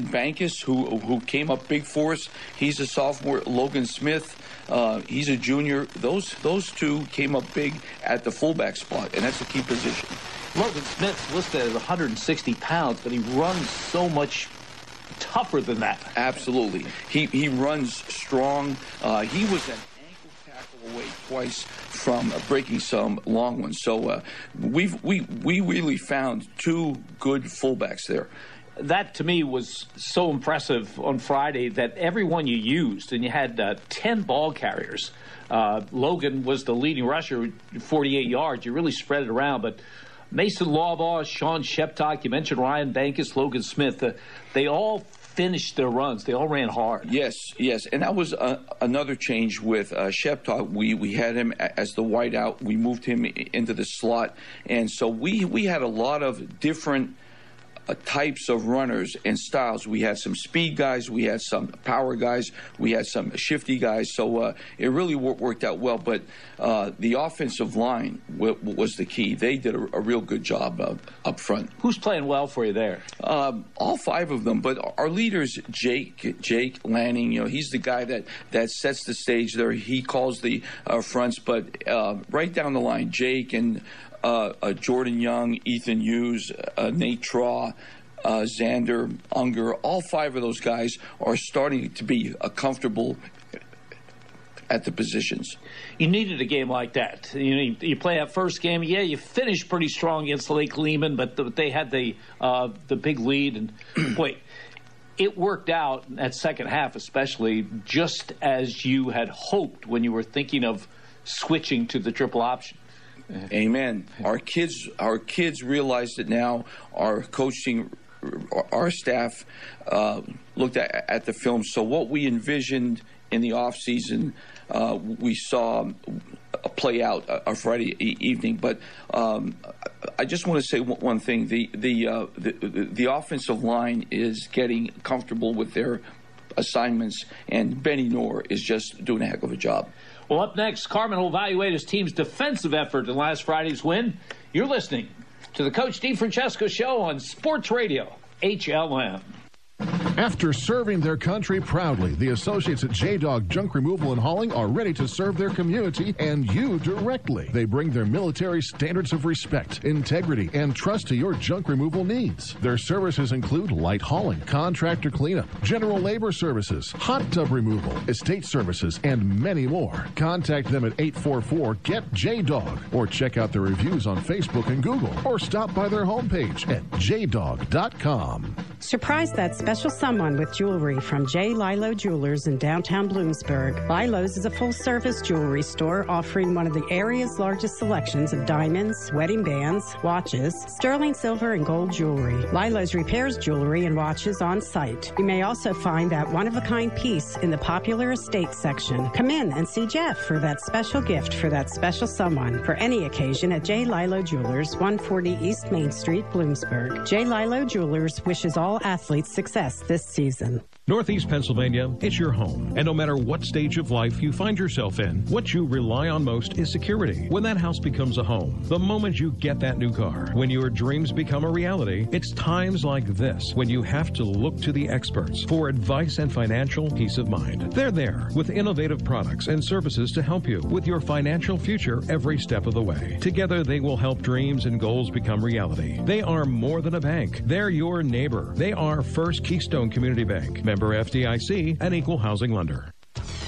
Bankus, who came up big for us. He's a sophomore. Logan Smith, he's a junior. Those two came up big at the fullback spot, and that's a key position. Logan Smith's listed as 160 pounds, but he runs so much tougher than that. Absolutely. He runs strong. He was an ankle tackle away twice from breaking some long ones. So we really found two good fullbacks there. That, to me, was so impressive on Friday that everyone you used, and you had 10 ball carriers. Logan was the leading rusher, 48 yards. You really spread it around. But Mason Lawbaugh, Sean Sheptock, you mentioned Ryan Bankus, Logan Smith, they all finished their runs. They all ran hard. Yes. And that was another change with Sheptock. We had him as the wideout. We moved him into the slot. And so we had a lot of different types of runners and styles. We had some speed guys, we had some power guys, we had some shifty guys, so it really worked out well. But the offensive line was the key. They did a real good job up front. Who's playing well for you there? All five of them, but our leaders, Jake Lanning, he's the guy that sets the stage there. He calls the fronts, but right down the line, Jake and Jordan Young, Ethan Hughes, Nate Traw, Xander Unger, all five of those guys are starting to be comfortable at the positions. You needed a game like that. You play that first game. Yeah, you finished pretty strong against Lake Lehman, but they had the big lead. And boy, it worked out that second half, especially just as you had hoped when you were thinking of switching to the triple option. Amen. Our kids realize it now. Our coaching, our staff looked at the film. So what we envisioned in the off season, we saw a play out a Friday evening. But I just want to say one thing: the offensive line is getting comfortable with their assignments, and Benny Knorr is just doing a heck of a job. Well, up next, Carmen will evaluate his team's defensive effort in last Friday's win. You're listening to the Coach DeFrancesco Show on Sports Radio, HLM. After serving their country proudly, the associates at J-Dog Junk Removal and Hauling are ready to serve their community and you directly. They bring their military standards of respect, integrity, and trust to your junk removal needs. Their services include light hauling, contractor cleanup, general labor services, hot tub removal, estate services, and many more. Contact them at 844-GET-JDOG or check out their reviews on Facebook and Google or stop by their homepage at jdog.com. Surprise that special someone with jewelry from J. Lilo Jewelers in downtown Bloomsburg. Lilo's is a full-service jewelry store offering one of the area's largest selections of diamonds, wedding bands, watches, sterling silver, and gold jewelry. Lilo's repairs jewelry and watches on site. You may also find that one-of-a-kind piece in the popular estate section. Come in and see Jeff for that special gift for that special someone for any occasion at J. Lilo Jewelers, 140 East Main Street, Bloomsburg. J. Lilo Jewelers wishes all athletes success this season. Northeast Pennsylvania, it's your home. And no matter what stage of life you find yourself in, what you rely on most is security. When that house becomes a home, the moment you get that new car, when your dreams become a reality, it's times like this when you have to look to the experts for advice and financial peace of mind. They're there with innovative products and services to help you with your financial future every step of the way. Together, they will help dreams and goals become reality. They are more than a bank. They're your neighbor. They are First Keystone Community Bank, member FDIC, and equal housing lender.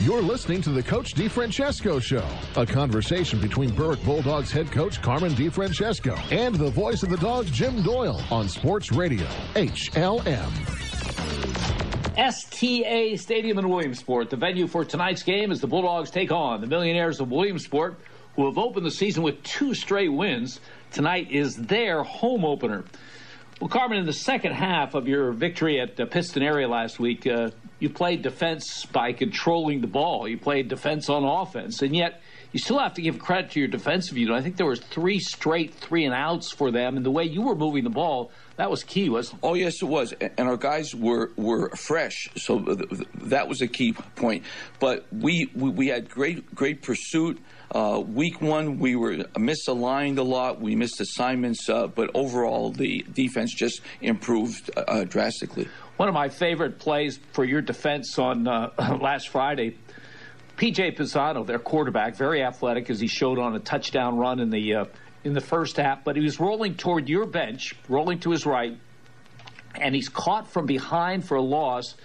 You're listening to the Coach DeFrancesco Show, a conversation between Berwick Bulldogs head coach Carmen DeFrancesco and the voice of the Dogs, Jim Doyle, on Sports Radio, HLM. STA Stadium in Williamsport. The venue for tonight's game as the Bulldogs take on the Millionaires of Williamsport, who have opened the season with 2 straight wins. Tonight is their home opener. Well, Carmen, in the second half of your victory at Piston Area last week, you played defense by controlling the ball. You played defense on offense, and yet you still have to give credit to your defensive unit. I think there was 3 straight 3-and-outs for them, and the way you were moving the ball, that was key, wasn't it? Oh, yes, it was. And our guys were fresh, so that was a key point. But we had great pursuit. Week 1, we were misaligned a lot. We missed assignments, but overall the defense just improved drastically. One of my favorite plays for your defense on last Friday, P.J. Pisano, their quarterback, very athletic, as he showed on a touchdown run in the first half, but he was rolling toward your bench, rolling to his right, and he's caught from behind for a loss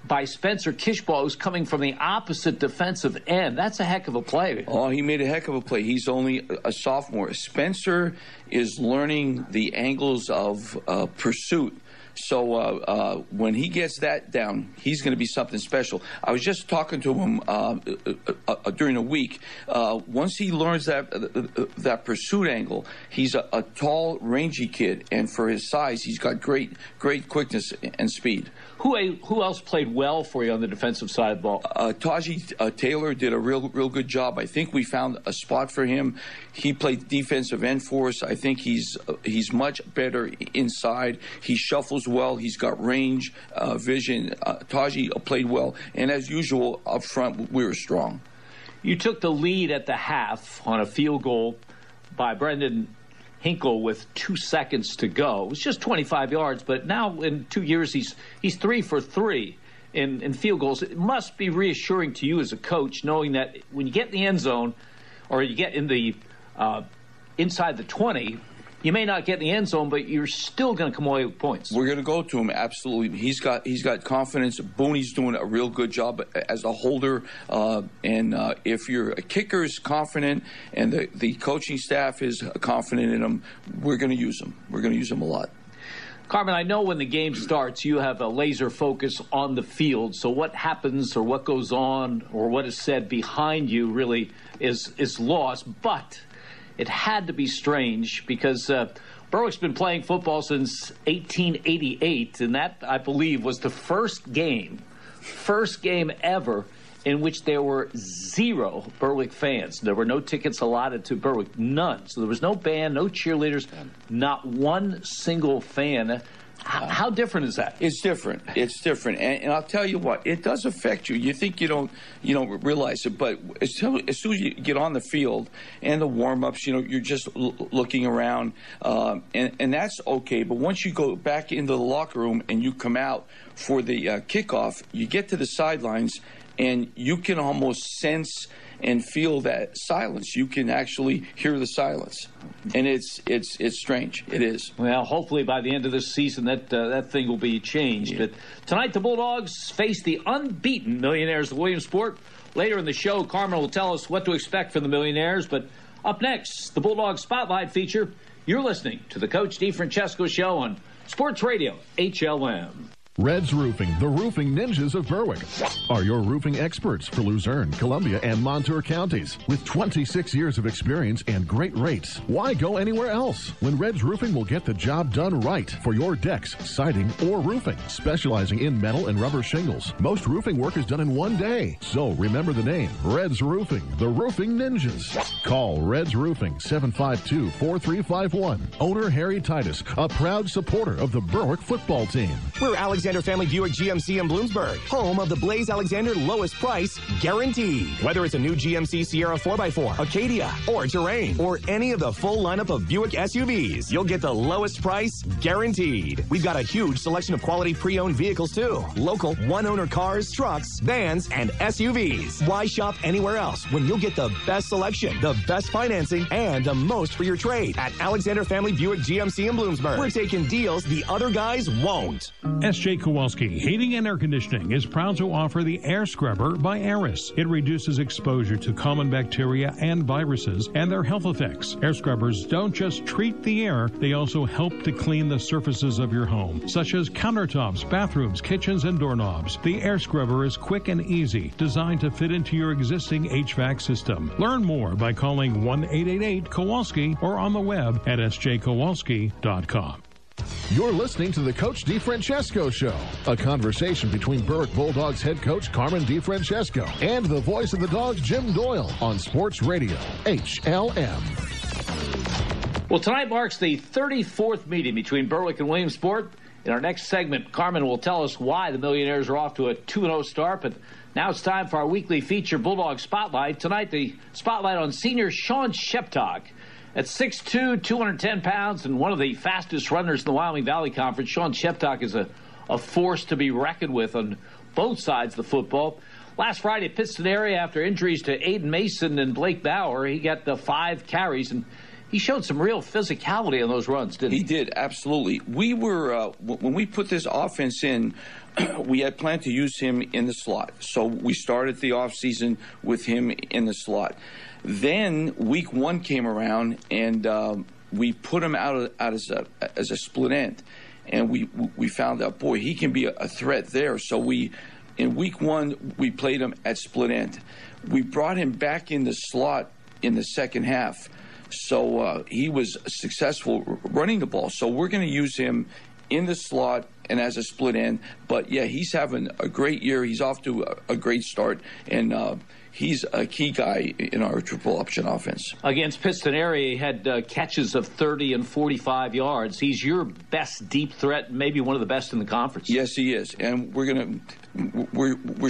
by Spencer Kishbaugh, who's coming from the opposite defensive end. That's a heck of a play. Oh, he made a heck of a play. He's only a sophomore. Spencer is learning the angles of pursuit. So when he gets that down, he's going to be something special. I was just talking to him during the week. Once he learns that pursuit angle, he's a tall, rangy kid, and for his size, he's got great quickness and speed. Who else played well for you on the defensive side of the ball? Taji Taylor did a real good job. I think we found a spot for him. He played defensive end for us. I think he's much better inside. He shuffles well. He's got range, vision. Taji played well. And as usual, up front, we were strong. You took the lead at the half on a field goal by Brendan Hinkle with 2 seconds to go. It was just 25 yards, but now in 2 years he's 3 for 3 in field goals. It must be reassuring to you as a coach knowing that when you get in the end zone or you get in the inside the 20, you may not get in the end zone, but you're still going to come away with points. We're going to go to him, absolutely. He's got confidence. Booney's doing a real good job as a holder. And if your kicker is confident and the coaching staff is confident in him, we're going to use him. We're going to use him a lot. Carmen, I know when the game starts, you have a laser focus on the field. So what happens or what goes on or what is said behind you really is lost. But it had to be strange because Berwick's been playing football since 1888, and that, I believe, was the first game ever in which there were 0 Berwick fans. There were no tickets allotted to Berwick, none. So there was no band, no cheerleaders, not one single fan. How different is that? It's different. It's different. And I'll tell you what, it does affect you. You think you don't realize it, but as soon as you get on the field and the warm-ups, you're just looking around, and that's okay. But once you go back into the locker room and you come out for the kickoff, you get to the sidelines, and you can almost sense and feel that silence. You can actually hear the silence, and it's strange. It is. Well, hopefully by the end of this season that thing will be changed. Yeah. But tonight the Bulldogs face the unbeaten Millionaires of Williamsport. Later in the show, Carmen will tell us what to expect from the Millionaires. But up next, the Bulldogs Spotlight feature. You're listening to the Coach DeFrancesco Show on Sports Radio HLM. Red's Roofing, the roofing ninjas of Berwick, are your roofing experts for Luzerne, Columbia, and Montour counties. With 26 years of experience and great rates, why go anywhere else when Red's Roofing will get the job done right for your decks, siding, or roofing, specializing in metal and rubber shingles. Most roofing work is done in one day, so remember the name, Red's Roofing, the roofing ninjas. Call Red's Roofing, 752-4351. Owner Harry Titus, a proud supporter of the Berwick football team. We're Alexander Family Buick GMC in Bloomsburg, home of the Blaze Alexander lowest price guaranteed. Whether it's a new GMC Sierra 4x4, Acadia, or Terrain, or any of the full lineup of Buick SUVs, you'll get the lowest price guaranteed. We've got a huge selection of quality pre-owned vehicles too. Local one-owner cars, trucks, vans, and SUVs. Why shop anywhere else when you'll get the best selection, the best financing, and the most for your trade at Alexander Family Buick GMC in Bloomsburg. We're taking deals the other guys won't. S.J. Kowalski Heating and Air Conditioning is proud to offer the Air Scrubber by Aris. It reduces exposure to common bacteria and viruses and their health effects. Air Scrubbers don't just treat the air, they also help to clean the surfaces of your home, such as countertops, bathrooms, kitchens, and doorknobs. The Air Scrubber is quick and easy, designed to fit into your existing HVAC system. Learn more by calling 1-888-KOWALSKI or on the web at sjkowalski.com. You're listening to the Coach DeFrancesco Show, a conversation between Berwick Bulldogs head coach Carmen DeFrancesco and the voice of the Dogs, Jim Doyle, on Sports Radio HLM. Well, tonight marks the 34th meeting between Berwick and Williamsport. In our next segment, Carmen will tell us why the Millionaires are off to a 2-0 start. But now it's time for our weekly feature, Bulldog Spotlight. Tonight, the spotlight on senior Sean Sheptock. At 6'2", 210 pounds, and one of the fastest runners in the Wyoming Valley Conference, Sean Sheptock is a a force to be reckoned with on both sides of the football. Last Friday at Pittston area, after injuries to Aiden Mason and Blake Bauer, he got the 5 carries, and he showed some real physicality on those runs, didn't he? He did, absolutely. We were, when we put this offense in, we had planned to use him in the slot. So we started the offseason with him in the slot. Then week 1 came around, and we put him out as a split end. And we found out, boy, he can be a threat there. So in week 1, we played him at split end. We brought him back in the slot in the second half. So he was successful running the ball. So we're going to use him in the slot and as a split end. But, yeah, he's having a great year. He's off to a great start. And he's a key guy in our triple option offense. Against Pittston area, he had catches of 30 and 45 yards. He's your best deep threat, maybe one of the best in the conference. Yes, he is. And we're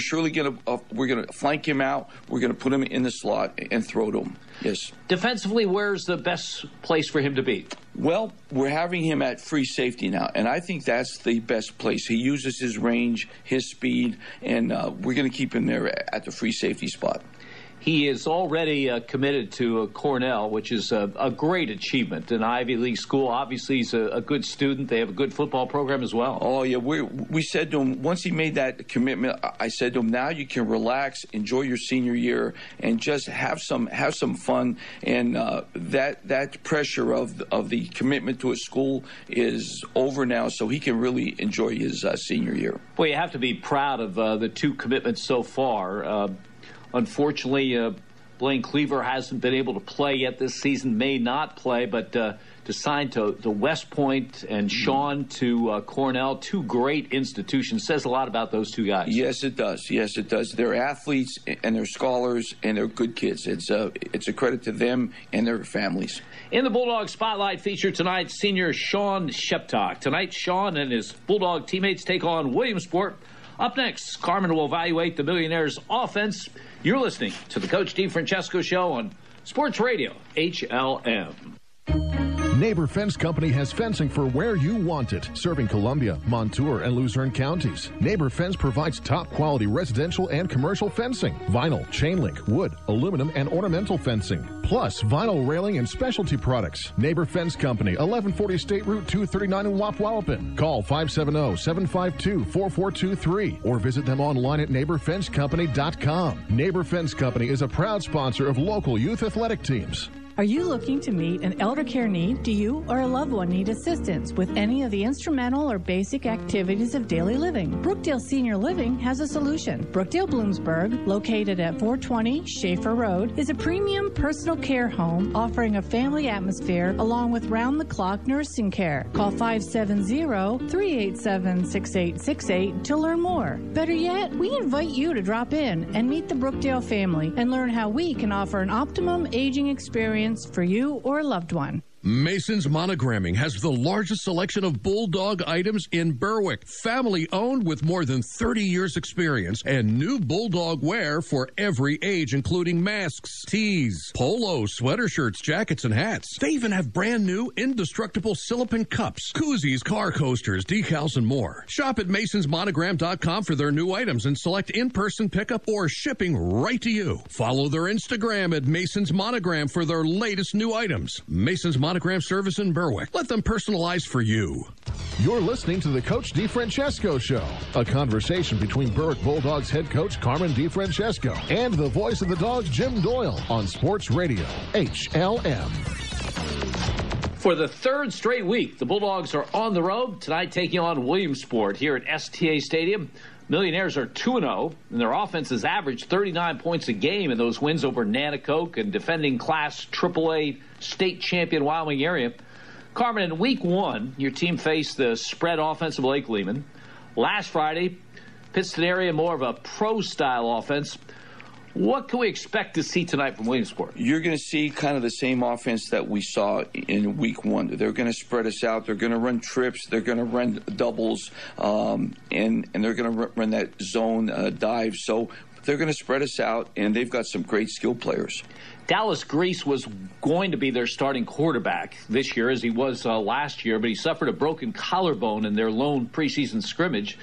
surely going to flank him out. We're going to put him in the slot and throw to him. Yes. Defensively, where's the best place for him to be? Well, we're having him at free safety now, and I think that's the best place. He uses his range, his speed, and we're going to keep him there at the free safety spot. He is already committed to Cornell, which is a great achievement. An Ivy League school. Obviously, he's a good student. They have a good football program as well. Oh, yeah. We said to him, once he made that commitment, I said to him, now you can relax, enjoy your senior year, and just have some fun. And that pressure of the commitment to a school is over now, so he can really enjoy his senior year. Well, you have to be proud of the 2 commitments so far. Unfortunately, Blaine Cleaver hasn't been able to play yet this season, may not play, but to sign to West Point and Sean to Cornell, 2 great institutions, says a lot about those 2 guys. Yes, it does. Yes, it does. They're athletes, and they're scholars, and they're good kids. It's a credit to them and their families. In the Bulldog Spotlight feature tonight, senior Sean Sheptock. Tonight, Sean and his Bulldog teammates take on Williamsport. Up next, Carmen will evaluate the Millionaires' offense. You're listening to the Coach DeFrancesco Show on Sports Radio HLM. Neighbor Fence Company has fencing for where you want it, serving Columbia, Montour, and Luzerne counties. Neighbor Fence provides top-quality residential and commercial fencing, vinyl, chain link, wood, aluminum, and ornamental fencing, plus vinyl railing and specialty products. Neighbor Fence Company, 1140 State Route 239 in Wapwallopen. Call 570-752-4423 or visit them online at neighborfencecompany.com. Neighbor Fence Company is a proud sponsor of local youth athletic teams. Are you looking to meet an elder care need? Do you or a loved one need assistance with any of the instrumental or basic activities of daily living? Brookdale Senior Living has a solution. Brookdale Bloomsburg, located at 420 Schaefer Road, is a premium personal care home offering a family atmosphere along with round-the-clock nursing care. Call 570-387-6868 to learn more. Better yet, we invite you to drop in and meet the Brookdale family and learn how we can offer an optimum aging experience for you or a loved one. Mason's Monogramming has the largest selection of Bulldog items in Berwick. Family owned with more than 30 years experience and new Bulldog wear for every age, including masks, tees, polos, sweater shirts, jackets, and hats. They even have brand new indestructible silicone cups, koozies, car coasters, decals, and more. Shop at masonsmonogram.com for their new items and select in-person pickup or shipping right to you. Follow their Instagram at Mason's Monogram for their latest new items. Mason's Monogram service in Berwick. Let them personalize for you. You're listening to the Coach DeFrancesco Show, a conversation between Berwick Bulldogs head coach Carmen DeFrancesco and the voice of the Dogs, Jim Doyle, on Sports Radio HLM. For the 3rd straight week, the Bulldogs are on the road tonight, taking on Williamsport here at STA Stadium. Millionaires are 2-0, and their offense has averaged 39 points a game in those wins over Nanticoke and defending Class AAA state champion Wyoming area. Carmen, in Week 1, your team faced the spread offense of Lake Lehman. Last Friday, Pittston area more of a pro-style offense. What can we expect to see tonight from Williamsport? You're going to see kind of the same offense that we saw in Week 1. They're going to spread us out. They're going to run trips. They're going to run doubles, and they're going to run that zone dive. So they're going to spread us out, and they've got some great skill players. Dallas Grease was going to be their starting quarterback this year, as he was last year, but he suffered a broken collarbone in their lone preseason scrimmage.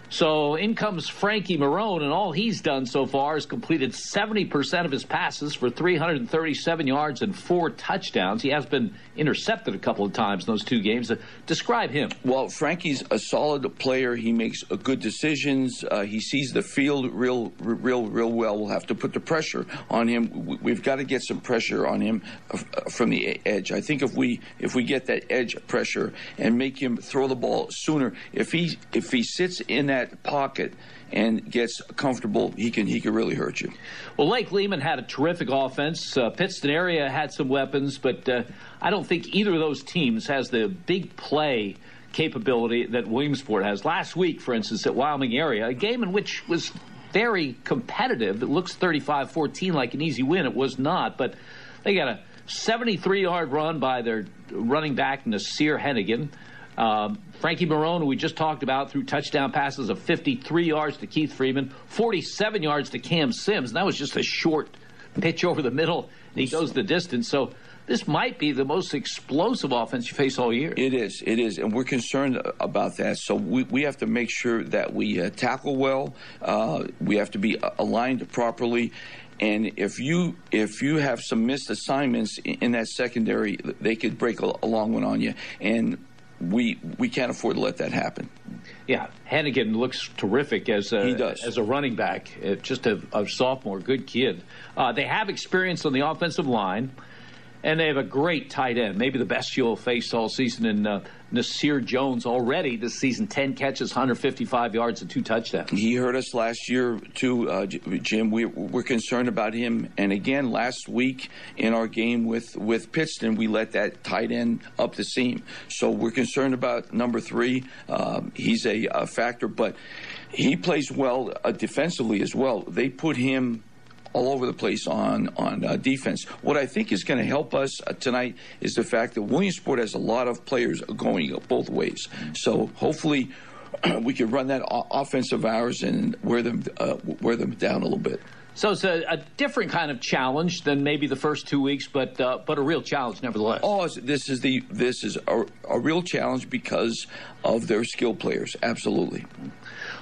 So in comes Frankie Marone, and all he's done so far is completed 70% of his passes for 337 yards and 4 touchdowns. He has been intercepted a couple of times in those 2 games. Describe him. Well, Frankie's a solid player. He makes good decisions. He sees the field real well. We'll have to put the pressure on him. We've got to get some pressure on him from the edge. I think if we get that edge pressure and make him throw the ball sooner, if he sits in that pocket and gets comfortable, he can really hurt you. Well, Lake Lehman had a terrific offense. Pittston area had some weapons, but I don't think either of those teams has the big play capability that Williamsport has. Last week, for instance, at Wyoming area, a game in which was very competitive. It looks 35-14 like an easy win. It was not, but they got a 73-yard run by their running back, Nasir Hennigan. Frankie Marone, who we just talked about, threw touchdown passes of 53 yards to Keith Freeman, 47 yards to Cam Sims. And that was just a short pitch over the middle, and he goes the distance. So this might be the most explosive offense you face all year. It is, and we're concerned about that. So we have to make sure that we tackle well. We have to be aligned properly. And if you have some missed assignments in that secondary, they could break a long one on you. And we can't afford to let that happen. Yeah, Hennigan looks terrific as a running back. Just a sophomore, good kid. They have experience on the offensive line, and they have a great tight end, maybe the best you'll face all season in Nasir Jones. Already this season, 10 catches, 155 yards, and 2 touchdowns. He hurt us last year, too, Jim. We're concerned about him. And again, last week in our game with Pittston, we let that tight end up the seam. So we're concerned about number 3. He's a factor, but he plays well defensively as well. They put him all over the place on defense. What I think is going to help us tonight is the fact that Williamsport has a lot of players going both ways. So hopefully we can run that offense of ours and wear them down a little bit. So it's a different kind of challenge than maybe the first 2 weeks, but a real challenge nevertheless. Oh, this is a real challenge because of their skilled players. Absolutely.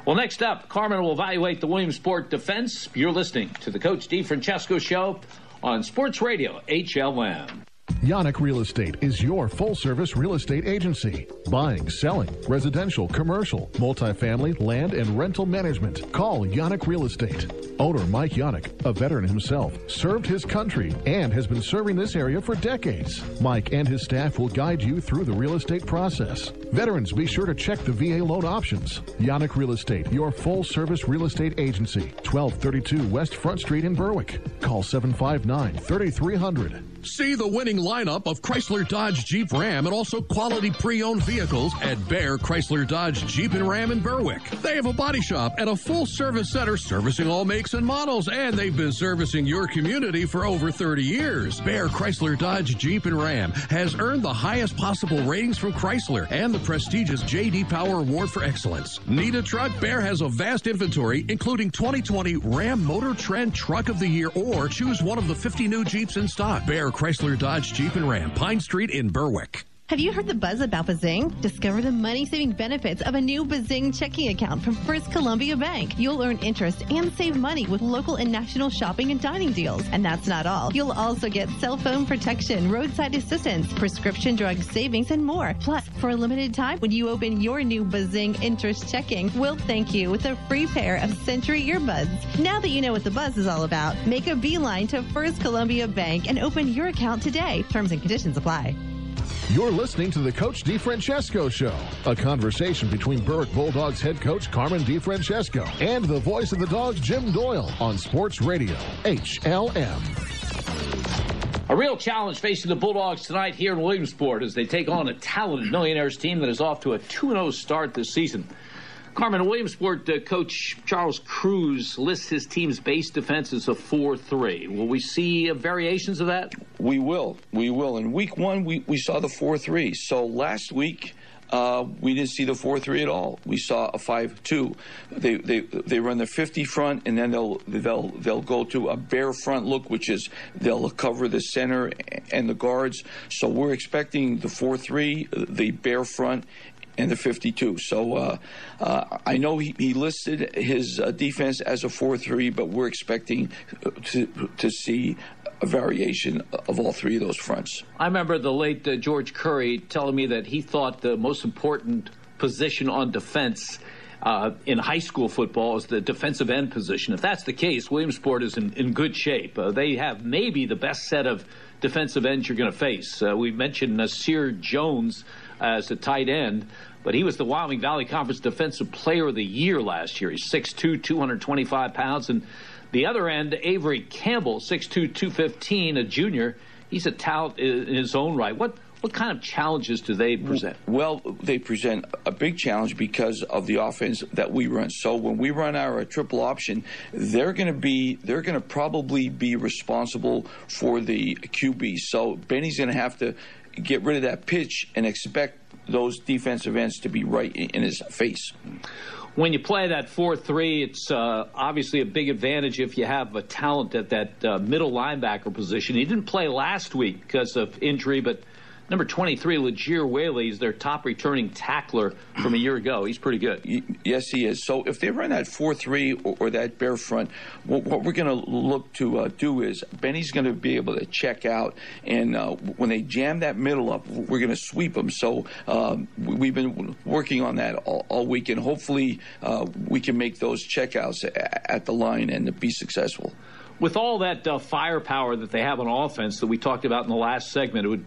Well, next up, Carmen will evaluate the Williamsport defense. You're listening to the Coach DeFrancesco Show on Sports Radio HLM. Yannick Real Estate is your full-service real estate agency. Buying, selling, residential, commercial, multifamily, land, and rental management. Call Yannick Real Estate. Owner Mike Yannick, a veteran himself, served his country and has been serving this area for decades. Mike and his staff will guide you through the real estate process. Veterans, be sure to check the VA loan options. Yannick Real Estate, your full-service real estate agency. 1232 West Front Street in Berwick. Call 759-3300. See the winning lineup of Chrysler, Dodge, Jeep, Ram, and also quality pre-owned vehicles at Bear Chrysler, Dodge, Jeep, and Ram in Berwick. They have a body shop and a full-service center servicing all makes and models, and they've been servicing your community for over 30 years. Bear Chrysler, Dodge, Jeep, and Ram has earned the highest possible ratings from Chrysler and the prestigious J.D. Power Award for Excellence. Need a truck? Bear has a vast inventory, including 2020 Ram Motor Trend Truck of the Year, or choose one of the 50 new Jeeps in stock. Bear Chrysler, Dodge, Jeep, and Ram, Pine Street in Berwick. Have you heard the buzz about Bazing? Discover the money-saving benefits of a new Bazing checking account from First Columbia Bank. You'll earn interest and save money with local and national shopping and dining deals. And that's not all. You'll also get cell phone protection, roadside assistance, prescription drug savings, and more. Plus, for a limited time, when you open your new Bazing interest checking, we'll thank you with a free pair of Century earbuds. Now that you know what the buzz is all about, make a beeline to First Columbia Bank and open your account today. Terms and conditions apply. You're listening to the Coach DeFrancesco Show, a conversation between Berwick Bulldogs head coach Carmen DeFrancesco and the voice of the Dogs, Jim Doyle, on Sports Radio HLM. A real challenge facing the Bulldogs tonight here in Williamsport as they take on a talented Millionaires team that is off to a 2-0 start this season. Carmen, Williamsport coach Charles Cruz lists his team's base defense as a 4-3. Will we see variations of that? We will. In week 1, we saw the 4-3. So last week, we didn't see the 4-3 at all. We saw a 5-2. They run the 50 front, and then they'll go to a bare front look, which is they'll cover the center and the guards. So we're expecting the 4-3, the bare front, and the 52. So I know he listed his defense as a 4-3, but we're expecting to see a variation of all three of those fronts. I remember the late George Curry telling me that he thought the most important position on defense in high school football is the defensive end position. If that's the case, Williamsport is in good shape. They have maybe the best set of defensive ends you're going to face. We mentioned Nasir Jones as a tight end, but he was the Wyoming Valley Conference Defensive Player of the Year last year. He's 6'2", 225 pounds. And the other end, Avery Campbell, 6'2", 215, a junior. He's a talent in his own right. What kind of challenges do they present? Well, they present a big challenge because of the offense that we run. So when we run our triple option, they're going to probably be responsible for the QB. So Benny's going to have to get rid of that pitch and expect those defensive ends to be right in his face. When you play that 4-3, it's obviously a big advantage if you have a talent at that middle linebacker position. He didn't play last week because of injury, but number 23, Lajir Whaley, is their top returning tackler from a year ago. He's pretty good. Yes, he is. So if they run that 4-3 or that bare front, what we're going to look to do is Benny's going to be able to check out, and when they jam that middle up, we're going to sweep them. So we've been working on that all week, and hopefully we can make those checkouts at the line and be successful. With all that firepower that they have on offense that we talked about in the last segment, it would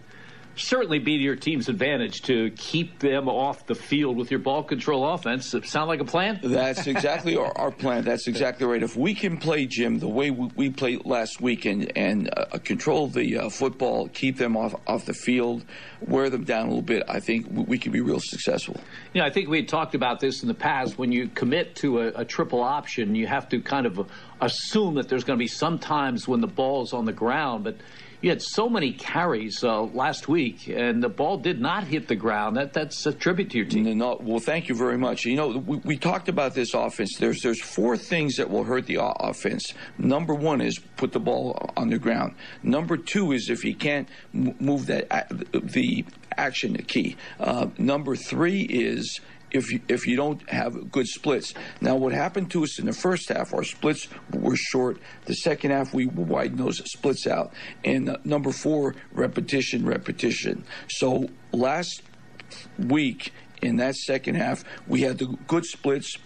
certainly be to your team's advantage to keep them off the field with your ball control offense. Sound like a plan? That's exactly our plan. That's exactly right. If we can play, Jim, the way we played last week and control the football, keep them off the field, wear them down a little bit, I think we can be real successful. You know, I think we had talked about this in the past. When you commit to a triple option, you have to kind of assume that there's going to be some times when the ball's on the ground, but you had so many carries last week, and the ball did not hit the ground. That's a tribute to your team. No, well, thank you very much. You know, we talked about this offense. There's four things that will hurt the offense. Number one is put the ball on the ground. Number two is if you can't move the action key. Number three is if you don't have good splits. Now, what happened to us in the first half, our splits were short. The second half, we widened those splits out. And number four, repetition. So last week in that second half, we had the good splits,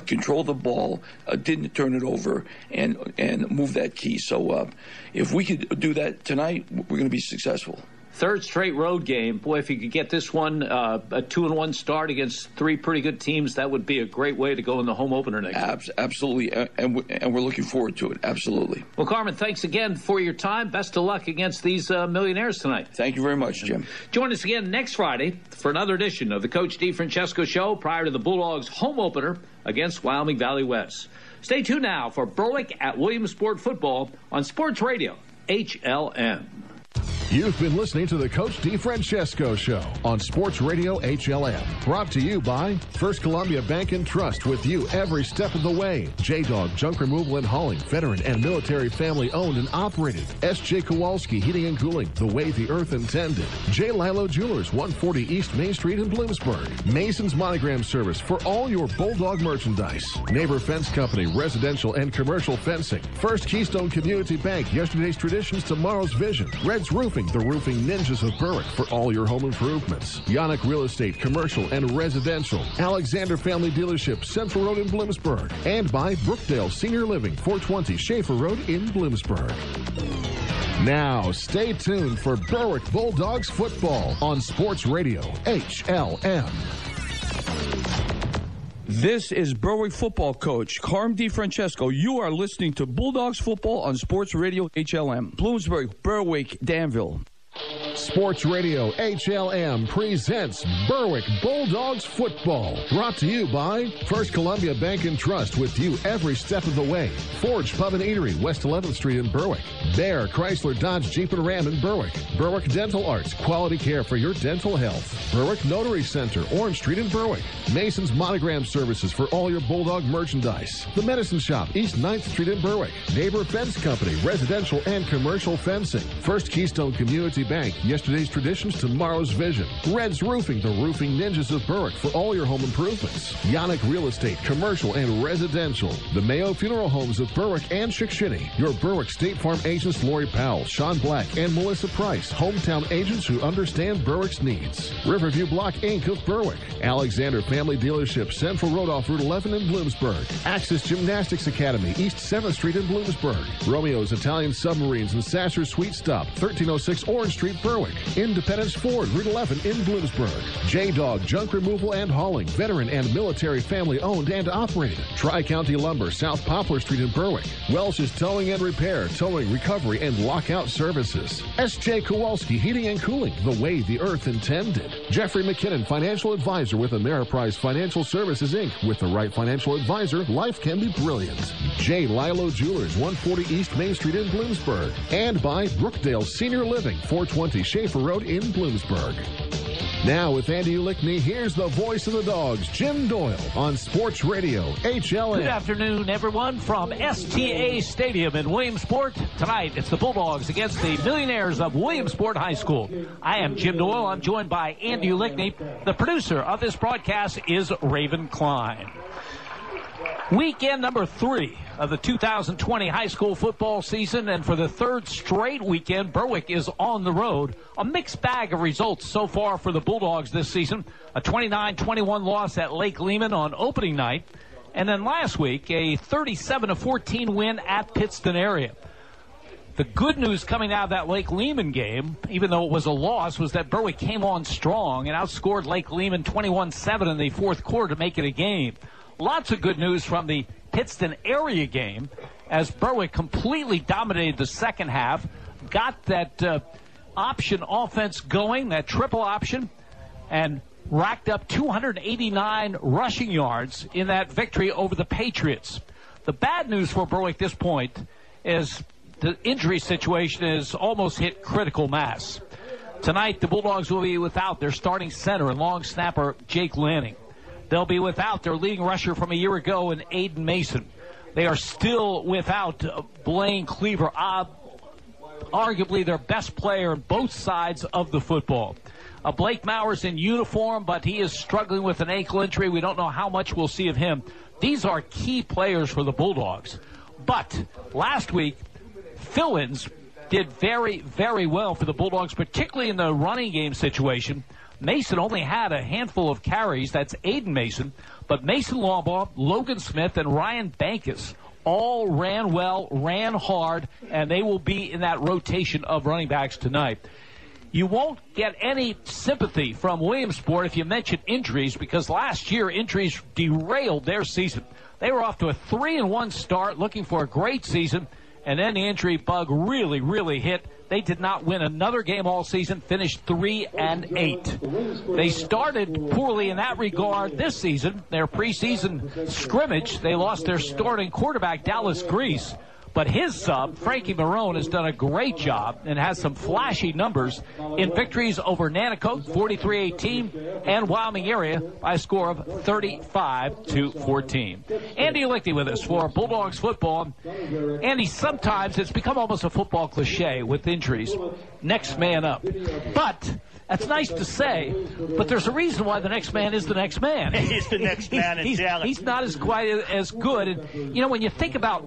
control the ball, didn't turn it over, and move that key. So if we could do that tonight, we're going to be successful. Third straight road game. Boy, if you could get this one, a 2-1 start against three pretty good teams, that would be a great way to go in the home opener next week. Absolutely, and we're looking forward to it. Absolutely. Well, Carmen, thanks again for your time. Best of luck against these Millionaires tonight. Thank you very much, Jim. Join us again next Friday for another edition of the Coach DeFrancesco Show prior to the Bulldogs' home opener against Wyoming Valley West. Stay tuned now for Berwick at Williamsport football on Sports Radio HLM. You've been listening to the Coach DeFrancesco Show on Sports Radio HLM. Brought to you by First Columbia Bank and Trust, with you every step of the way. J-Dog Junk Removal and Hauling, veteran and military family owned and operated. S.J. Kowalski Heating and Cooling, the way the earth intended. J. Lilo Jewelers, 140 East Main Street in Bloomsburg. Mason's Monogram Service for all your Bulldog merchandise. Neighbor Fence Company, residential and commercial fencing. First Keystone Community Bank, yesterday's traditions, tomorrow's vision. Red's Roofing, the roofing ninjas of Berwick for all your home improvements. Yannick Real Estate, commercial and residential. Alexander Family Dealership, Central Road in Bloomsburg. And by Brookdale Senior Living, 420 Schaefer Road in Bloomsburg. Now, stay tuned for Berwick Bulldogs football on Sports Radio HLM. This is Berwick football coach Carm DeFrancesco. You are listening to Bulldogs football on Sports Radio HLM. Bloomsburg, Berwick, Danville. Sports Radio HLM presents Berwick Bulldogs football. Brought to you by First Columbia Bank and Trust, with you every step of the way. Forge Pub and Eatery, West 11th Street in Berwick. Bear Chrysler Dodge Jeep and Ram in Berwick. Berwick Dental Arts, quality care for your dental health. Berwick Notary Center, Orange Street in Berwick. Mason's Monogram Services for all your Bulldog merchandise. The Medicine Shop, East 9th Street in Berwick. Neighbor Fence Company, residential and commercial fencing. First Keystone Community Bank, yesterday's traditions, tomorrow's vision. Red's Roofing, the roofing ninjas of Berwick for all your home improvements. Yannick Real Estate, commercial and residential. The Mayo Funeral Homes of Berwick and Chickasha. Your Berwick State Farm agents Lori Powell, Sean Black, and Melissa Price, hometown agents who understand Berwick's needs. Riverview Block Inc. of Berwick. Alexander Family Dealership, Central Road off Route 11 in Bloomsburg. Access Gymnastics Academy, East 7th Street in Bloomsburg. Romeo's Italian Submarines and Sasser's Sweet Stop, 1306 Orange Street, Berwick. Independence Ford, Route 11 in Bloomsburg. J-Dog Junk Removal and Hauling, veteran and military family owned and operated. Tri-County Lumber, South Poplar Street in Berwick. Welch's Towing and Repair, towing, recovery, and lockout services. S.J. Kowalski Heating and Cooling, the way the earth intended. Jeffrey McKinnon, financial advisor with Ameriprise Financial Services, Inc. With the right financial advisor, life can be brilliant. J. Lilo Jewelers, 140 East Main Street in Bloomsburg. And by Brookdale Senior Living, 420 Schaefer Road in Bloomsburg. Now with Andy Ulickney, here's the voice of the Dogs, Jim Doyle, on Sports Radio HLM. Good afternoon, everyone, from STA Stadium in Williamsport. Tonight, it's the Bulldogs against the Millionaires of Williamsport High School. I am Jim Doyle. I'm joined by Andy Ulickney. The producer of this broadcast is Raven Klein. Weekend number 3 of the 2020 high school football season, and for the third straight weekend, Berwick is on the road. A mixed bag of results so far for the Bulldogs this season. A 29-21 loss at Lake Lehman on opening night, and then last week, a 37-14 win at Pittston area. The good news coming out of that Lake Lehman game, even though it was a loss, was that Berwick came on strong and outscored Lake Lehman 21-7 in the fourth quarter to make it a game. Lots of good news from the Pittston area game, as Berwick completely dominated the second half, got that option offense going, that triple option, and racked up 289 rushing yards in that victory over the Patriots. The bad news for Berwick at this point is the injury situation has almost hit critical mass. Tonight, the Bulldogs will be without their starting center and long snapper, Jake Lanning. They'll be without their leading rusher from a year ago in Aiden Mason. They are still without Blaine Cleaver, arguably their best player on both sides of the football. Blake Mauer's in uniform, but he is struggling with an ankle injury. We don't know how much we'll see of him. These are key players for the Bulldogs. But last week, fill-ins did very, very well for the Bulldogs, particularly in the running game situation. Mason only had a handful of carries. That's Aiden Mason. But Mason Lawbaugh, Logan Smith, and Ryan Bankus all ran well, ran hard, and they will be in that rotation of running backs tonight. You won't get any sympathy from Williamsport if you mention injuries, because last year injuries derailed their season. They were off to a 3-1 start, looking for a great season, and then the injury bug really, really hit. They did not win another game all season, finished 3-8. They started poorly in that regard this season. Their preseason scrimmage, they lost their starting quarterback, Dallas Grease. But his sub, Frankie Marone, has done a great job and has some flashy numbers in victories over Nanticoke, 43-18, and Wyoming area by a score of 35-14. Andy Ulickney with us for Bulldogs football. Andy, sometimes it's become almost a football cliche with injuries. Next man up. But that's nice to say, but there's a reason why the next man is the next man. He's the next man in Dallas. He's not as quite as good. And, you know, when you think about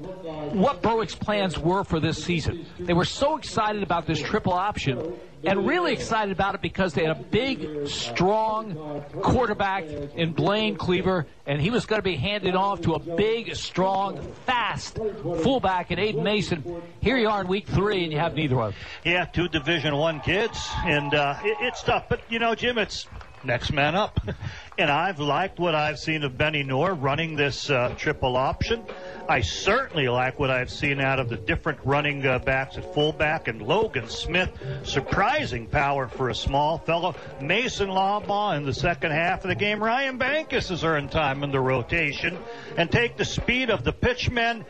what Berwick's plans were for this season, they were so excited about this triple option and really excited about it because they had a big, strong quarterback in Blaine Cleaver, and he was going to be handed off to a big, strong, fast fullback in Aiden Mason. Here you are in week 3, and you have neither of them. Yeah, 2 Division I kids, and it's tough. But, you know, Jim, it's next man up. And I've liked what I've seen of Benny Noor running this triple option. I certainly like what I've seen out of the different running backs at fullback, and Logan Smith, surprising power for a small fellow. Mason Lawbaugh in the second half of the game. Ryan Bankus has earned time in the rotation, and take the speed of the pitchmen.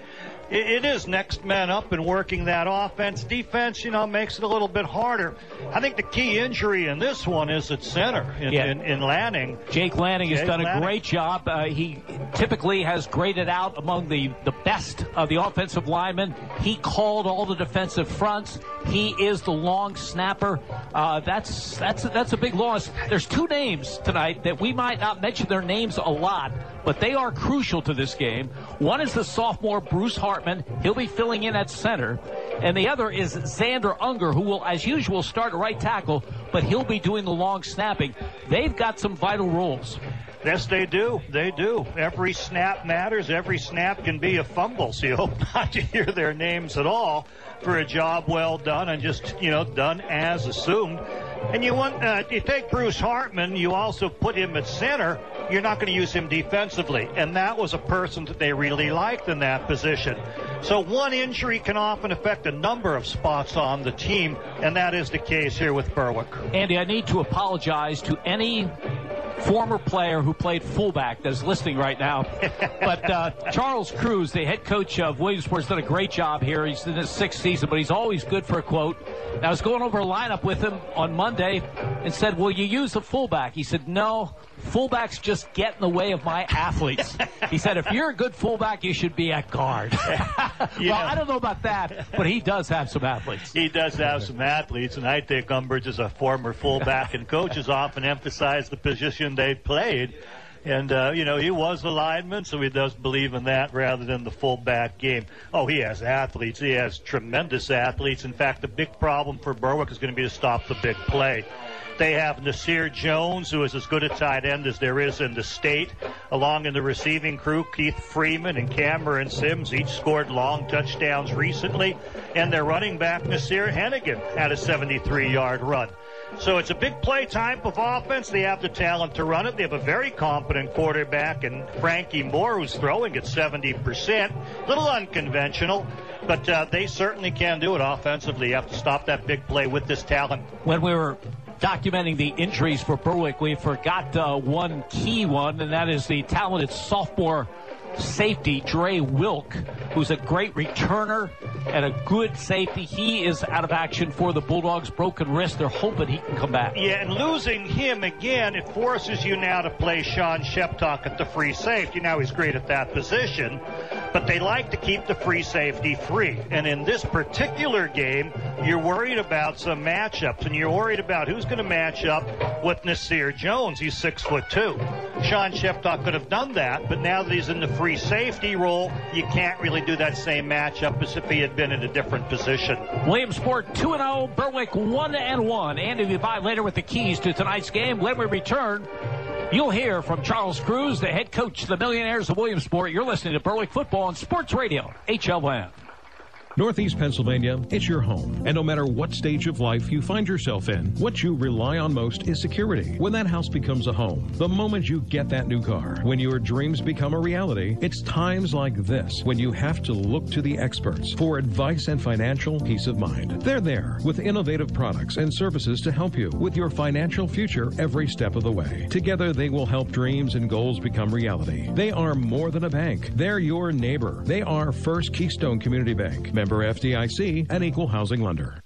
It is next man up and working that offense. Defense, makes it a little bit harder. I think the key injury in this one is at center in Lanning. Jake Lanning has done a great job. He typically has graded out among the best of the offensive linemen. He called all the defensive fronts. He is the long snapper. That's a big loss. There's two names tonight that we might not mention their names a lot, but they are crucial to this game. One is the sophomore Bruce Hartman. He'll be filling in at center. And the other is Xander Unger, who will, as usual, start at right tackle, but he'll be doing the long snapping. They've got some vital roles. Yes, they do. They do. Every snap matters. Every snap can be a fumble, so you hope not to hear their names at all for a job well done and just, done as assumed. And you take Bruce Hartman, you also put him at center. You're not going to use him defensively. And that was a person that they really liked in that position. So one injury can often affect a number of spots on the team, and that is the case here with Berwick. Andy, I need to apologize to any former player who played fullback that's listening right now. But Charles Cruz, the head coach of Williamsport, has done a great job here. He's in his sixth season, but he's always good for a quote. And I was going over a lineup with him on Monday and said, will you use a fullback? He said, no, fullbacks just get in the way of my athletes. He said, if you're a good fullback, you should be at guard. Well, I don't know about that, but he does have some athletes. He does have some athletes, and I think Umbridge is a former fullback, and coaches often emphasize the position they played. And, he was a lineman, so he does believe in that rather than the fullback game. Oh, he has athletes. He has tremendous athletes. In fact, the big problem for Berwick is going to be to stop the big play. They have Nasir Jones, who is as good a tight end as there is in the state. Along in the receiving crew, Keith Freeman and Cameron Sims each scored long touchdowns recently. And their running back, Nasir Hennigan, had a 73-yard run. So it's a big play type of offense. They have the talent to run it. They have a very competent quarterback in Frankie Moore, who's throwing at 70%. A little unconventional, but they certainly can do it offensively. You have to stop that big play with this talent. When we were documenting the injuries for Berwick, we forgot one key one, and that is the talented sophomore safety, Dre Wilk, who's a great returner and a good safety. He is out of action for the Bulldogs. Broken wrist. They're hoping he can come back. Yeah, and losing him again, it forces you now to play Sean Sheptock at the free safety. Now he's great at that position, but they like to keep the free safety free. And in this particular game, you're worried about some matchups, and you're worried about who's going to match up with Nasir Jones. He's 6'2". Sean Sheptock could have done that, but now that he's in the free safety role, you can't really do that same matchup as if he had been in a different position. Williamsport 2-0, Berwick 1-1. Andy will be by later with the keys to tonight's game. When we return, you'll hear from Charles Cruz, the head coach of the Millionaires of Williamsport. You're listening to Berwick Football on Sports Radio, HLN. Northeast Pennsylvania, it's your home. And no matter what stage of life you find yourself in, what you rely on most is security. When that house becomes a home, the moment you get that new car, when your dreams become a reality, it's times like this when you have to look to the experts for advice and financial peace of mind. They're there with innovative products and services to help you with your financial future every step of the way. Together, they will help dreams and goals become reality. They are more than a bank. They're your neighbor. They are First Keystone Community Bank. Member FDIC, an equal housing lender.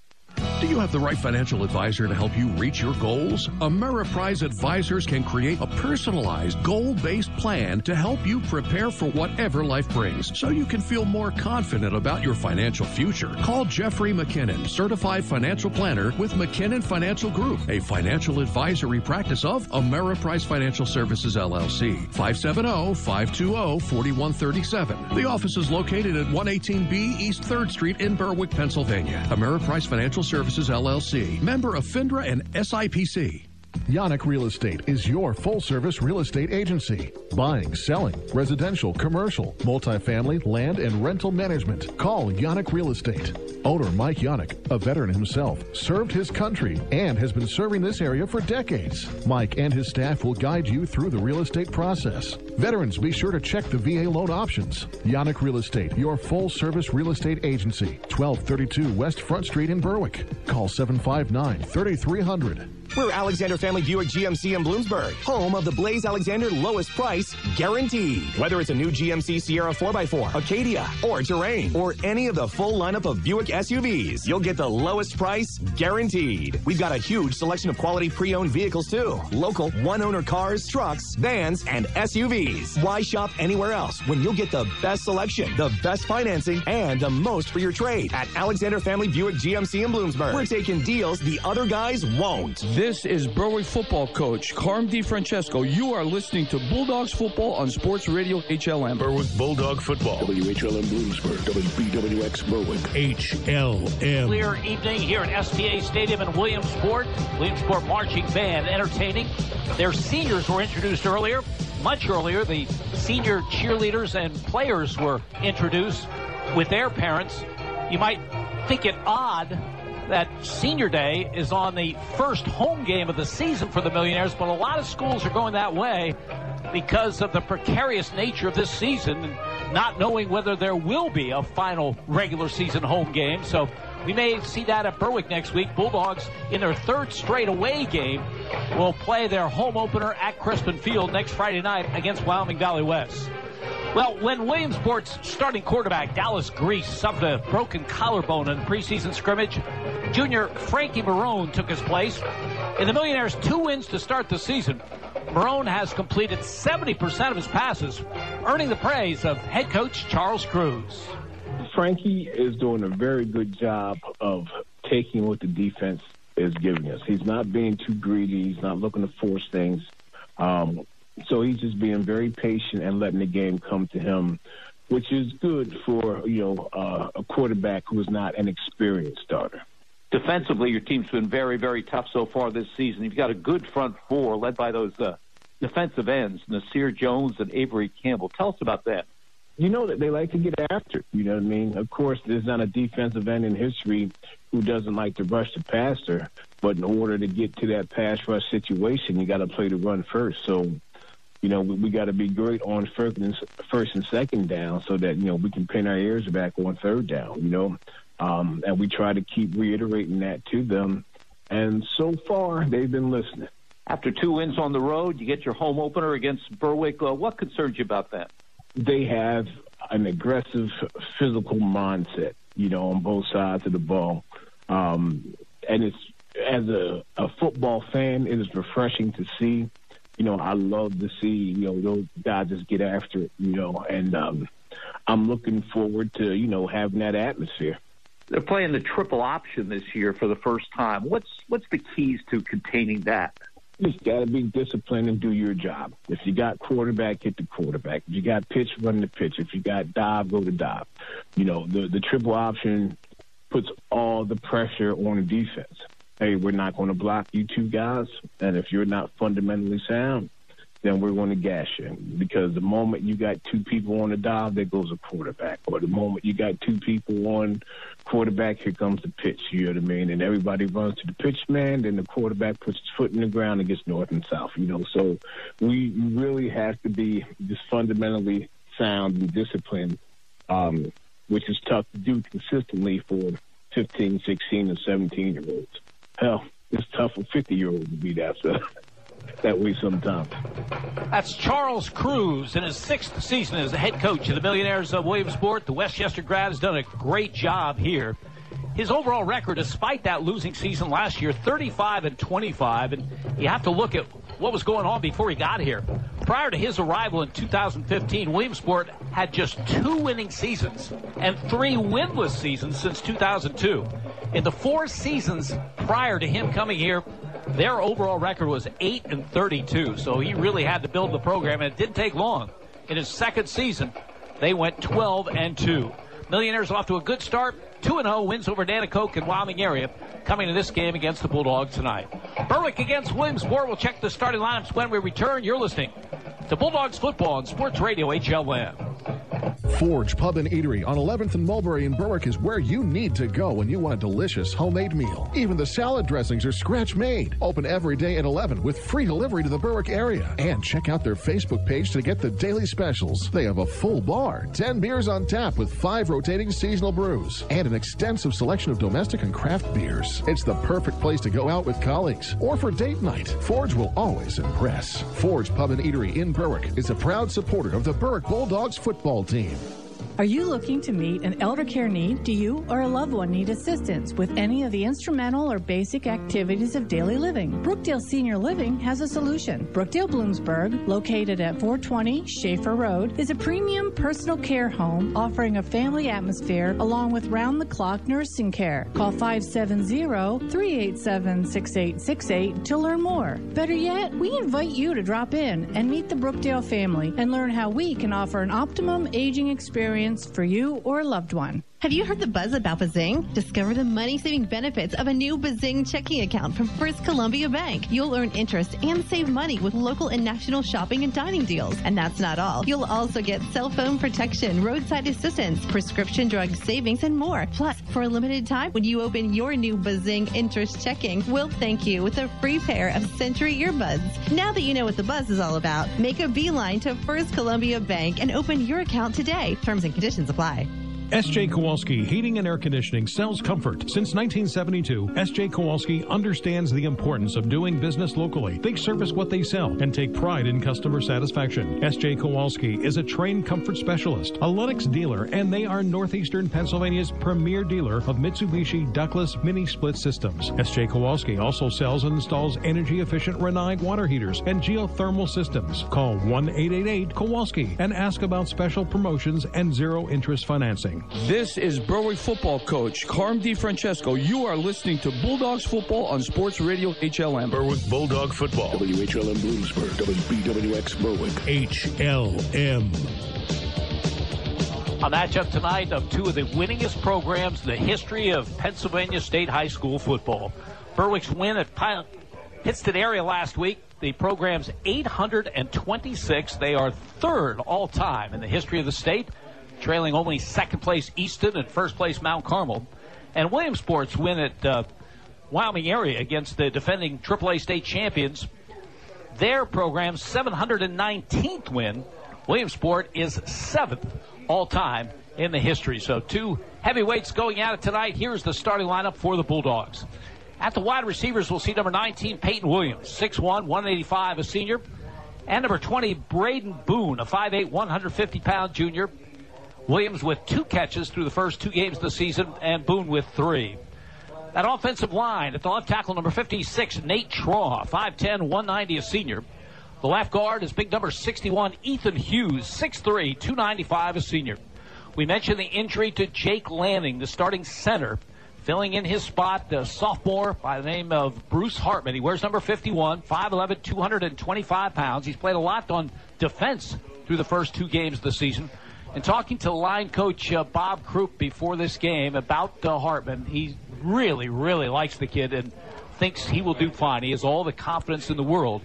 Do you have the right financial advisor to help you reach your goals? Ameriprise Advisors can create a personalized, goal-based plan to help you prepare for whatever life brings, so you can feel more confident about your financial future. Call Jeffrey McKinnon, Certified Financial Planner with McKinnon Financial Group, a financial advisory practice of Ameriprise Financial Services, LLC. 570-520-4137. The office is located at 118B East 3rd Street in Berwick, Pennsylvania. Ameriprise Financial Services, LLC. Member of FINRA and SIPC. Yannick Real Estate is your full-service real estate agency. Buying, selling, residential, commercial, multifamily, land, and rental management. Call Yannick Real Estate. Owner Mike Yannick, a veteran himself, served his country and has been serving this area for decades. Mike and his staff will guide you through the real estate process. Veterans, be sure to check the VA loan options. Yannick Real Estate, your full-service real estate agency. 1232 West Front Street in Berwick. Call 759-3300. We're Alexander Family Buick GMC in Bloomsburg, home of the Blaze Alexander lowest price guaranteed. Whether it's a new GMC Sierra 4x4, Acadia, or Terrain, or any of the full lineup of Buick SUVs, you'll get the lowest price guaranteed. We've got a huge selection of quality pre-owned vehicles too. Local one-owner cars, trucks, vans, and SUVs. Why shop anywhere else when you'll get the best selection, the best financing, and the most for your trade at Alexander Family Buick GMC in Bloomsburg? We're taking deals the other guys won't. This is Berwick football coach Carm DiFrancesco. You are listening to Bulldogs football on Sports Radio HLM. Berwick Bulldog football. WHLM Bloomsburg. WBWX Berwick. HLM. Clear evening here at STA Stadium in Williamsport. Williamsport Marching Band entertaining. Their seniors were introduced earlier. Much earlier, the senior cheerleaders and players were introduced with their parents. You might think it odd that senior day is on the first home game of the season for the Millionaires, but a lot of schools are going that way because of the precarious nature of this season and not knowing whether there will be a final regular season home game. So we may see that at Berwick next week. Bulldogs, in their third straight away game, will play their home opener at Crispin Field next Friday night against Wyoming Valley West. Well, when Williamsport's starting quarterback, Dallas Grease, suffered a broken collarbone in the preseason scrimmage, junior Frankie Marone took his place. In the Millionaires' 2 wins to start the season, Marone has completed 70% of his passes, earning the praise of head coach Charles Cruz. Frankie is doing a very good job of taking what the defense is giving us. He's not being too greedy. He's not looking to force things. So he's just being very patient and letting the game come to him, which is good for, a quarterback who is not an experienced starter. Defensively, your team's been very, very tough so far this season. You've got a good front four led by those defensive ends, Nasir Jones and Avery Campbell. Tell us about that. You know that they like to get after it, you know what I mean? Of course, there's not a defensive end in history who doesn't like to rush the passer, but in order to get to that pass rush situation, you got to play the run first. So, we got to be great on first and second down so that, we can pin our ears back on third down, and we try to keep reiterating that to them. And so far, they've been listening. After 2 wins on the road, you get your home opener against Berwick. What concerns you about that? They have an aggressive physical mindset, on both sides of the ball. And it's, as a football fan, it is refreshing to see. I love to see, those guys just get after it, and I'm looking forward to, having that atmosphere. They're playing the triple option this year for the first time. What's the keys to containing that? You just got to be disciplined and do your job. If you got quarterback, hit the quarterback. If you got pitch, run the pitch. If you got dive, go to dive. The triple option puts all the pressure on the defense. Hey, we're not going to block you two guys, and if you're not fundamentally sound, then we're going to gash you. Because the moment you got 2 people on the dive, there goes a quarterback. Or the moment you got 2 people on quarterback, here comes the pitch, you know what I mean? And everybody runs to the pitch man, then the quarterback puts his foot in the ground and gets north and south, So we really have to be just fundamentally sound and disciplined, which is tough to do consistently for 15, 16, and 17-year-olds. Hell, it's tough for 50-year-olds to be that way sometimes. That's Charles Cruz in his 6th season as the head coach of the Millionaires of Williamsport. The Westchester grad has done a great job here. His overall record, despite that losing season last year, 35-25, and you have to look at what was going on before he got here. Prior to his arrival in 2015, Williamsport had just 2 winning seasons and 3 winless seasons since 2002. In the 4 seasons prior to him coming here, their overall record was 8-32, so he really had to build the program, and it didn't take long. In his 2nd season, they went 12-2. Millionaires off to a good start. 2-0 wins over Danacoke and Wyoming area coming to this game against the Bulldogs tonight. Berwick against Williamsport. We'll check the starting lineups when we return. You're listening to Bulldogs football on Sports Radio HLN. Forge Pub and Eatery on 11th and Mulberry in Berwick is where you need to go when you want a delicious homemade meal. Even the salad dressings are scratch-made. Open every day at 11 with free delivery to the Berwick area. And check out their Facebook page to get the daily specials. They have a full bar, 10 beers on tap with 5 rotating seasonal brews, and an extensive selection of domestic and craft beers. It's the perfect place to go out with colleagues or for date night. Forge will always impress. Forge Pub and Eatery in Berwick is a proud supporter of the Berwick Bulldogs football team. Are you looking to meet an elder care need? Do you or a loved one need assistance with any of the instrumental or basic activities of daily living? Brookdale Senior Living has a solution. Brookdale Bloomsburg, located at 420 Schaefer Road, is a premium personal care home offering a family atmosphere along with round-the-clock nursing care. Call 570-387-6868 to learn more. Better yet, we invite you to drop in and meet the Brookdale family and learn how we can offer an optimum aging experience for you or a loved one. Have you heard the buzz about Bazing? Discover the money-saving benefits of a new Bazing checking account from First Columbia Bank. You'll earn interest and save money with local and national shopping and dining deals. And that's not all. You'll also get cell phone protection, roadside assistance, prescription drug savings, and more. Plus, for a limited time, when you open your new Bazing interest checking, we'll thank you with a free pair of Century earbuds. Now that you know what the buzz is all about, make a beeline to First Columbia Bank and open your account today. Terms and conditions apply. S.J. Kowalski Heating and Air Conditioning sells comfort. Since 1972, S.J. Kowalski understands the importance of doing business locally. They service what they sell and take pride in customer satisfaction. S.J. Kowalski is a trained comfort specialist, a Lennox dealer, and they are Northeastern Pennsylvania's premier dealer of Mitsubishi ductless mini-split systems. S.J. Kowalski also sells and installs energy-efficient Renai water heaters and geothermal systems. Call 1-888-KOWALSKI and ask about special promotions and zero-interest financing. This is Berwick football coach Carm DiFrancesco. You are listening to Bulldogs football on Sports Radio HLM. Berwick Bulldog football. WHLM Bloomsburg. WBWX Berwick. HLM. A matchup tonight of two of the winningest programs in the history of Pennsylvania State High School football. Berwick's win at Pittston area last week. The program's 826. They are third all-time in the history of the state, trailing only second place Easton and first place Mount Carmel. And Williamsport's win at Wyoming area against the defending AAA state champions, their program's 719th win. Williamsport is 7th all-time in the history. So two heavyweights going at it tonight. Here's the starting lineup for the Bulldogs. At the wide receivers, we'll see number 19, Peyton Williams, 6'1", 185, a senior. And number 20, Braden Boone, a 5'8", 150-pound junior. Williams with 2 catches through the first 2 games of the season, and Boone with 3. That offensive line at the left tackle, number 56, Nate Traw, 5'10", 190, a senior. The left guard is big number 61, Ethan Hughes, 6'3", 295, a senior. We mentioned the injury to Jake Lanning, the starting center. Filling in his spot, the sophomore by the name of Bruce Hartman. He wears number 51, 5'11", 225 pounds. He's played a lot on defense through the first 2 games of the season. And talking to line coach Bob Krupp before this game about Hartman, he really, really likes the kid and thinks he will do fine. He has all the confidence in the world,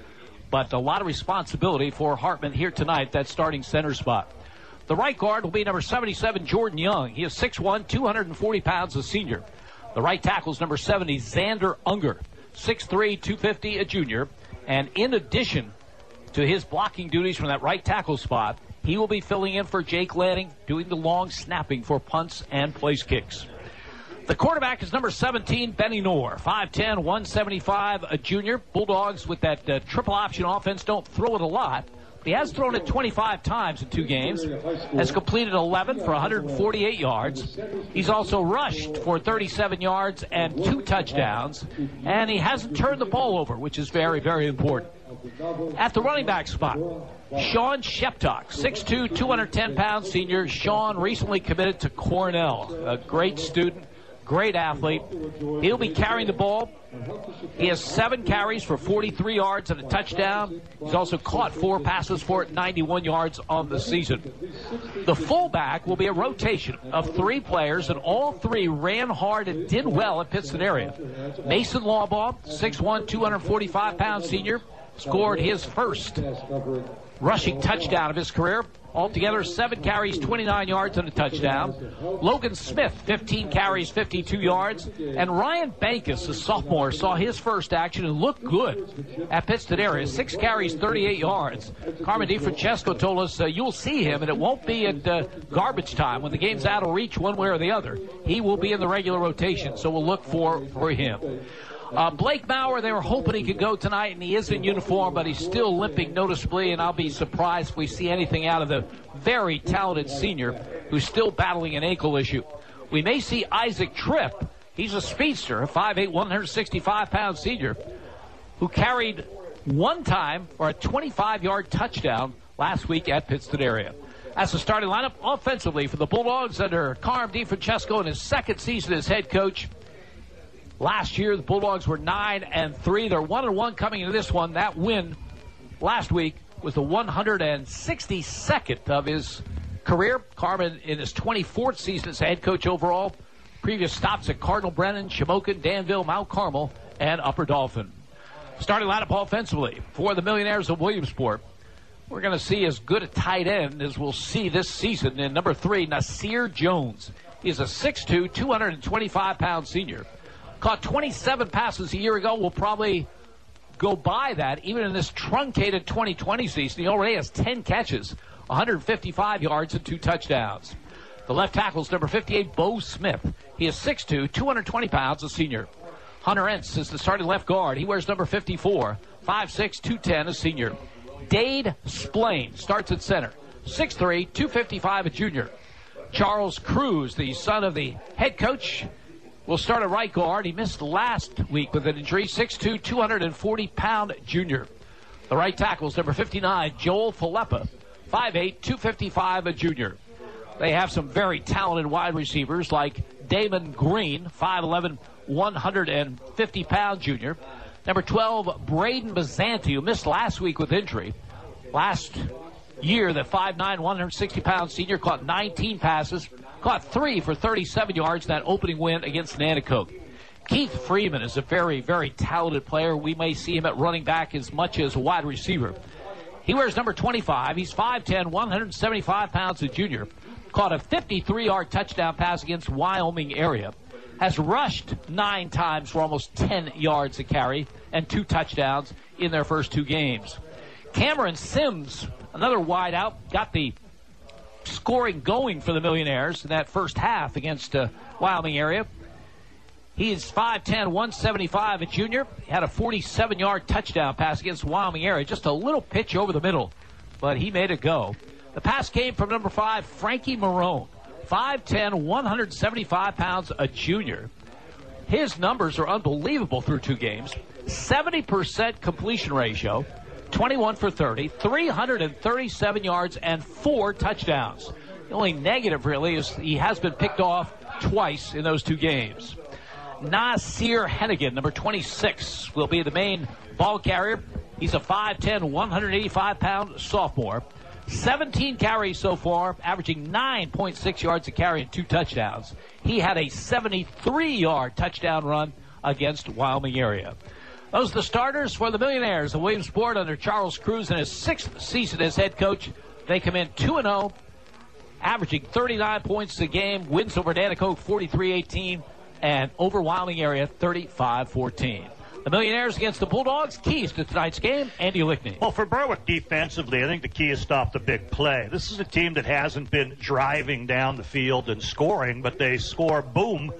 but a lot of responsibility for Hartman here tonight, that starting center spot. The right guard will be number 77, Jordan Young. He is 6'1", 240 pounds, a senior. The right tackle is number 70, Xander Unger, 6'3", 250, a junior. And in addition to his blocking duties from that right tackle spot, he will be filling in for Jake Lanning, doing the long snapping for punts and place kicks. The quarterback is number 17, Benny Knorr, 5'10", 175, a junior. Bulldogs with that triple option offense don't throw it a lot. He has thrown it 25 times in 2 games, has completed 11 for 148 yards. He's also rushed for 37 yards and 2 touchdowns, and he hasn't turned the ball over, which is very, very important. At the running back spot, Sean Sheptock, 6'2", 210 pounds, senior. Sean recently committed to Cornell, a great student, great athlete. He'll be carrying the ball. He has 7 carries for 43 yards and a touchdown. He's also caught 4 passes for 91 yards on the season. The fullback will be a rotation of 3 players, and all 3 ran hard and did well at Pittston area. Mason Lawbaugh, 6'1", 245-pound senior, scored his first rushing touchdown of his career. Altogether, 7 carries, 29 yards, and a touchdown. Logan Smith, 15 carries, 52 yards. And Ryan Bankus, a sophomore, saw his first action and looked good at Pittston area. 6 carries, 38 yards. Carmen DiFrancesco told us you'll see him, and it won't be at garbage time. When the game's out of reach one way or the other, he will be in the regular rotation, so we'll look for him. Blake Bauer, they were hoping he could go tonight, and he is in uniform, but he's still limping noticeably, and I'll be surprised if we see anything out of the very talented senior who's still battling an ankle issue. We may see Isaac Tripp. He's a speedster, a 5'8", 165-pound senior, who carried one time for a 25-yard touchdown last week at Pittston area. That's the starting lineup offensively for the Bulldogs under Carm DiFrancesco in his second season as head coach. Last year, the Bulldogs were 9-3. They're 1-1 coming into this one. That win last week was the 162nd of his career. Carmen in his 24th season as head coach overall. Previous stops at Cardinal Brennan, Shamokin, Danville, Mount Carmel, and Upper Dauphin. Starting lineup offensively for the Millionaires of Williamsport. We're going to see as good a tight end as we'll see this season in number 3, Nasir Jones. He's a 6'2", 225-pound senior. Caught 27 passes a year ago. Will probably go by that even in this truncated 2020 season. He already has 10 catches, 155 yards, and 2 touchdowns. The left tackle is number 58, Bo Smith. He is 6'2", 220 pounds, a senior. Hunter Entz is the starting left guard. He wears number 54, 5'6", 210, a senior. Dade Splain starts at center, 6'3", 255, a junior. Charles Cruz, the son of the head coach, will start at right guard. He missed last week with an injury, 6'2", 240-pound junior. The right tackle is number 59, Joel Falepa, 5'8", 255, a junior. They have some very talented wide receivers like Damon Green, 5'11", 150-pound junior. Number 12, Braden Bazanti, who missed last week with injury. Last year, the 5'9", 160-pound senior caught 19 passes, caught 3 for 37 yards in that opening win against Nanticoke. Keith Freeman is a very, very talented player. We may see him at running back as much as wide receiver. He wears number 25. He's 5'10", 175 pounds, a junior. Caught a 53-yard touchdown pass against Wyoming area. Has rushed 9 times for almost 10 yards a carry and 2 touchdowns in their first 2 games. Cameron Sims, another wideout, got the scoring going for the Millionaires in that first half against Wyoming area. He is 5'10", 175, a junior. He had a 47-yard touchdown pass against Wyoming area. Just a little pitch over the middle, but he made it go. The pass came from number 5, Frankie Marone, 5'10", 175 pounds, a junior. His numbers are unbelievable through 2 games. 70% completion ratio, 21 for 30, 337 yards, and 4 touchdowns. The only negative, really, is he has been picked off twice in those 2 games. Nasir Hennigan, number 26, will be the main ball carrier. He's a 5'10", 185-pound sophomore. 17 carries so far, averaging 9.6 yards a carry and 2 touchdowns. He had a 73-yard touchdown run against Wyoming area. Those are the starters for the Millionaires of Williamsport under Charles Cruz in his 6th season as head coach. They come in 2-0, averaging 39 points a game, wins over Nanticoke 43-18, and over Wyoming area 35-14. The Millionaires against the Bulldogs. Keys to tonight's game, Andy Lickney. Well, for Berwick defensively, I think the key is stop the big play. This is a team that hasn't been driving down the field and scoring, but they score, boom,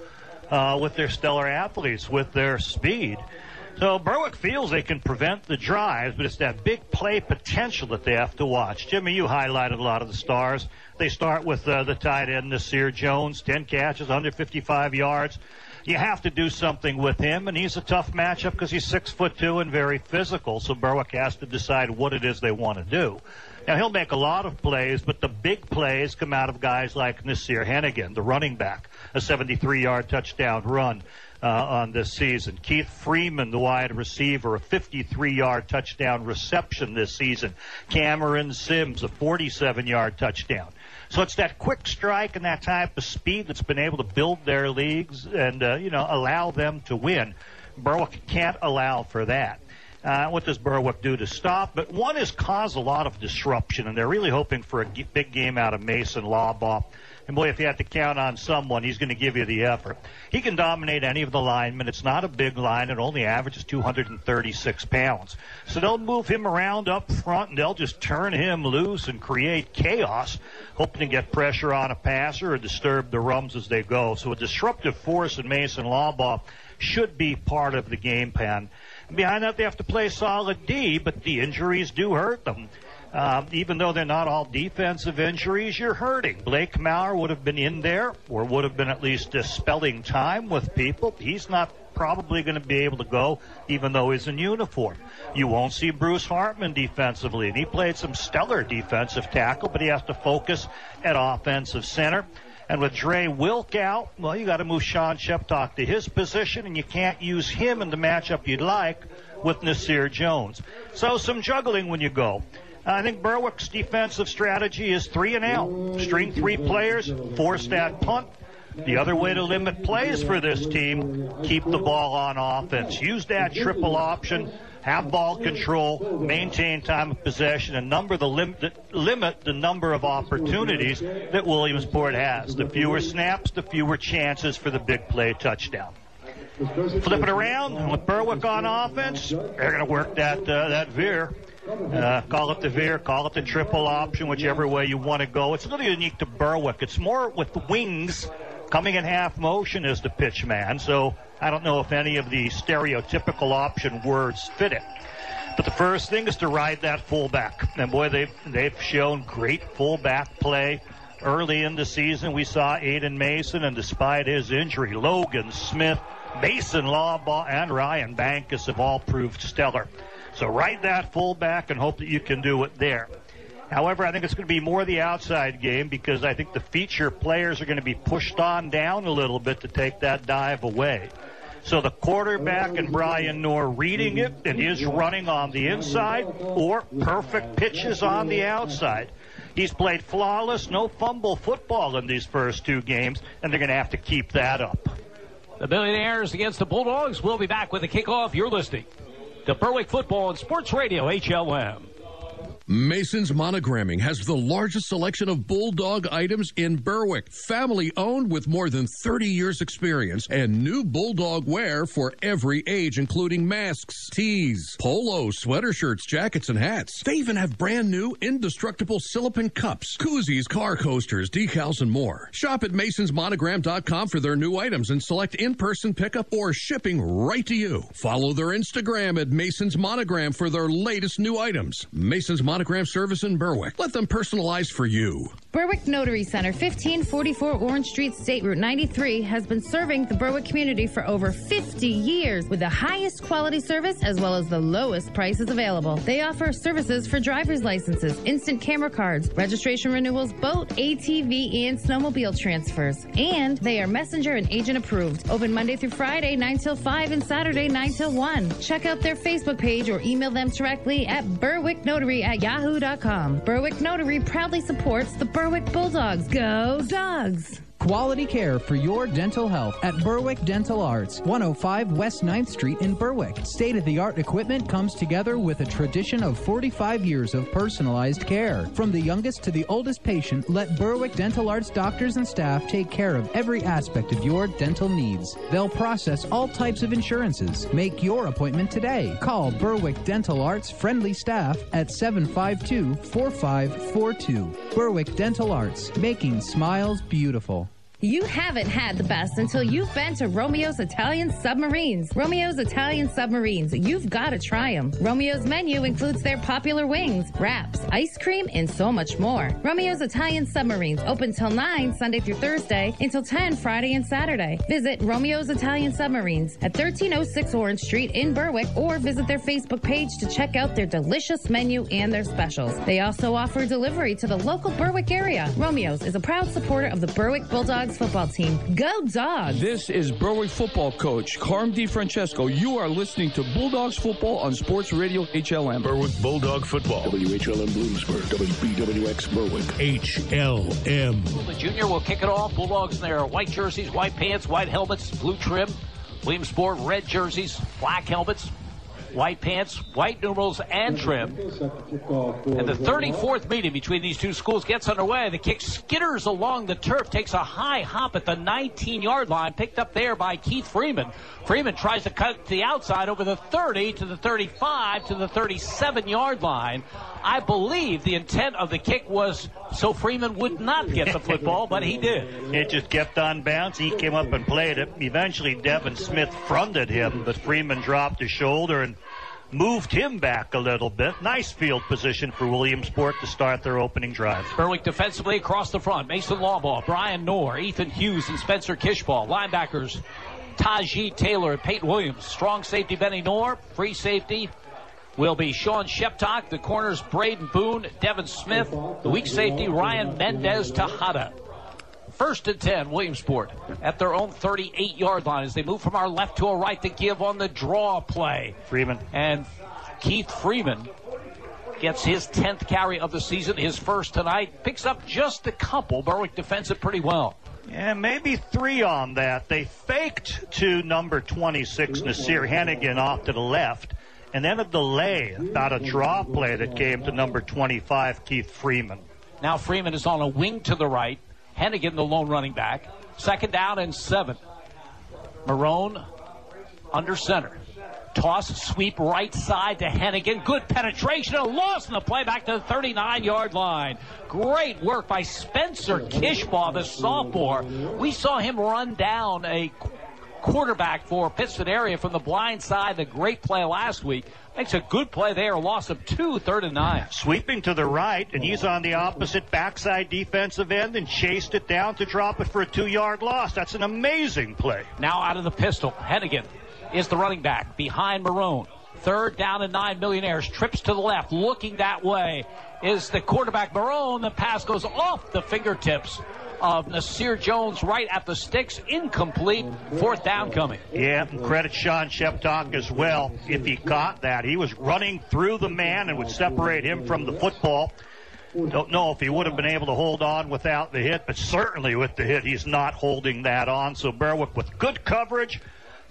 with their stellar athletes, with their speed. So Berwick feels they can prevent the drives, but it's that big play potential that they have to watch. Jimmy, you highlighted a lot of the stars. They start with the tight end, Nasir Jones, 10 catches, under 55 yards. You have to do something with him, and he's a tough matchup because he's 6'2" and very physical, so Berwick has to decide what it is they want to do. Now, he'll make a lot of plays, but the big plays come out of guys like Nasir Hennigan, the running back, a 73-yard touchdown run on this season. Keith Freeman, the wide receiver, a 53-yard touchdown reception this season. Cameron Sims, a 47-yard touchdown. So it's that quick strike and that type of speed that's been able to build their leagues and, allow them to win. Berwick can't allow for that. What does Berwick do to stop? But one is cause a lot of disruption, and they're really hoping for a big game out of Mason Lawbaugh. And, boy, if you had to count on someone, he's going to give you the effort. He can dominate any of the linemen. It's not a big line. It only averages 236 pounds. So they'll move him around up front, and they'll just turn him loose and create chaos, hoping to get pressure on a passer or disturb the runs as they go. So a disruptive force in Mason Lawbaugh should be part of the game plan. Behind that, they have to play solid D, but the injuries do hurt them. Even though they're not all defensive injuries, you're hurting. Blake Maurer would have been in there, or would have been at least spelling time with people. He's not probably going to be able to go, even though he's in uniform. You won't see Bruce Hartman defensively, and he played some stellar defensive tackle, but he has to focus at offensive center. And with Dre Wilk out, well, you got to move Sean Sheptock to his position, and you can't use him in the matchup you'd like with Nasir Jones. So some juggling when you go. I think Berwick's defensive strategy is 3 and out. String 3 players, force that punt. The other way to limit plays for this team, keep the ball on offense. Use that triple option. Have ball control, maintain time of possession, and limit the number of opportunities that Williamsport has. The fewer snaps, the fewer chances for the big play touchdown. Flip it around with Berwick on offense. They're going to work that veer. Call it the veer, call it the triple option, whichever way you want to go. It's a little unique to Berwick. It's more with the wings coming in half motion as the pitch man. So I don't know if any of the stereotypical option words fit it. But the first thing is to ride that fullback. And, boy, they've shown great fullback play. Early in the season, we saw Aiden Mason, and despite his injury, Logan Smith, Mason Lawbaugh, and Ryan Bankus have all proved stellar. So ride that fullback and hope that you can do it there. However, I think it's going to be more the outside game because I think the feature players are going to be pushed on down a little bit to take that dive away. So the quarterback and Brian Knorr reading it and is running on the inside or perfect pitches on the outside. He's played flawless, no fumble football in these first 2 games, and they're going to have to keep that up. The Millionaires against the Bulldogs. We'll be back with the kickoff. You're listening to Berwick Football and Sports Radio, HLM. Mason's Monogramming has the largest selection of Bulldog items in Berwick. Family owned with more than 30 years experience and new Bulldog wear for every age, including masks, tees, polos, sweater shirts, jackets, and hats. They even have brand new indestructible silicone cups, koozies, car coasters, decals, and more. Shop at masonsmonogram.com for their new items and select in-person pickup or shipping right to you. Follow their Instagram at Mason's Monogram for their latest new items. Mason's Monogram service in Berwick. Let them personalize for you. Berwick Notary Center, 1544 Orange Street, State Route 93, has been serving the Berwick community for over 50 years with the highest quality service as well as the lowest prices available. They offer services for driver's licenses, instant camera cards, registration renewals, boat, ATV, and snowmobile transfers. And they are messenger and agent approved. Open Monday through Friday, 9 till 5, and Saturday, 9 till 1. Check out their Facebook page or email them directly at berwicknotary@yahoo.com. Berwick Notary proudly supports the Berwick Bulldogs. Go Dogs! Quality care for your dental health at Berwick Dental Arts, 105 West 9th Street in Berwick. State-of-the-art equipment comes together with a tradition of 45 years of personalized care. From the youngest to the oldest patient, let Berwick Dental Arts doctors and staff take care of every aspect of your dental needs. They'll process all types of insurances. Make your appointment today. Call Berwick Dental Arts friendly staff at 752-4542. Berwick Dental Arts, making smiles beautiful. You haven't had the best until you've been to Romeo's Italian Submarines. Romeo's Italian Submarines. You've got to try them. Romeo's menu includes their popular wings, wraps, ice cream, and so much more. Romeo's Italian Submarines. Open till 9 Sunday through Thursday, until 10 Friday and Saturday. Visit Romeo's Italian Submarines at 1306 Orange Street in Berwick, or visit their Facebook page to check out their delicious menu and their specials. They also offer delivery to the local Berwick area. Romeo's is a proud supporter of the Berwick Bulldogs football team. Go Dogs! This is Berwick football coach Carm DiFrancesco. You are listening to Bulldogs football on Sports Radio HLM. Berwick Bulldog football. WHLM Bloomsburg. WBWX Berwick. HLM. The junior will kick it off. Bulldogs in their white jerseys, white pants, white helmets, blue trim. Williamsport, red jerseys, black helmets, white pants, white numerals, and trim. And the 34th meeting between these two schools gets underway. The kick skitters along the turf, takes a high hop at the 19-yard line, picked up there by Keith Freeman. Freeman tries to cut to the outside over the 30 to the 35 to the 37-yard line. I believe the intent of the kick was so Freeman would not get the football, but he did. It just kept on bouncing. He came up and played it. Eventually, Devin Smith fronted him, but Freeman dropped his shoulder and moved him back a little bit. Nice field position for Williamsport to start their opening drive. Berwick defensively across the front. Mason Lawbaugh, Brian Knorr, Ethan Hughes, and Spencer Kishball. Linebackers Tajee Taylor and Peyton Williams. Strong safety Benny Knorr. Free safety will be Sean Sheptock. The corners Braden Boone, Devin Smith. The weak safety Ryan Mendez Tejada. 1st and 10, Williamsport at their own 38-yard line as they move from our left to a right to give on the draw play. Freeman. And Keith Freeman gets his 10th carry of the season, his first tonight. Picks up just a couple. Berwick defends it pretty well. Yeah, maybe 3 on that. They faked to number 26, Nasir Hennigan, off to the left, and then a delay, about a draw play that came to number 25, Keith Freeman. Now Freeman is on a wing to the right. Hennigan, the lone running back. 2nd down and 7. Marone under center. Toss, sweep right side to Hennigan. Good penetration. A loss in the play back to the 39-yard line. Great work by Spencer Kishbaugh, the sophomore. We saw him run down a quarterback for Pittston area from the blind side. The great play last week. Makes a good play there. A loss of 2, 3rd and 9. Sweeping to the right, and he's on the opposite backside defensive end and chased it down to drop it for a 2-yard loss. That's an amazing play. Now out of the pistol, Hennigan is the running back behind Marone. 3rd down and 9, Millionaires. Trips to the left, looking that way is the quarterback Marone. The pass goes off the fingertips of Nasir Jones right at the sticks. Incomplete. 4th down coming. Yeah, and credit Sean Sheptock as well. If he caught that, he was running through the man and would separate him from the football. Don't know if he would have been able to hold on without the hit, but certainly with the hit, he's not holding that on. So Berwick with good coverage.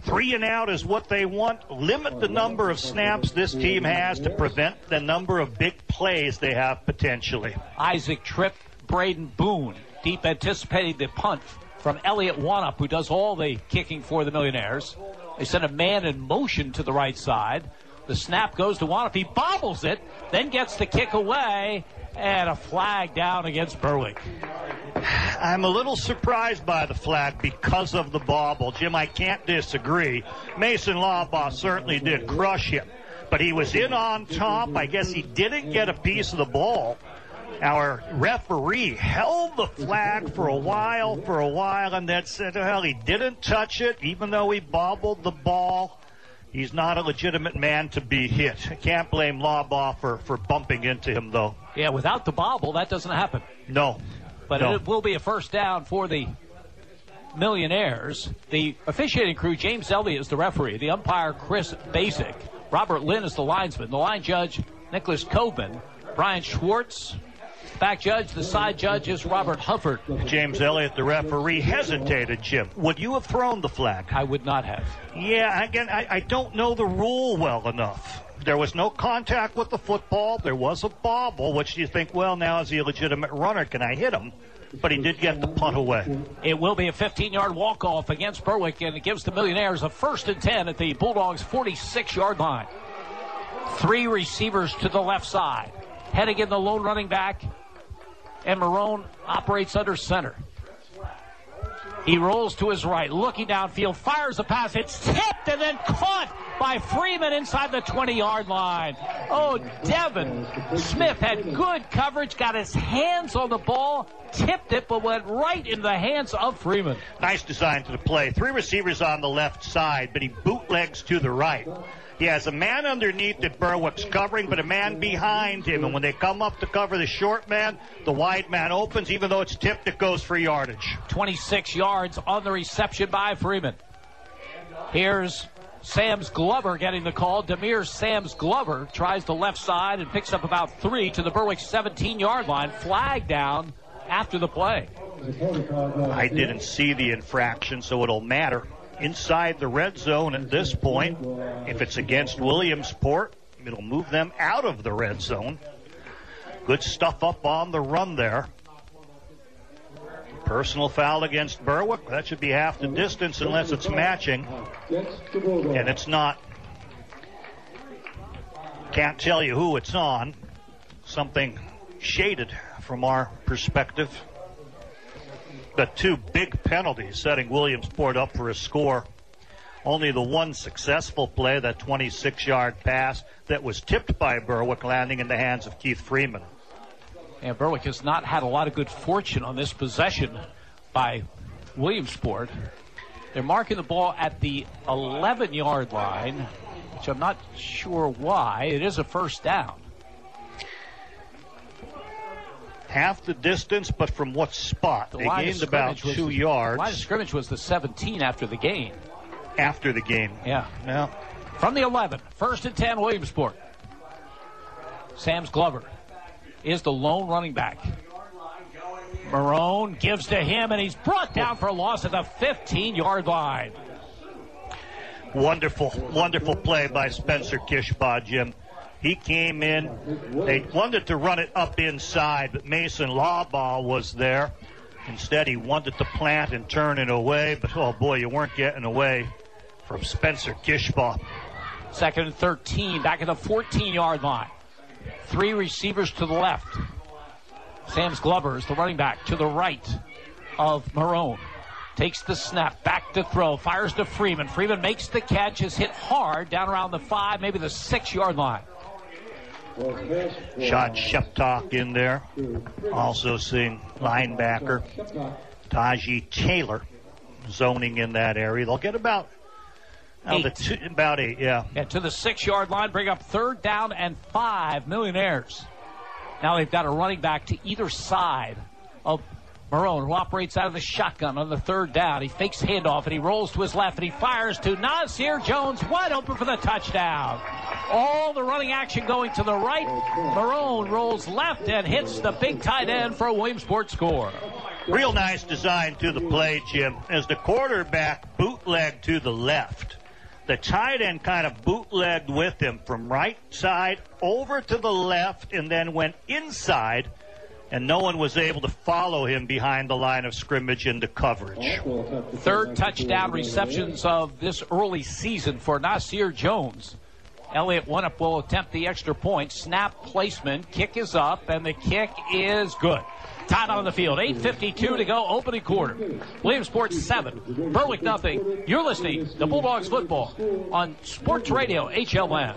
3 and out is what they want. Limit the number of snaps this team has to prevent the number of big plays they have potentially. Isaac Tripp, Braden Boone. Deep anticipating the punt from Elliott Wanup, who does all the kicking for the Millionaires. They send a man in motion to the right side. The snap goes to Wanup. He bobbles it, then gets the kick away, and a flag down against Berwick. I'm a little surprised by the flag because of the bobble. Jim, I can't disagree. Mason Lawbaugh certainly did crush him, but he was in on top. I guess he didn't get a piece of the ball. Our referee held the flag for a while, and then said, well, he didn't touch it, even though he bobbled the ball. He's not a legitimate man to be hit. I can't blame Lawbaugh for bumping into him, though. Yeah, without the bobble, that doesn't happen. No. But it will be a 1st down for the Millionaires. The officiating crew, James Elliott is the referee. The umpire, Chris Basic. Robert Lynn is the linesman. The line judge, Nicholas Coben. Brian Schwartz, back judge. The side judge is Robert Hufford. James Elliott, the referee, hesitated, Jim. Would you have thrown the flag? I would not have. Yeah, again, I don't know the rule well enough. There was no contact with the football. There was a bobble, which you think, well, now is he a legitimate runner? Can I hit him? But he did get the punt away. It will be a 15-yard walk-off against Berwick, and it gives the Millionaires a 1st and 10 at the Bulldogs' 46-yard line. 3 receivers to the left side. Hennigan, the lone running back, and Marone operates under center. He rolls to his right, looking downfield, fires a pass. It's tipped and then caught by Freeman inside the 20-yard line. Oh, Devin Smith had good coverage, got his hands on the ball, tipped it, but went right in the hands of Freeman. Nice design to the play. 3 receivers on the left side, but he bootlegs to the right. He has a man underneath that Berwick's covering, but a man behind him. And when they come up to cover the short man, the wide man opens. Even though it's tipped, it goes for yardage. 26 yards on the reception by Freeman. Here's Sam's Glover getting the call. Demir Sam's Glover tries the left side and picks up about 3 to the Berwick 17-yard line. Flag down after the play. I didn't see the infraction, so it'll matter. Inside the red zone at this point. If it's against Williamsport, it'll move them out of the red zone. Good stuff up on the run there. Personal foul against Berwick. That should be half the distance unless it's matching. And it's not. Can't tell you who it's on. Something shaded from our perspective. The 2 big penalties setting Williamsport up for a score. Only the one successful play, that 26-yard pass that was tipped by Berwick, landing in the hands of Keith Freeman. And Berwick has not had a lot of good fortune on this possession by Williamsport. They're marking the ball at the 11-yard line, which I'm not sure why. It is a first down. Half the distance, but from what spot? They gained about 2 yards. The line of scrimmage was the 17 after the game. After the game. Yeah. From the 11, 1st and 10, Williamsport. Sam's Glover is the lone running back. Marone gives to him, and he's brought down for a loss at the 15-yard line. Wonderful, wonderful play by Spencer Kishbaugh, Jim. He came in. They wanted to run it up inside, but Mason Lawball was there. Instead, he wanted to plant and turn it away, but oh boy, you weren't getting away from Spencer Kishbaugh. 2nd and 13, back at the 14-yard line. 3 receivers to the left. Sam's Glover is the running back to the right of Marone. Takes the snap, back to throw, fires to Freeman. Freeman makes the catch, is hit hard down around the 5, maybe the 6-yard line. Shot Sheptock in there. Also seeing linebacker Taji Taylor zoning in that area. They'll get about 8, yeah. To the 6-yard line, bring up 3rd down and 5, Millionaires. Now they've got a running back to either side of Marone, who operates out of the shotgun on the 3rd down. He fakes handoff, and he rolls to his left, and he fires to Nasir Jones, wide open for the touchdown. All the running action going to the right. Marone rolls left and hits the big tight end for a Williamsport score. Real nice design to the play, Jim. As the quarterback bootlegged to the left, the tight end kind of bootlegged with him from right side over to the left and then went inside, and no one was able to follow him behind the line of scrimmage into coverage. 3rd touchdown receptions of this early season for Nasir Jones. Elliott Winnip will attempt the extra point. Snap placement. Kick is up, and the kick is good. Time out on the field. 8:52 to go, opening quarter. Williamsport 7, Berwick nothing. You're listening to Bulldogs football on Sports Radio HLN.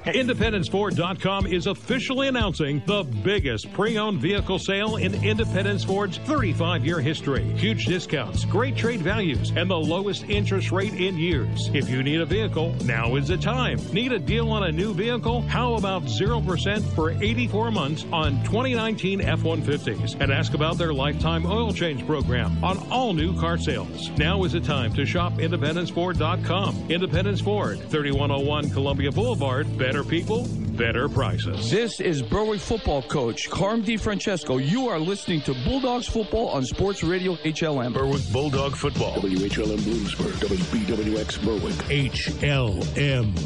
IndependenceFord.com is officially announcing the biggest pre-owned vehicle sale in Independence Ford's 35-year history. Huge discounts, great trade values, and the lowest interest rate in years. If you need a vehicle, now is the time. Need a deal on a new vehicle? How about 0% for 84 months on 2019 F-150s? And ask about their lifetime oil change program on all new car sales. Now is the time to shop IndependenceFord.com. Independence Ford, 3101 Columbia Boulevard. Better people, better prices. This is Berwick football coach Carm DiFrancesco. You are listening to Bulldogs football on Sports Radio HLM. Berwick Bulldog football. WHLM Bloomsburg. WBWX Berwick. HLM.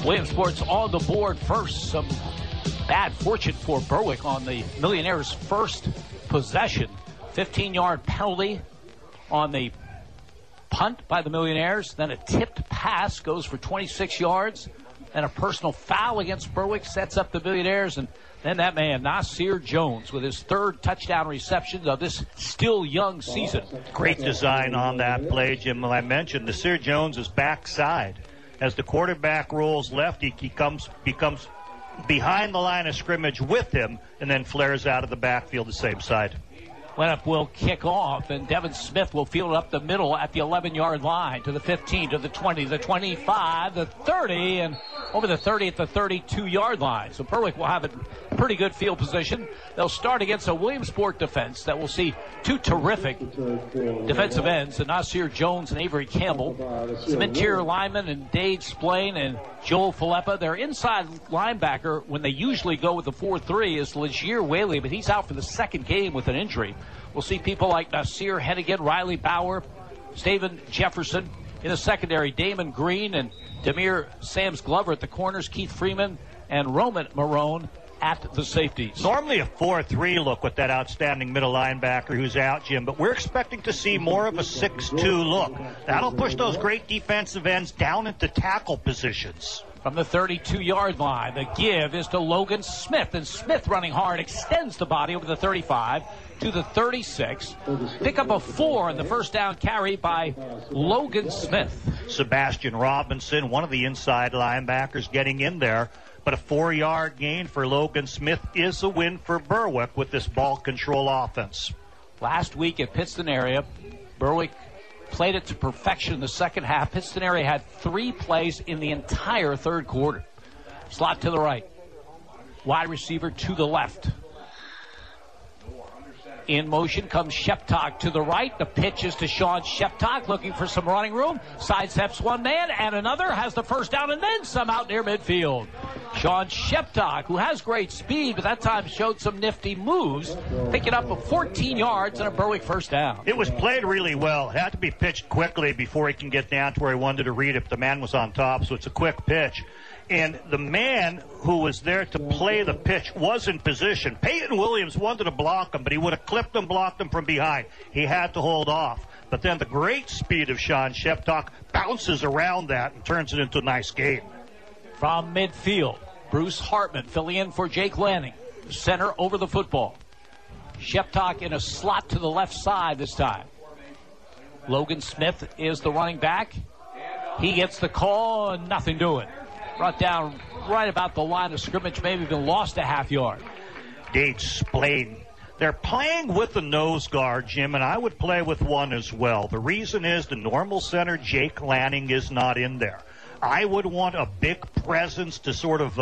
Williamsport's on the board first. Some bad fortune for Berwick on the Millionaires' first possession. 15-yard penalty on the punt by the Millionaires. Then a tipped pass goes for 26 yards. and a personal foul against Berwick sets up the Millionaires. And then that man, Nasir Jones, with his third touchdown reception of this still young season. Great design on that play, Jim. I mentioned Nasir Jones is backside. As the quarterback rolls left, he becomes behind the line of scrimmage with him and then flares out of the backfield the same side. Lineup will kick off, and Devin Smith will field it up the middle at the 11-yard line to the 15, to the 20, the 25, the 30, and over the 30 at the 32-yard line. So Berwick will have a pretty good field position. They'll start against a Williamsport defense that will see two terrific defensive ends, Nasir Jones and Avery Campbell. Some interior linemen and Dave Splain and Joel Filippa. Their inside linebacker, when they usually go with the 4-3, is Legier Whaley, but he's out for the second game with an injury. We'll see people like Nasir Hennigan, Riley Bauer, Steven Jefferson in the secondary, Damon Green and Demir Sams Glover at the corners, Keith Freeman and Roman Marone at the safeties. Normally a 4-3 look with that outstanding middle linebacker who's out, Jim, but we're expecting to see more of a 6-2 look. That'll push those great defensive ends down into tackle positions. From the 32-yard line, the give is to Logan Smith, and Smith, running hard, extends the body over the 35 to the 36. Pick up a 4 in the first down carry by Logan Smith. Sebastian Robinson, one of the inside linebackers, getting in there. But a 4-yard gain for Logan Smith is a win for Berwick with this ball control offense. Last week at Pittston area, Berwick played it to perfection in the second half. Pittston area had 3 plays in the entire third quarter. Slot to the right. Wide receiver to the left. In motion comes Sheptock to the right. The pitch is to Sean Sheptock, looking for some running room. Sidesteps one man and another, has the first down and then some out near midfield. Sean Sheptock, who has great speed, but that time showed some nifty moves, picking up a 14 yards and a Berwick first down. It was played really well. It had to be pitched quickly before he can get down to where he wanted to read it. But the man was on top, so it's a quick pitch. And the man who was there to play the pitch was in position. Peyton Williams wanted to block him, but he would have clipped him, blocked him from behind. He had to hold off. But then the great speed of Sean Sheptock bounces around that and turns it into a nice game. From midfield, Bruce Hartman filling in for Jake Lanning. Center over the football. Sheptock in a slot to the left side this time. Logan Smith is the running back. He gets the call and nothing doing. Brought down right about the line of scrimmage, maybe even lost a half yard. Dave Splain. They're playing with the nose guard, Jim, and I would play with one as well. The reason is the normal center, Jake Lanning, is not in there. I would want a big presence to sort of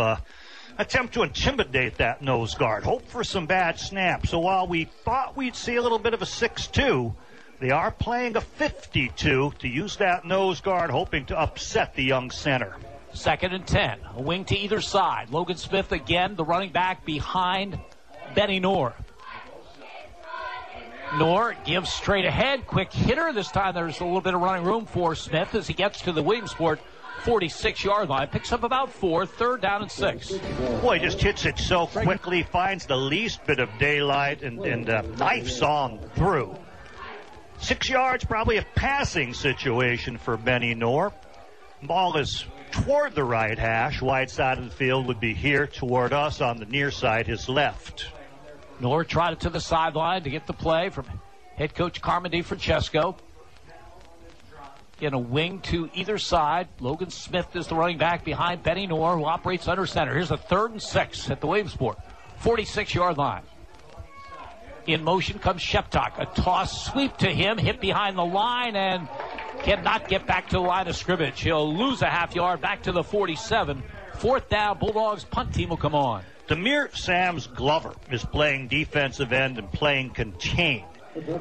attempt to intimidate that nose guard. Hope for some bad snaps. So while we thought we'd see a little bit of a 6-2, they are playing a 52 to use that nose guard, hoping to upset the young center. 2nd and 10. A wing to either side. Logan Smith again, the running back behind Benny Knorr. Knorr gives straight ahead. Quick hitter. This time there's a little bit of running room for Smith as he gets to the Williamsport 46-yard line. Picks up about 4. 3rd down and 6. Boy, just hits it so quickly. Finds the least bit of daylight and knifes on through. 6 yards, probably a passing situation for Benny Knorr. Ball is toward the right hash. Wide side of the field would be here toward us on the near side, his left. Knorr trotted to the sideline to get the play from head coach Carmen DiFrancesco. In a wing to either side. Logan Smith is the running back behind Benny Knorr, who operates under center. Here's a 3rd and 6 at the Williamsport 46-yard line. In motion comes Sheptock. A toss sweep to him, hit behind the line, and cannot get back to the line of scrimmage. He'll lose a half yard back to the 47. 4th down, Bulldogs punt team will come on. Demir Sams Glover is playing defensive end and playing contained.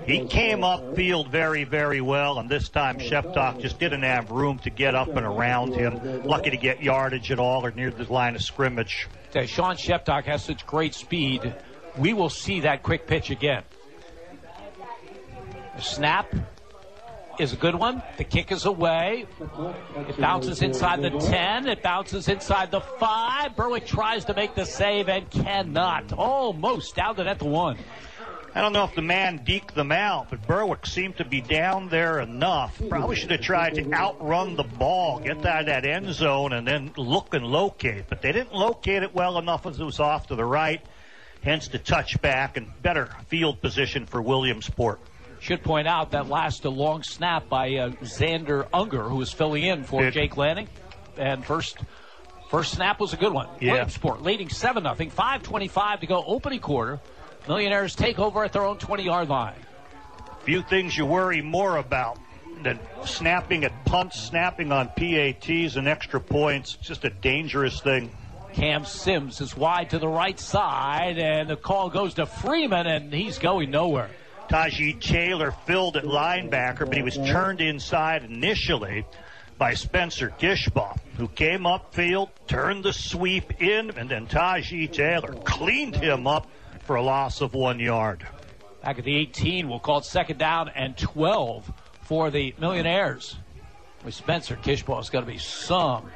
He came upfield very, very well, and this time Sheptock just didn't have room to get up and around him. Lucky to get yardage at all or near the line of scrimmage. Sean Sheptock has such great speed. We will see that quick pitch again. The snap is a good one. The kick is away. It bounces inside the 10. It bounces inside the 5. Berwick tries to make the save and cannot. Almost down to net the 1. I don't know if the man deked them out, but Berwick seemed to be down there enough. Probably should have tried to outrun the ball, get out of that end zone, and then look and locate. But they didn't locate it well enough as it was off to the right, hence the touchback and better field position for Williamsport. Should point out that last a long snap by Xander Unger, who was filling in for Jake Lanning. And first snap was a good one. Yeah. Williamsport leading 7-0, 5:25 to go, opening quarter. Millionaires take over at their own 20-yard line. Few things you worry more about than snapping at punts, snapping on PATs and extra points. It's just a dangerous thing. Cam Sims is wide to the right side, and the call goes to Freeman, and he's going nowhere. Tajee Taylor filled at linebacker, but he was turned inside initially by Spencer Gishbaugh, who came upfield, turned the sweep in, and then Tajee Taylor cleaned him up for a loss of 1 yard. Back at the 18, we'll call it 2nd down and 12 for the Millionaires. With Spencer Gishbaugh's got to be some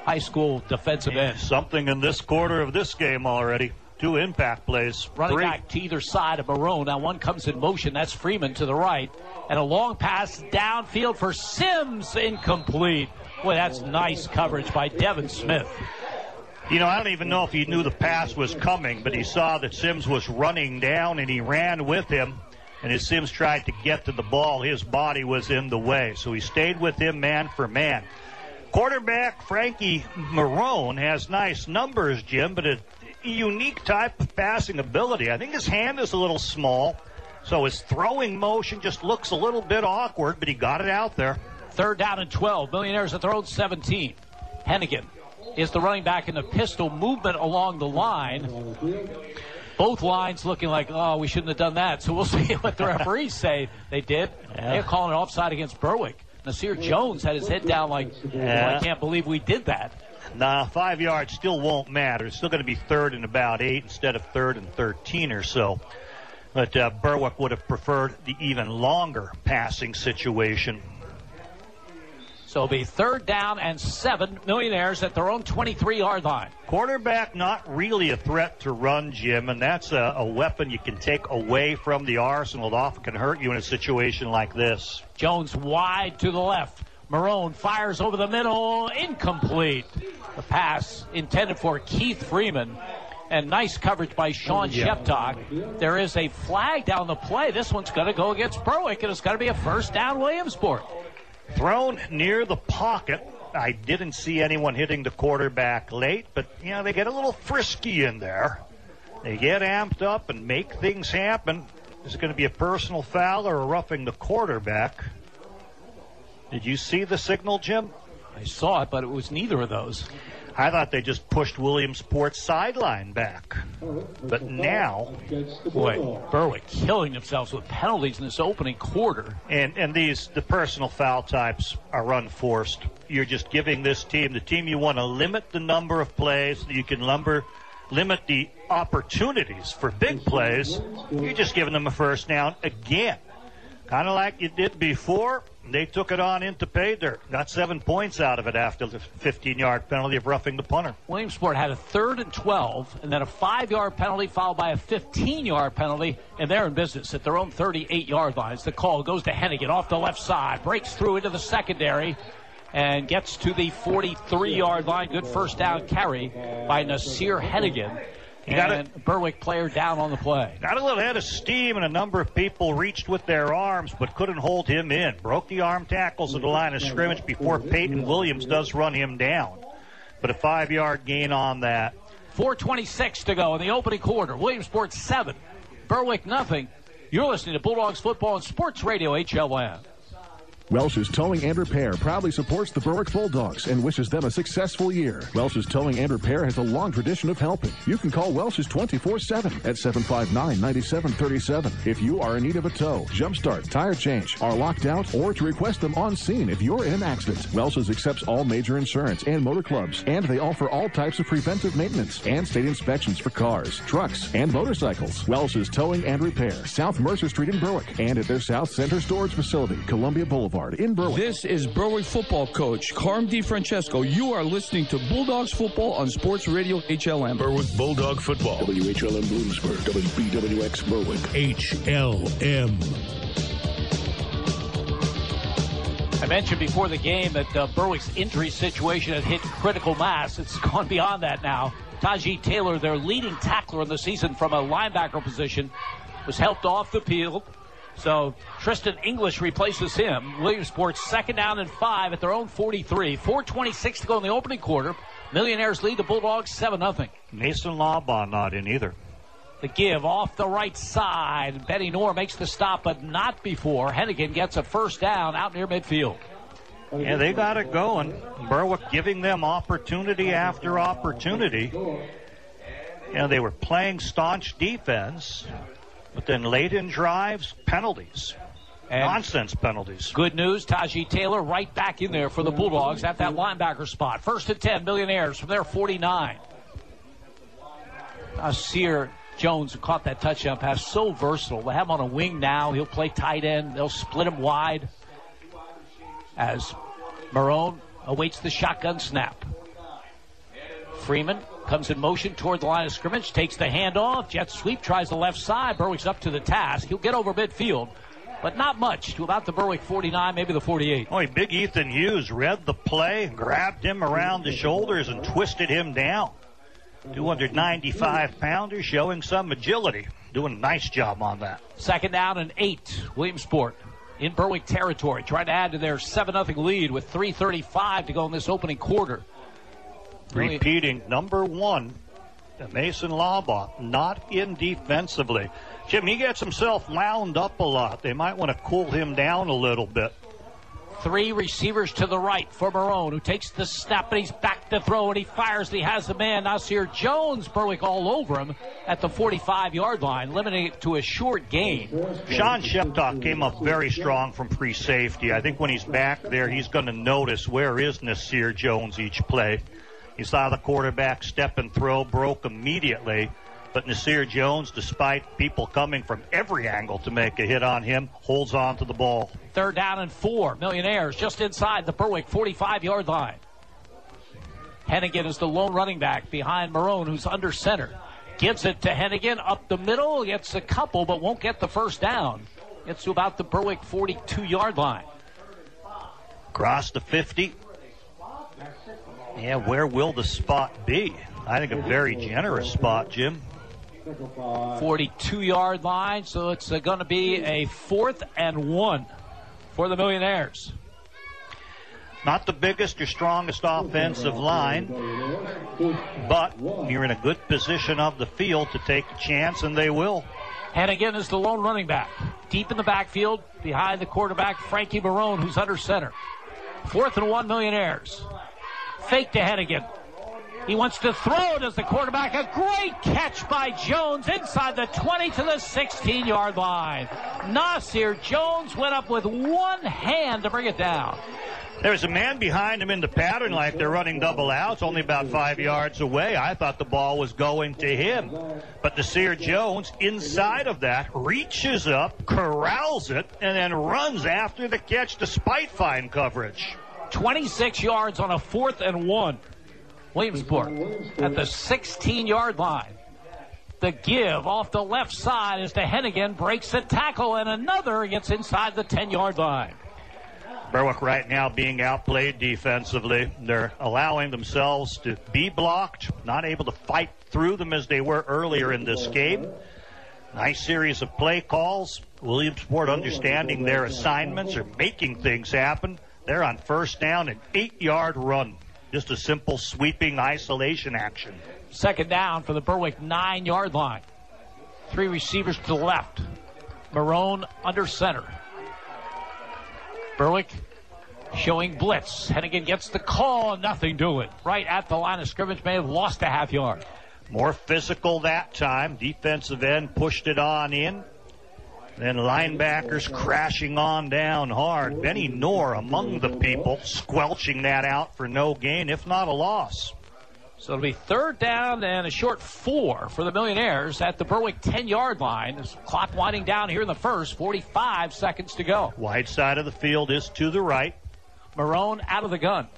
high school defensive end. Something in this quarter of this game already. 2 impact plays. Running back to either side of Marone. Now one comes in motion. That's Freeman to the right. And a long pass downfield for Sims. Incomplete. Boy, that's nice coverage by Devin Smith. You know, I don't even know if he knew the pass was coming, but he saw that Sims was running down, and he ran with him. And as Sims tried to get to the ball, his body was in the way. So he stayed with him man for man. Quarterback Frankie Marone has nice numbers, Jim, but a unique type of passing ability. I think his hand is a little small, so his throwing motion just looks a little bit awkward, but he got it out there. 3rd down and 12. Millionaires at their own 17. Hennigan is the running back in the pistol movement along the line. Both lines looking like, oh, we shouldn't have done that. So we'll see what the referees say they did. Yeah. They're calling it offside against Berwick. Nasir Jones had his head down like, I can't believe we did that. Nah, 5 yards still won't matter. It's still going to be 3rd and about 8 instead of 3rd and 13 or so. But Berwick would have preferred the even longer passing situation. So it'll be 3rd down and 7. Millionaires at their own 23-yard line. Quarterback not really a threat to run, Jim, and that's a weapon you can take away from the arsenal. It often can hurt you in a situation like this. Jones wide to the left. Marone fires over the middle. Incomplete. The pass intended for Keith Freeman. And nice coverage by Sean Sheptock. There is a flag down the play. This one's going to go against Berwick, and it's going to be a 1st down Williamsport. Thrown near the pocket. I didn't see anyone hitting the quarterback late, but, you know, they get a little frisky in there. They get amped up and make things happen. Is it going to be a personal foul or a roughing the quarterback? Did you see the signal, Jim? I saw it, but it was neither of those. I thought they just pushed Williamsport's sideline back. But now, boy, Berwick killing themselves with penalties in this opening quarter. And the personal foul types are unforced. You're just giving this team, the team you want to limit the number of plays so that you can limit the opportunities for big plays. You're just giving them a 1st down again. Kind of like you did before. They took it on into pay dirt. Got 7 points out of it after the 15-yard penalty of roughing the punter. Williamsport had a 3rd and 12, and then a 5-yard penalty followed by a 15-yard penalty, and they're in business at their own 38-yard lines. The call goes to Hennigan off the left side, breaks through into the secondary, and gets to the 43-yard line. Good 1st down carry by Nasir Hennigan. And Berwick player down on the play. Got a little head of steam, and a number of people reached with their arms but couldn't hold him in. Broke the arm tackles at the line of scrimmage before Peyton Williams does run him down. But a 5-yard gain on that. 4:26 to go in the opening quarter. Williamsport 7, Berwick nothing. You're listening to Bulldogs Football and Sports Radio HLN. Welsh's Towing and Repair proudly supports the Berwick Bulldogs and wishes them a successful year. Welsh's Towing and Repair has a long tradition of helping. You can call Welsh's 24/7 at 759-9737 if you are in need of a tow, jump start, tire change, are locked out, or to request them on scene if you're in an accident. Welsh's accepts all major insurance and motor clubs, and they offer all types of preventive maintenance and state inspections for cars, trucks, and motorcycles. Welsh's Towing and Repair, South Mercer Street in Berwick, and at their South Center Storage Facility, Columbia Boulevard. Boulevard in Berwick. This is Berwick football coach Carm DiFrancesco. You are listening to Bulldogs football on Sports Radio HLM. Berwick Bulldog football. WHLM Bloomsburg. WBWX Berwick. HLM. I mentioned before the game that Berwick's injury situation had hit critical mass. It's gone beyond that now. Tajee Taylor, their leading tackler in the season from a linebacker position, was helped off the field. So Tristan English replaces him. Williamsport 2nd down and 5 at their own 43. 4:26 to go in the opening quarter. Millionaires lead the Bulldogs 7-0. Mason Lawbaugh not in either. The give off the right side. Benny Knorr makes the stop, but not before Hennigan gets a first down out near midfield. Yeah, they got it going. Berwick giving them opportunity after opportunity. And they were playing staunch defense, but then late in drives, penalties. And nonsense penalties. Good news, Tajee Taylor right back in there for the Bulldogs at that linebacker spot. 1st and 10, Millionaires from their 49. Nasir Jones, who caught that touchdown pass, so versatile. They have him on a wing now. He'll play tight end. They'll split him wide as Marone awaits the shotgun snap. Freeman comes in motion toward the line of scrimmage, takes the handoff, jet sweep, tries the left side. Berwick's up to the task. He'll get over midfield, but not much, to about the Berwick 49, maybe the 48. Boy, big Ethan Hughes read the play, grabbed him around the shoulders, and twisted him down. 295-pounder showing some agility. Doing a nice job on that. 2nd down and 8. Williamsport in Berwick territory, trying to add to their 7-0 lead with 3:35 to go in this opening quarter. Repeating number 1, Mason Lawbaugh, not in defensively. Jim, he gets himself wound up a lot. They might want to cool him down a little bit. 3 receivers to the right for Marone, who takes the snap, and he's back to throw, and he fires, and he has the man, Nasir Jones. Berwick all over him at the 45-yard line, limiting it to a short gain. Sean Sheptock came up very strong from free safety. I think when he's back there, he's going to notice where is Nasir Jones each play. He saw the quarterback step and throw, broke immediately. But Nasir Jones, despite people coming from every angle to make a hit on him, holds on to the ball. 3rd down and 4. Millionaires just inside the Berwick 45-yard line. Hennigan is the lone running back behind Marone, who's under center. Gives it to Hennigan up the middle. Gets a couple, but won't get the first down. Gets to about the Berwick 42-yard line. Across the 50. Yeah, where will the spot be? I think a very generous spot, Jim. 42-yard line, so it's going to be a 4th and 1 for the Millionaires. Not the biggest or strongest offensive line, but you're in a good position of the field to take a chance, and they will. Hennigan is the lone running back. Deep in the backfield, behind the quarterback, Frankie Marone, who's under center. 4th and 1, Millionaires. Fake to Hennigan. He wants to throw, does the quarterback. A great catch by Jones inside the 20 to the 16-yard line. Nasir Jones went up with one hand to bring it down. There's a man behind him in the pattern like they're running double outs, only about 5 yards away. I thought the ball was going to him. But Nasir Jones, inside of that, reaches up, corrals it, and then runs after the catch despite fine coverage. 26 yards on a 4th and 1. Williamsport at the 16-yard line. The give off the left side is to Hennigan, breaks the tackle, and another gets inside the 10-yard line. Berwick right now being outplayed defensively. They're allowing themselves to be blocked, not able to fight through them as they were earlier in this game. Nice series of play calls. Williamsport understanding their assignments are making things happen. They're on 1st down, an 8-yard run. Just a simple sweeping isolation action. 2nd down for the Berwick 9-yard line. 3 receivers to the left. Marone under center. Berwick showing blitz. Hennigan gets the call, nothing doing. Right at the line of scrimmage, may have lost a half yard. More physical that time. Defensive end pushed it on in. Then linebackers crashing on down hard. Benny Knorr among the people, squelching that out for no gain, if not a loss. So it'll be third down and a short 4 for the Millionaires at the Berwick 10-yard line. There's clock winding down here in the first, 45 seconds to go. Wide side of the field is to the right. Marone out of the gun.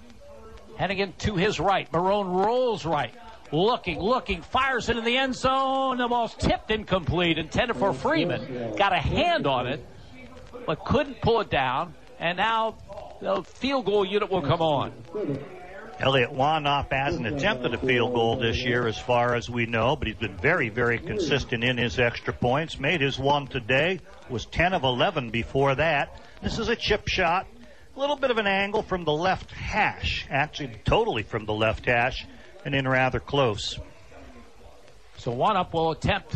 Hennigan to his right. Marone rolls right. Looking, fires it in the end zone. The ball's tipped incomplete, intended for Freeman. Got a hand on it, but couldn't pull it down. And now the field goal unit will come on. Elliot Wanoff hasn't attempted a field goal this year as far as we know, but he's been very, very consistent in his extra points. Made his one today, was 10 of 11 before that. This is a chip shot. A little bit of an angle from the left hash, actually totally from the left hash, and in rather close. So Wanoff will attempt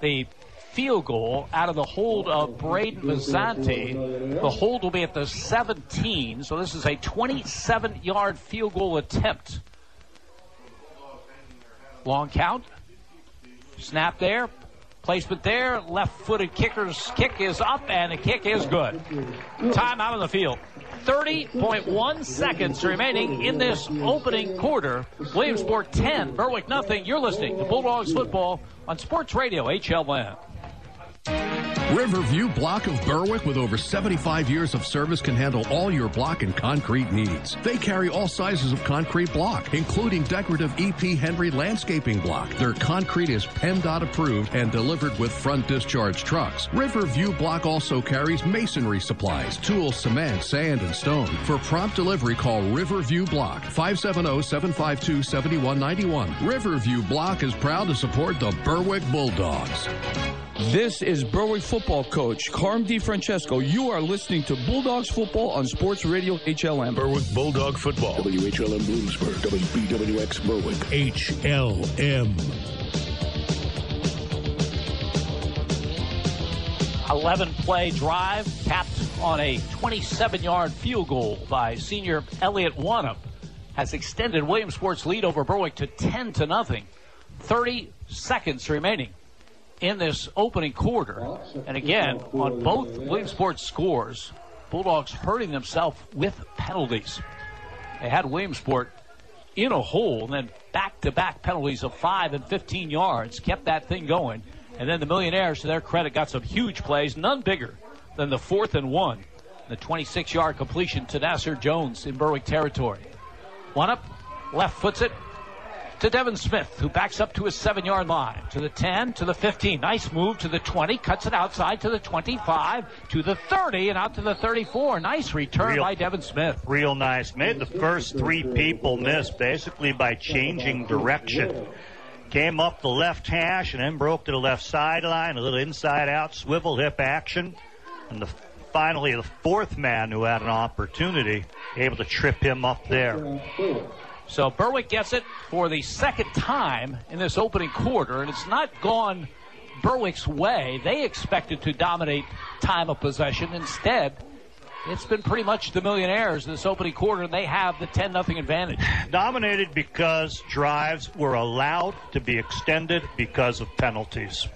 the field goal out of the hold of Braden Mazzanti. The hold will be at the 17, so this is a 27-yard field goal attempt. Long count. Snap there. Placement there. Left-footed kicker's kick is up, and the kick is good. Time out on the field. 30.1 seconds remaining in this opening quarter. Williamsport 10, Berwick nothing. You're listening to Bulldogs football on Sports Radio HLN. Riverview Block of Berwick, with over 75 years of service, can handle all your block and concrete needs. They carry all sizes of concrete block, including decorative E.P. Henry landscaping block. Their concrete is PennDOT approved and delivered with front discharge trucks. Riverview Block also carries masonry supplies, tools, cement, sand, and stone. For prompt delivery, call Riverview Block, 570-752-7191. Riverview Block is proud to support the Berwick Bulldogs. This is Berwick football coach Carm DiFrancesco. You are listening to Bulldogs football on Sports Radio HLM. Berwick Bulldog football. WHLM Bloomsburg. WBWX Berwick. HLM. 11-play drive capped on a 27-yard field goal by senior Elliot Wanoff has extended Williamsport's lead over Berwick to 10-0. 30 seconds remaining in this opening quarter. And again, on both Williamsport scores, Bulldogs hurting themselves with penalties. They had Williamsport in a hole, and then back-to-back penalties of 5 and 15 yards kept that thing going. And then the Millionaires, to their credit, got some huge plays, none bigger than the 4th and 1. The 26-yard completion to Nasir Jones in Berwick territory. One up, left foots it to Devin Smith, who backs up to his 7-yard line, to the 10, to the 15. Nice move to the 20, cuts it outside to the 25, to the 30, and out to the 34. Nice return by Devin Smith. Real nice. Made the first 3 people miss basically by changing direction. Came up the left hash and then broke to the left sideline, a little inside-out swivel hip action. And finally, the 4th man who had an opportunity, able to trip him up there. So Berwick gets it for the second time in this opening quarter, and it's not gone Berwick's way. They expected to dominate time of possession. Instead, it's been pretty much the Millionaires in this opening quarter, and they have the 10-0 advantage. Dominated because drives were allowed to be extended because of penalties.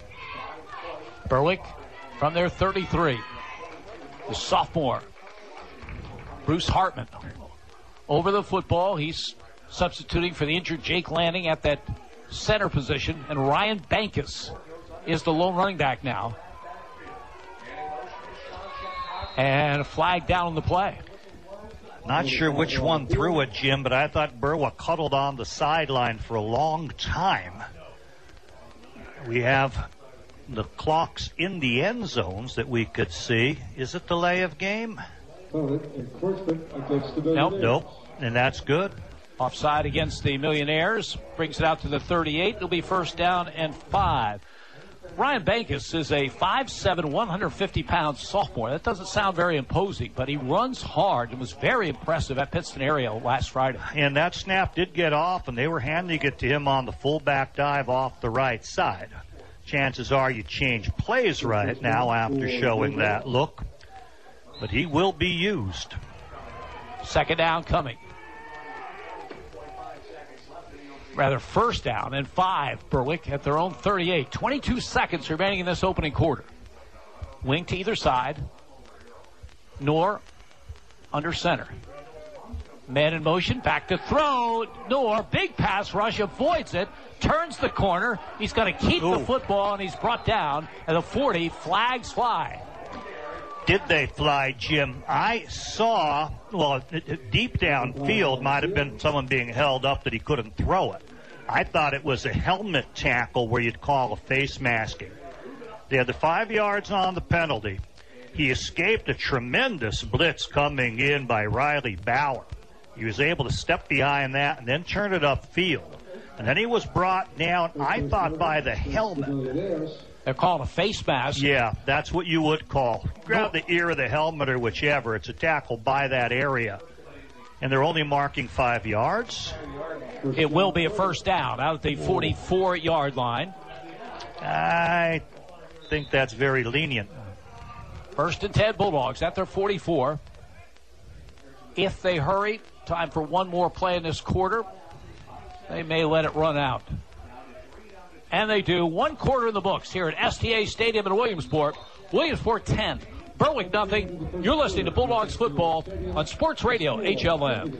Berwick from their 33. The sophomore, Bruce Hartman, over the football. He's substituting for the injured Jake Lanning at that center position, and Ryan Bankus is the lone running back now. And a flag down on the play. Not sure which one threw it, Jim, but I thought Berwick cuddled on the sideline for a long time. We have the clocks in the end zones that we could see. Is it delay of game? Nope. And that's good. Offside against the Millionaires. Brings it out to the 38. It'll be first down and 5. Ryan Bankus is a 5'7", 150-pound sophomore. That doesn't sound very imposing, but he runs hard and was very impressive at Pittston area last Friday. And that snap did get off, and they were handing it to him on the fullback dive off the right side. Chances are you change plays right now after showing that look, but he will be used. Second down coming. Rather, first down and 5. Berwick at their own 38. 22 seconds remaining in this opening quarter. Wing to either side. Nor under center. Man in motion, back to throw. Noor, big pass rush, avoids it, turns the corner. He's going to keep the football, and he's brought down at the 40. Flags fly. Did they fly, Jim? I saw, deep downfield might have been someone being held up that he couldn't throw it. I thought it was a helmet tackle where you'd call a face masking. They had the 5 yards on the penalty. He escaped a tremendous blitz coming in by Riley Bauer. He was able to step behind that and then turn it upfield. And then he was brought down, I thought, by the helmet. They're called a face mask. Yeah, that's what you would call. Grab the ear of the helmet or whichever. It's a tackle by that area. And they're only marking 5 yards. It will be a first down out at the 44-yard line. I think that's very lenient. 1st and 10 Bulldogs at their 44. If they hurry, time for one more play in this quarter. They may let it run out. And they do. 1 quarter in the books here at STA Stadium in Williamsport. Williamsport 10, Berwick nothing. You're listening to Bulldogs football on Sports Radio HLM.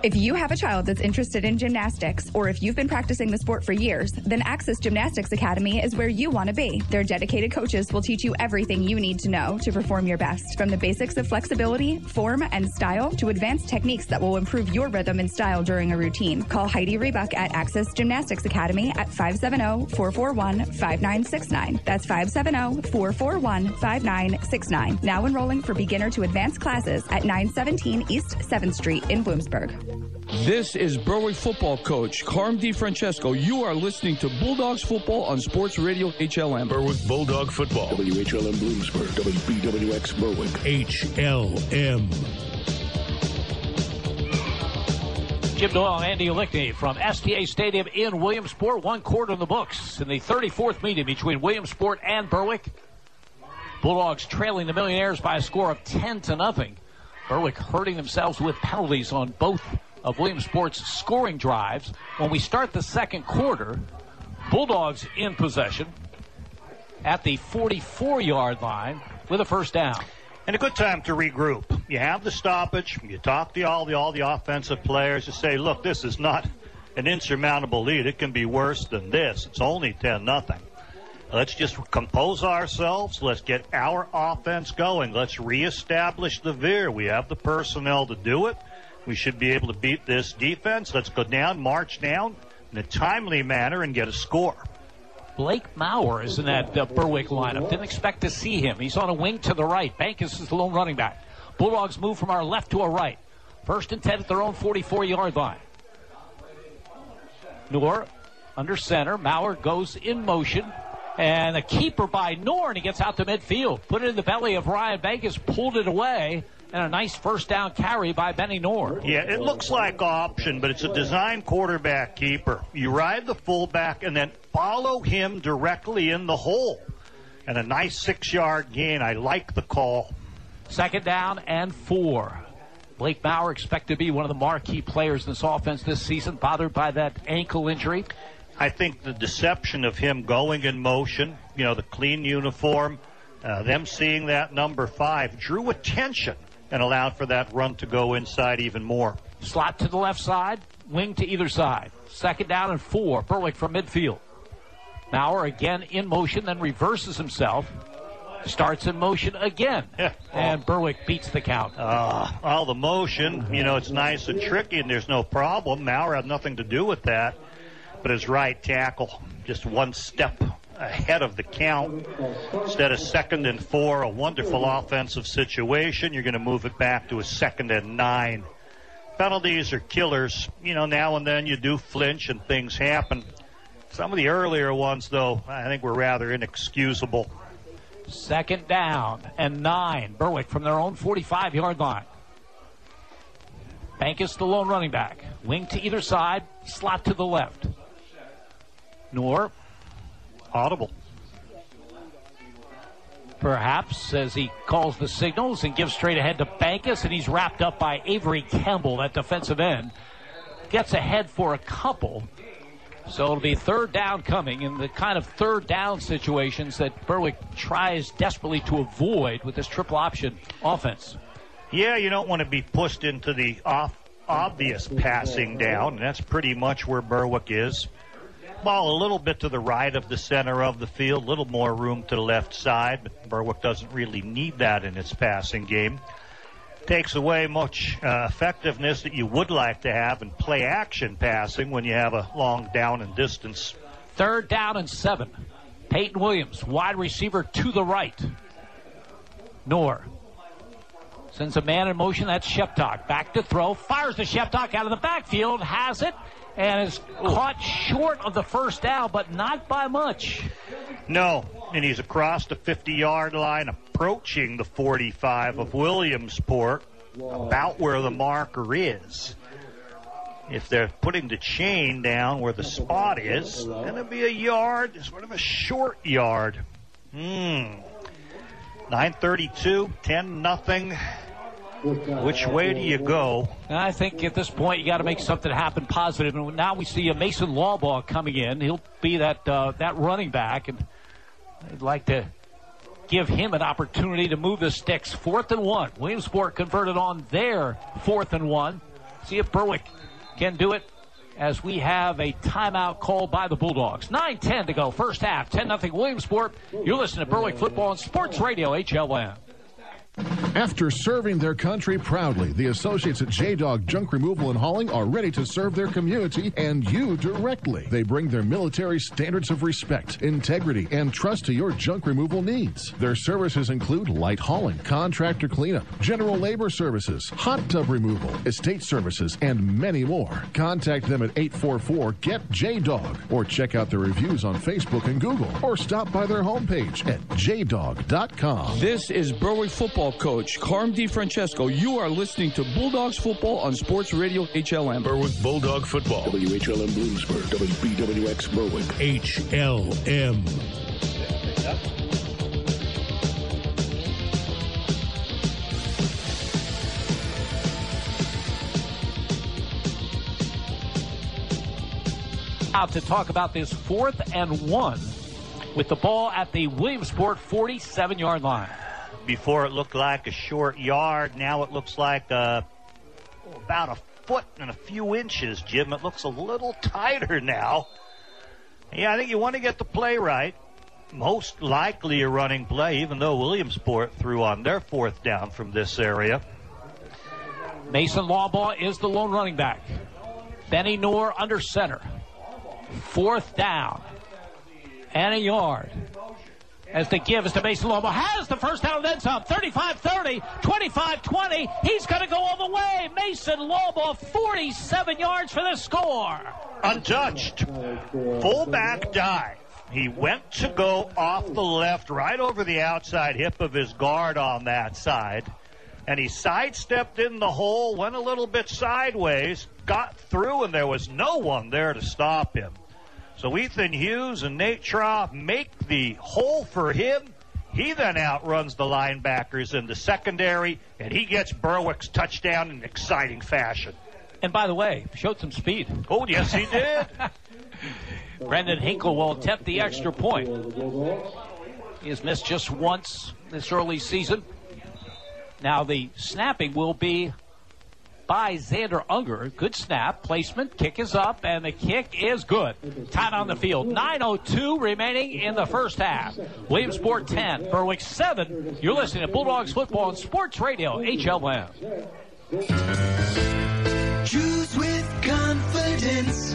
If you have a child that's interested in gymnastics, or if you've been practicing the sport for years, then Access Gymnastics Academy is where you want to be. Their dedicated coaches will teach you everything you need to know to perform your best, from the basics of flexibility, form, and style to advanced techniques that will improve your rhythm and style during a routine. Call Heidi Rebuck at Access Gymnastics Academy at 570-441-5969. That's 570-441-5969. Now enrolling for beginner to advanced classes at 917 East 7th Street in Bloomsburg. This is Berwick football coach Carm DiFrancesco. You are listening to Bulldogs football on Sports Radio HLM. Berwick Bulldog football. WHLM Bloomsburg. WBWX Berwick. HLM. Jim Doyle and Andy Lickney from STA Stadium in Williamsport. 1 quarter in the books in the 34th meeting between Williamsport and Berwick. Bulldogs trailing the Millionaires by a score of 10-0. Berwick hurting themselves with penalties on both of Williamsport's scoring drives. When we start the second quarter, Bulldogs in possession at the 44-yard line with a first down. And a good time to regroup. You have the stoppage. You talk to all the offensive players. You say, look, this is not an insurmountable lead. It can be worse than this. It's only 10-0. Let's just compose ourselves. Let's get our offense going. Let's reestablish the veer. We have the personnel to do it. We should be able to beat this defense. Let's go down, march down in a timely manner and get a score. Blake Bauer is in that Berwick lineup. Didn't expect to see him. He's on a wing to the right. Bankus is the lone running back. Bulldogs move from our left to our right. 1st and 10 at their own 44-yard line. Noor under center. Bauer goes in motion. And a keeper by Noor, and he gets out to midfield. Put it in the belly of Ryan Bankus, pulled it away, and a nice first down carry by Benny Noor. Yeah, it looks like option, but it's a design quarterback keeper. You ride the fullback and then follow him directly in the hole. And a nice 6-yard gain. I like the call. 2nd down and 4. Blake Bauer expected to be one of the marquee players in this offense this season, bothered by that ankle injury. I think the deception of him going in motion, the clean uniform, them seeing that number 5 drew attention and allowed for that run to go inside even more. Slot to the left side, wing to either side. 2nd down and 4. Berwick from midfield. Bauer again in motion, then reverses himself. Starts in motion again. And Berwick beats the count. All the motion, it's nice and tricky, and there's no problem. Bauer had nothing to do with that. But his right tackle just one step ahead of the count. Instead of 2nd and 4, a wonderful offensive situation. You're going to move it back to a 2nd and 9. Penalties are killers. Now and then you do flinch and things happen. Some of the earlier ones, though, I think were rather inexcusable. 2nd down and 9. Berwick from their own 45-yard line. Bankus, the lone running back. Wing to either side, slot to the left. Noor. Audible. Perhaps, as he calls the signals and gives straight ahead to Bankus, and he's wrapped up by Avery Campbell, that defensive end. Gets ahead for a couple. So it'll be 3rd down coming in the kind of 3rd down situations that Berwick tries desperately to avoid with this triple option offense. Yeah, you don't want to be pushed into the obvious passing down, and that's pretty much where Berwick is. Ball a little bit to the right of the center of the field, a little more room to the left side, but Berwick doesn't really need that in its passing game. Takes away much effectiveness that you would like to have in play action passing when you have a long down and distance. 3rd down and 7. Peyton Williams, wide receiver to the right. Knorr sends a man in motion. That's Sheptock. Back to throw. Fires to Sheptock out of the backfield. Has it. And is caught short of the first down, but not by much. No, and he's across the 50-yard line, approaching the 45 of Williamsport, about where the marker is. If they're putting the chain down where the spot is, then it'll be a yard, sort of a short yard. 9:32, 10-0. Which way do you go? I think at this point you got to make something happen positive. And now we see a Mason Lawbaugh coming in. He'll be that running back, and I'd like to give him an opportunity to move the sticks. 4th and 1. Williamsport converted on their 4th and 1. See if Berwick can do it as we have a timeout called by the Bulldogs. 9:10 to go. First half. 10-0 Williamsport. You're listening to Berwick Football on Sports Radio HLN. After serving their country proudly, the associates at J-Dog Junk Removal and Hauling are ready to serve their community and you directly. They bring their military standards of respect, integrity, and trust to your junk removal needs. Their services include light hauling, contractor cleanup, general labor services, hot tub removal, estate services, and many more. Contact them at 844-GET-JDOG or check out their reviews on Facebook and Google or stop by their homepage at jdog.com. This is Berwick football coach Carm DiFrancesco. You are listening to Bulldogs football on Sports Radio HLM. Berwick Bulldog football. WHLM Bloomsburg. WBWX Berwick. HLM. Out to talk about this 4th and 1 with the ball at the Williamsport 47-yard line. Before it looked like a short yard. Now it looks like about a foot and a few inches, Jim. It looks a little tighter now. Yeah, I think you want to get the play right. Most likely a running play, even though Williamsport threw on their 4th down from this area. Mason Lawbaugh is the lone running back. Benny Knorr under center. 4th down and a yard. As the give is to Mason Lawbaugh. Has the first down and then some. 35-30, 25-20. He's going to go all the way. Mason Lawbaugh, 47 yards for the score. Untouched. Fullback dive. He went to go off the left, right over the outside hip of his guard on that side. And he sidestepped in the hole, went a little bit sideways, got through, and there was no one there to stop him. So Ethan Hughes and Nate Trough make the hole for him. He then outruns the linebackers in the secondary, and he gets Berwick's touchdown in exciting fashion. And by the way, showed some speed. Oh, yes, he did. Brendan Hinkle will attempt the extra point. He has missed just once this early season. Now the snapping will be by Xander Unger. Good snap. Placement. Kick is up, and the kick is good. Time on the field. 9:02 remaining in the first half. Williamsport 10, Berwick 7. You're listening to Bulldogs Football on Sports Radio HLM. Choose with confidence.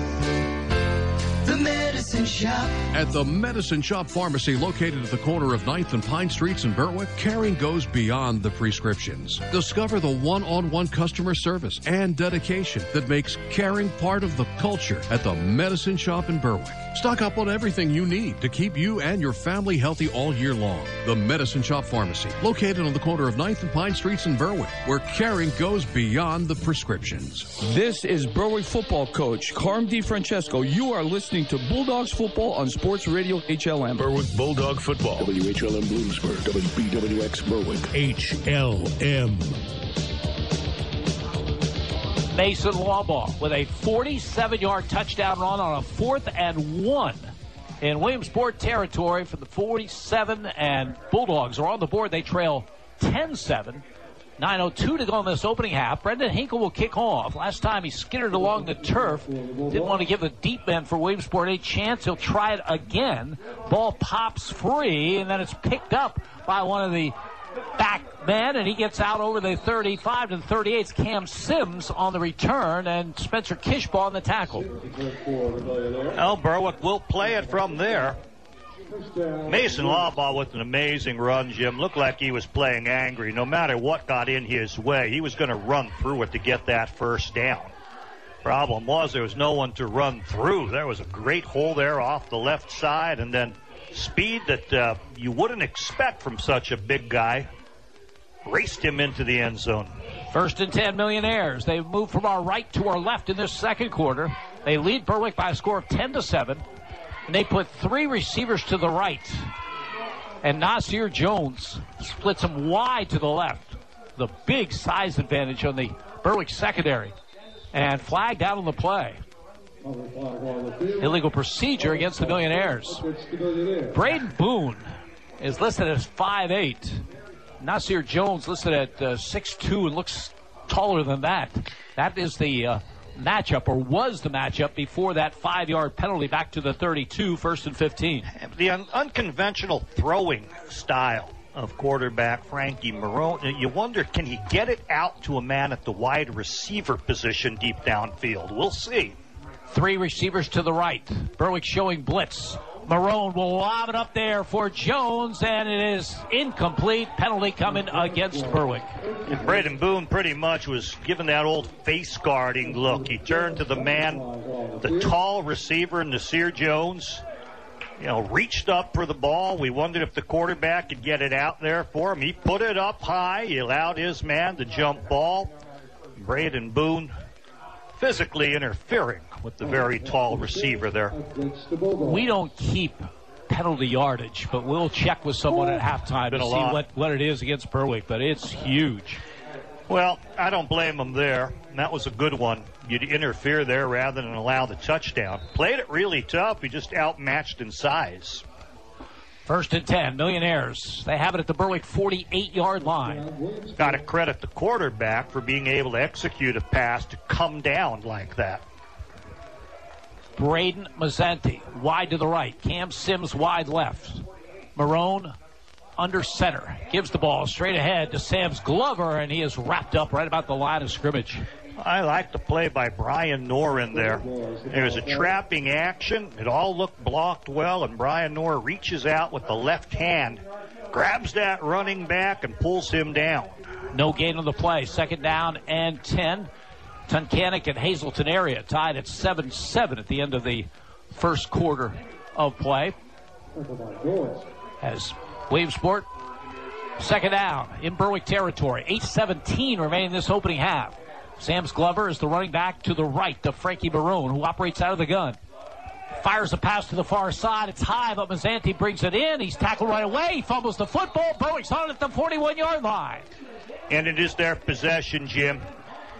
The Medicine Shop. At the Medicine Shop Pharmacy, located at the corner of 9th and Pine Streets in Berwick, caring goes beyond the prescriptions. Discover the one-on-one customer service and dedication that makes caring part of the culture at the Medicine Shop in Berwick. Stock up on everything you need to keep you and your family healthy all year long. The Medicine Shop Pharmacy, located on the corner of 9th and Pine Streets in Berwick, where caring goes beyond the prescriptions. This is Berwick football coach Carm DiFrancesco. You are listening to Bulldogs football on Sports Radio HLM. Berwick Bulldog football. WHLM Bloomsburg. WBWX Berwick. HLM. Mason Lawbaugh with a 47-yard touchdown run on a 4th and 1 in Williamsport territory for the 47, and Bulldogs are on the board. They trail 10-7 9:02 to go in this opening half. Brendan Hinkle will kick off. Last time he skittered along the turf. Didn't want to give the deep men for Williamsport a chance. He'll try it again. Ball pops free, and then it's picked up by one of the back men, and he gets out over the 35 to the 38. It's Cam Sims on the return, and Spencer Kishbaugh on the tackle. Well, Berwick will play it from there. Mason Lawbaugh with an amazing run, Jim. Looked like he was playing angry. No matter what got in his way, he was going to run through it to get that first down. Problem was there was no one to run through. There was a great hole there off the left side, and then speed that you wouldn't expect from such a big guy raced him into the end zone. 1st and 10, Millionaires. They move from our right to our left in this second quarter. They lead Berwick by a score of 10-7. And they put 3 receivers to the right. And Nasir Jones splits them wide to the left. The big size advantage on the Berwick secondary. And flagged out on the play. Illegal procedure against the Millionaires. Braden Boone is listed as 5'8". Nasir Jones listed at 6'2" and looks taller than that. That is the matchup, or was the matchup, before that 5-yard penalty back to the 32, 1st and 15. The unconventional throwing style of quarterback Frankie Marone, you wonder, can he get it out to a man at the wide receiver position deep downfield? We'll see. 3 receivers to the right. Berwick showing blitz. Marone will lob it up there for Jones, and it is incomplete. Penalty coming against Berwick. And Braden Boone pretty much was given that old face guarding look. He turned to the man, the tall receiver, Nasir Jones, reached up for the ball. We wondered if the quarterback could get it out there for him. He put it up high. He allowed his man to jump ball. Braden Boone physically interfering with the very tall receiver there. We don't keep penalty yardage, but we'll check with someone at halftime to see what it is against Berwick, but it's huge. Well, I don't blame them there. That was a good one. You'd interfere there rather than allow the touchdown. Played it really tough. He just outmatched in size. 1st and 10, Millionaires. They have it at the Berwick 48-yard line. Got to credit the quarterback for being able to execute a pass to come down like that. Braden Mazzanti, wide to the right. Cam Sims wide left. Marone under center. Gives the ball straight ahead to Sam's Glover, and he is wrapped up right about the line of scrimmage. I like the play by Brian Knorr in there. There's a trapping action. It all looked blocked well, and Brian Knorr reaches out with the left hand, grabs that running back, and pulls him down. No gain on the play. 2nd down and 10. Tunkhannock and Hazleton area tied at 7-7 at the end of the first quarter of play. As Williamsport, 2nd down in Berwick territory. 8:17 remaining in this opening half. Sam's Glover is the running back to the right of Frankie Marone, who operates out of the gun. Fires a pass to the far side. It's high, but Mazzanti brings it in. He's tackled right away. He fumbles the football. Berwick's on at the 41-yard line. And it is their possession, Jim.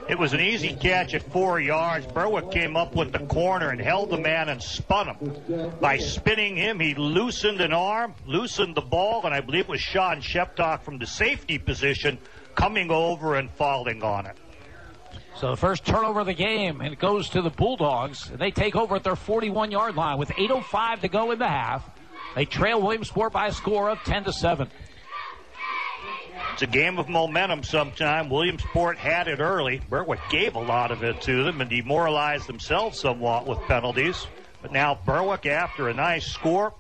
It was an easy catch at 4 yards. Berwick came up with the corner and held the man and spun him. By spinning him, he loosened an arm, loosened the ball, and I believe it was Sean Sheptock from the safety position coming over and falling on it. So the first turnover of the game, and it goes to the Bulldogs. They take over at their 41-yard line with 8:05 to go in the half. They trail Williamsport by a score of 10-7. It's a game of momentum sometime. Williamsport had it early. Berwick gave a lot of it to them and demoralized themselves somewhat with penalties. But now Berwick, after a nice score,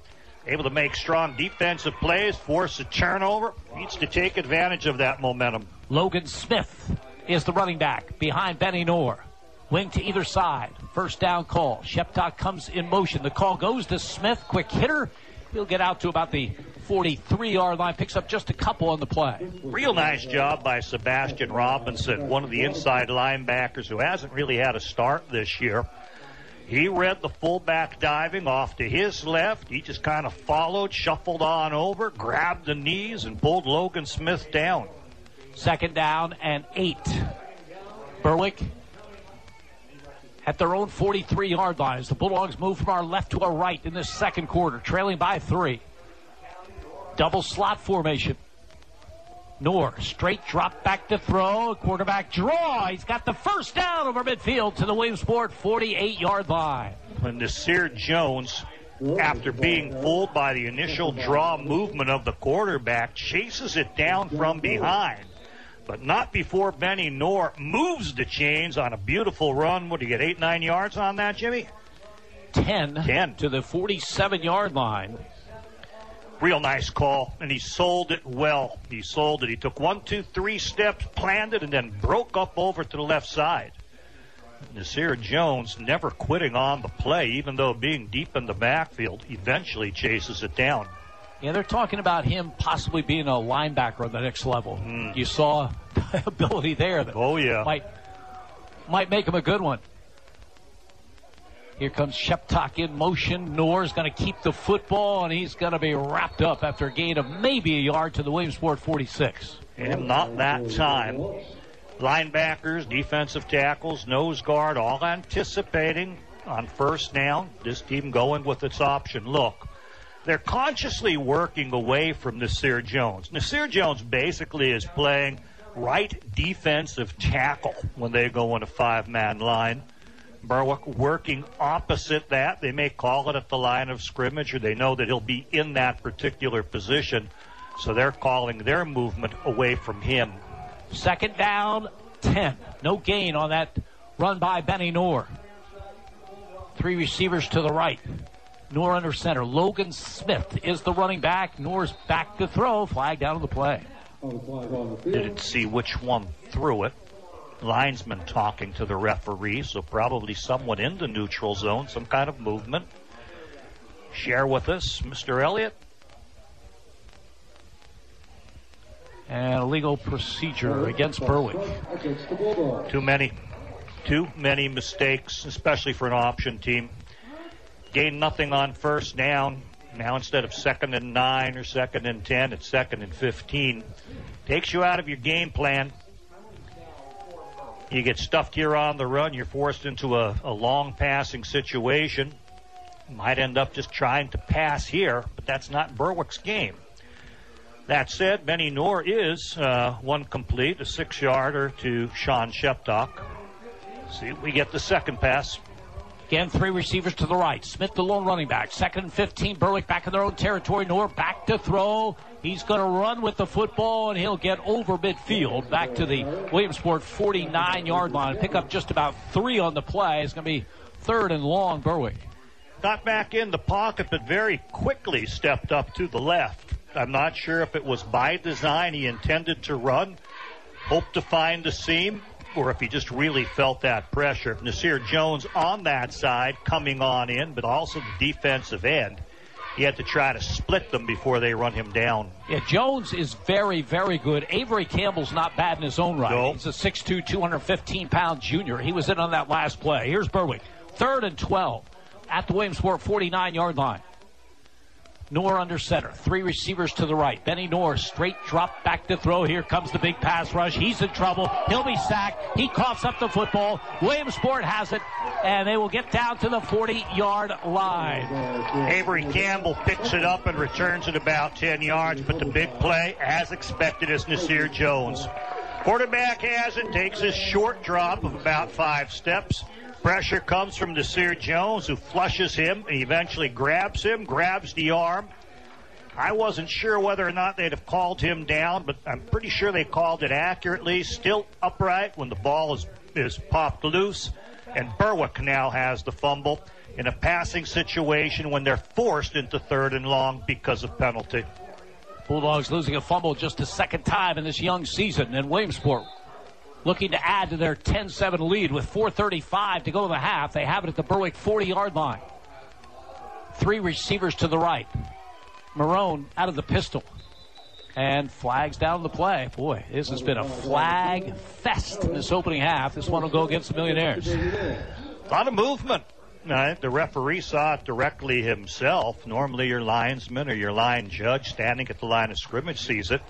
able to make strong defensive plays, force a turnover, needs to take advantage of that momentum. Logan Smith is the running back behind Benny Knorr. Wing to either side. 1st down call. Sheptock comes in motion. The call goes to Smith. Quick hitter. He'll get out to about the 43-yard line. Picks up just a couple on the play. Real nice job by Sebastian Robinson, one of the inside linebackers who hasn't really had a start this year. He read the fullback diving off to his left. He just kind of followed, shuffled on over, grabbed the knees, and pulled Logan Smith down. 2nd down and 8. Berwick at their own 43-yard line as the Bulldogs move from our left to our right in this second quarter, trailing by 3. Double slot formation. Noor, straight drop back to throw. Quarterback draw. He's got the first down over midfield to the Williamsport 48-yard line. When Nasir Jones, after being fooled by the initial draw movement of the quarterback, chases it down from behind. But not before Benny Noor moves the chains on a beautiful run. What do you get, 8-9 yards on that, Jimmy? 10 to the 47-yard line. Real nice call, and he sold it well. He sold it. He took 1, 2, 3 steps, planned it, and then broke up over to the left side. Nasir Jones never quitting on the play, even though being deep in the backfield, eventually chases it down. Yeah, they're talking about him possibly being a linebacker on the next level. You saw the ability there that might make him a good one. Here comes Sheptock in motion. Noor's going to keep the football, and he's going to be wrapped up after a gain of maybe a yard to the Williamsport 46. And not that time. Linebackers, defensive tackles, nose guard, all anticipating on first down. This team going with its option look. They're consciously working away from Nasir Jones. Nasir Jones basically is playing right defensive tackle when they go in a 5-man line. Berwick working opposite that. They may call it at the line of scrimmage, or they know that he'll be in that particular position, so they're calling their movement away from him. Second down, 10. No gain on that run by Benny Noor. 3 receivers to the right. Noor under center. Logan Smith is the running back. Noor's back to throw. Flag down on the play. Didn't see which one threw it. Linesman talking to the referee, so probably someone in the neutral zone, some kind of movement. Share with us, Mr. Elliott. And a legal procedure against Berwick. Too many mistakes, especially for an option team. Gain nothing on first down. Now instead of 2nd and 9 or 2nd and 10, it's 2nd and 15. Takes you out of your game plan. You get stuffed here on the run. You're forced into a long passing situation. Might end up just trying to pass here, but that's not Berwick's game. That said, Benny Noor is one complete, a 6-yarder to Sean Sheptock. See if we get the second pass. Again, 3 receivers to the right. Smith, the lone running back. 2nd and 15. Berwick back in their own territory. Noor back to throw. He's going to run with the football, and he'll get over midfield back to the Williamsport 49-yard line. Pick up just about 3 on the play. It's going to be 3rd and long, Berwick. Got back in the pocket, but very quickly stepped up to the left. I'm not sure if it was by design he intended to run, hoped to find the seam, or if he just really felt that pressure. Nasir Jones on that side coming on in, but also the defensive end. He had to try to split them before they run him down. Yeah, Jones is very, very good. Avery Campbell's not bad in his own right. No. He's a 6'2", 215-pound junior. He was in on that last play. Here's Berwick. 3rd and 12 at the Williamsport 49-yard line. Noor under center. 3 receivers to the right. Benny Noor straight drop back to throw. Here comes the big pass rush. He's in trouble. He'll be sacked. He coughs up the football. Williamsport has it, and they will get down to the 40-yard line. Avery Campbell picks it up and returns it about 10 yards, but the big play, as expected, is Nasir Jones. Quarterback has it, takes his short drop of about 5 steps. Pressure comes from Nasir Jones, who flushes him and eventually grabs him, grabs the arm. I wasn't sure whether or not they'd have called him down, but I'm pretty sure they called it accurately. Still upright when the ball is popped loose. And Berwick now has the fumble in a passing situation when they're forced into 3rd and long because of penalty. Bulldogs losing a fumble just a second time in this young season, and Williamsport looking to add to their 10-7 lead with 4:35 to go in the half. They have it at the Berwick 40-yard line. 3 receivers to the right. Marone out of the pistol. And flags down the play. Boy, this has been a flag fest in this opening half. This one will go against the Millionaires. A lot of movement. The referee saw it directly himself. Normally your linesman or your line judge standing at the line of scrimmage sees it.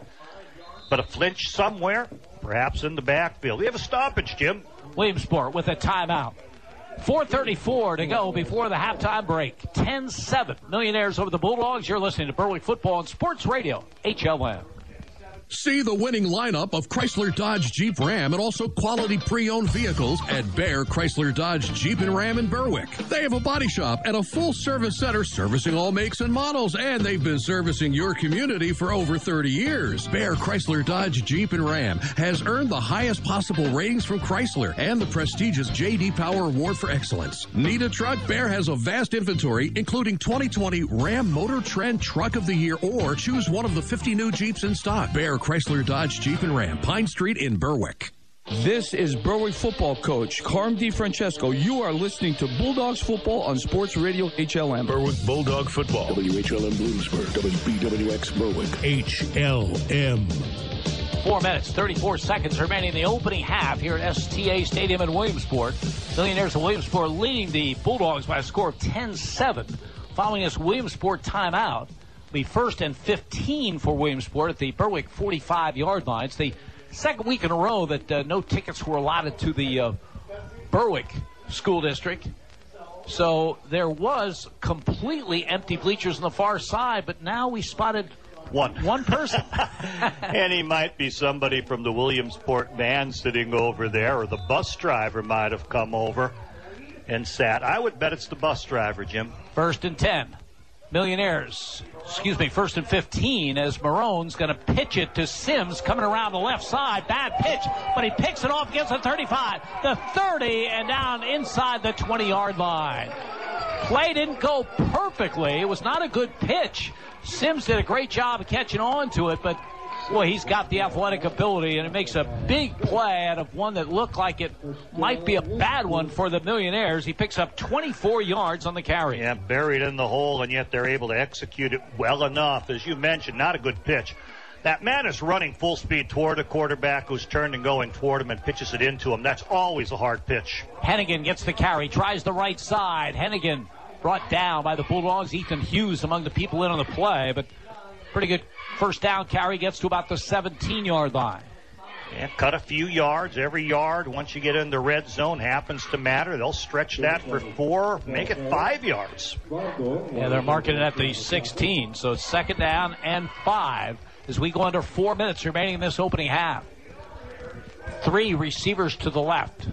But a flinch somewhere, perhaps in the backfield. We have a stoppage, Jim. Williamsport with a timeout. 4:34 to go before the halftime break. 10-7. Millionaires over the Bulldogs. You're listening to Berwick Football and Sports Radio, HLM. See the winning lineup of Chrysler, Dodge, Jeep, Ram, and also quality pre-owned vehicles at Bear Chrysler, Dodge, Jeep, and Ram in Berwick. They have a body shop and a full service center servicing all makes and models, and they've been servicing your community for over 30 years. Bear Chrysler, Dodge, Jeep, and Ram has earned the highest possible ratings from Chrysler and the prestigious J.D. Power Award for Excellence. Need a truck? Bear has a vast inventory, including 2020 Ram Motor Trend Truck of the Year, or choose one of the 50 new Jeeps in stock. Bear Chrysler, Dodge, Jeep, and Ram, Pine Street in Berwick. This is Berwick football coach Carm DiFrancesco. You are listening to Bulldogs football on Sports Radio HLM. Berwick Bulldog football. WHLM Bloomsburg. WBWX Berwick. HLM. 4 minutes, 34 seconds remaining in the opening half here at STA Stadium in Williamsport. Millionaires of Williamsport leading the Bulldogs by a score of 10-7. Following this Williamsport timeout, the 1st and 15 for Williamsport at the Berwick 45-yard line. It's the second week in a row that no tickets were allotted to the Berwick school district. So there was completely empty bleachers on the far side, but now we spotted one person. And he might be somebody from the Williamsport band sitting over there, or the bus driver might have come over and sat. I would bet it's the bus driver, Jim. 1st and 10. Millionaires, 1st and 15 as Marone's going to pitch it to Sims coming around the left side. Bad pitch, but he picks it off against the 35, the 30, and down inside the 20-yard line. Play didn't go perfectly. It was not a good pitch. Sims did a great job of catching on to it, but boy, he's got the athletic ability, and it makes a big play out of one that looked like it might be a bad one for the Millionaires. He picks up 24 yards on the carry. Yeah, buried in the hole, and yet they're able to execute it well enough. As you mentioned, not a good pitch. That man is running full speed toward a quarterback who's turned and going toward him and pitches it into him. That's always a hard pitch. Hennigan gets the carry, tries the right side. Hennigan brought down by the Bulldogs. Ethan Hughes among the people in on the play, but pretty good first down carry, gets to about the 17-yard line. Yeah, cut a few yards. Every yard, once you get in the red zone, happens to matter. They'll stretch that for 4, make it 5 yards. Yeah, they're marking it at the 16, so it's 2nd down and 5 as we go under 4 minutes remaining in this opening half. 3 receivers to the left.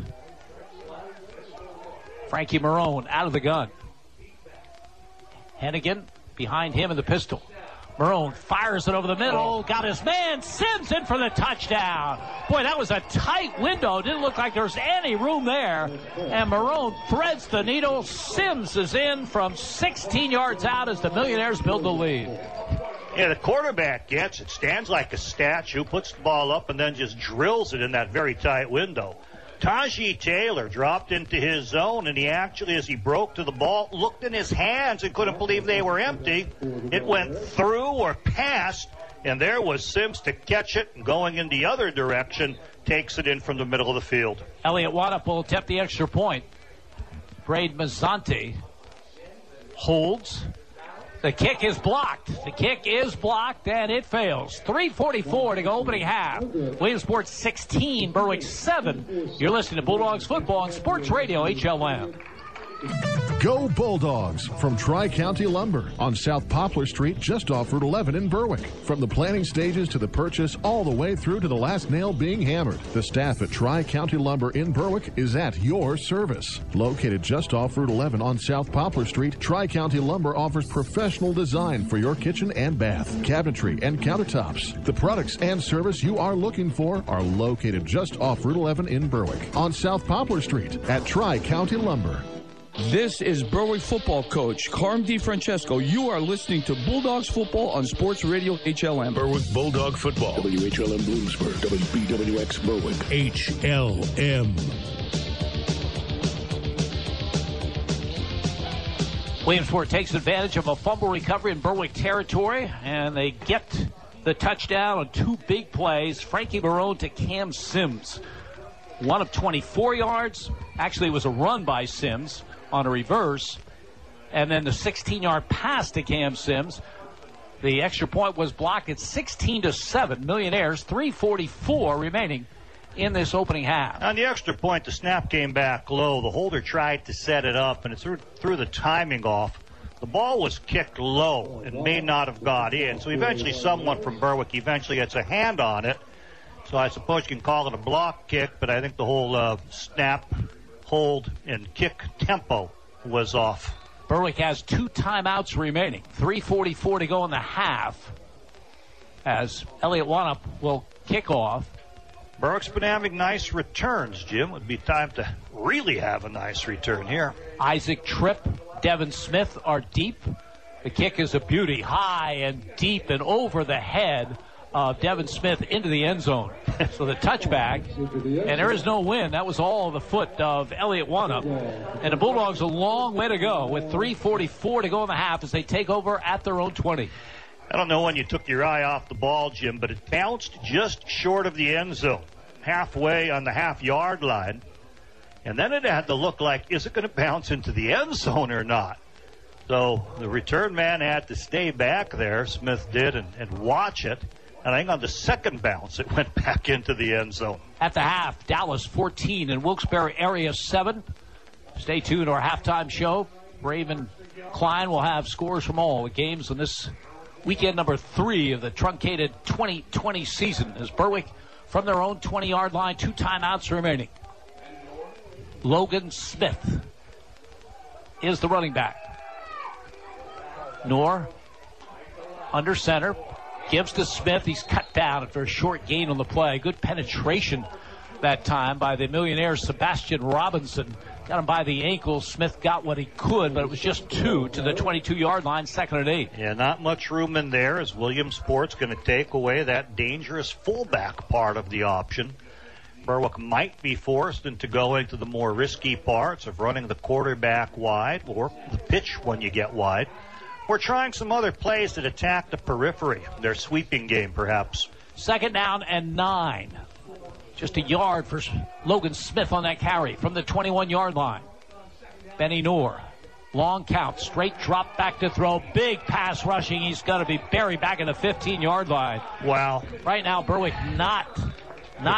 Frankie Marone out of the gun. Hennigan behind him in the pistol. Marone fires it over the middle, got his man Sims in for the touchdown. Boy, that was a tight window. Didn't look like there was any room there. And Marone threads the needle. Sims is in from 16 yards out as the Millionaires build the lead. Yeah, the quarterback gets it, stands like a statue, puts the ball up, and then just drills it in that very tight window. Tajee Taylor dropped into his zone, and he actually, as he broke to the ball, looked in his hands and couldn't believe they were empty. It went through or past, and there was Sims to catch it, and going in the other direction, takes it in from the middle of the field. Elliott Waddup will attempt the extra point. Braid Mazzanti holds. The kick is blocked. And it fails. 3:44 to go opening half. Williamsport 16, Berwick 7. You're listening to Bulldogs football on Sports Radio HLM. Go Bulldogs from Tri-County Lumber on South Poplar Street, just off Route 11 in Berwick. From the planning stages to the purchase, all the way through to the last nail being hammered, the staff at Tri-County Lumber in Berwick is at your service. Located just off Route 11 on South Poplar Street, Tri-County Lumber offers professional design for your kitchen and bath, cabinetry, and countertops. The products and service you are looking for are located just off Route 11 in Berwick on South Poplar Street at Tri-County Lumber. This is Berwick football coach Carm DiFrancesco. You are listening to Bulldogs football on Sports Radio HLM. Berwick Bulldog football. WHLM Bloomsburg. WBWX Berwick. HLM. Williamsport takes advantage of a fumble recovery in Berwick territory, and they get the touchdown on 2 big plays. Frankie Marone to Cam Sims. One of 24 yards. Actually, it was a run by Sims on a reverse, and then the 16-yard pass to Cam Sims. The extra point was blocked at 16-7. Millionaires, 3:44 remaining in this opening half. On the extra point, the snap came back low. The holder tried to set it up, and it threw the timing off. The ball was kicked low and may not have got in. So eventually someone from Berwick gets a hand on it. So I suppose you can call it a block kick, but I think the whole snap, hold, and kick tempo was off. Berwick has 2 timeouts remaining. 3:44 to go in the half as Elliott Wanup will kick off. Berwick's been having nice returns, Jim. It would be time to really have a nice return here. Isaac Tripp, Devin Smith are deep. The kick is a beauty, high and deep and over the head of Devin Smith into the end zone. So the touchback, and there is no win. That was all the foot of Elliott Wanup. And the Bulldogs a long way to go with 3:44 to go in the half as they take over at their own 20. I don't know when you took your eye off the ball, Jim, but it bounced just short of the end zone, halfway on the half-yard line. And then it had to look like, is it going to bounce into the end zone or not? So the return man had to stay back there, Smith did, and watch it. And I think on the second bounce, it went back into the end zone. At the half, Dallas 14 and Wilkes-Barre area 7. Stay tuned to our halftime show. Raven Klein will have scores from all the games on this weekend number 3 of the truncated 2020 season as Berwick from their own 20-yard line, 2 timeouts remaining. Logan Smith is the running back. Knorr under center. Gives to Smith. He's cut down after a short gain on the play. Good penetration that time by the Millionaires' Sebastian Robinson. Got him by the ankle. Smith got what he could, but it was just 2 to the 22-yard line, 2nd and 8. Yeah, not much room in there as Williamsport's going to take away that dangerous fullback part of the option. Berwick might be forced into going to the more risky parts of running the quarterback wide or the pitch when you get wide. We're trying some other plays that attack the periphery. Their sweeping game, perhaps. 2nd down and 9. Just a yard for Logan Smith on that carry from the 21-yard line. Benny Knorr. Long count. Straight drop back to throw. Big pass rushing. He's going to be buried back in the 15-yard line. Wow. Right now, Berwick not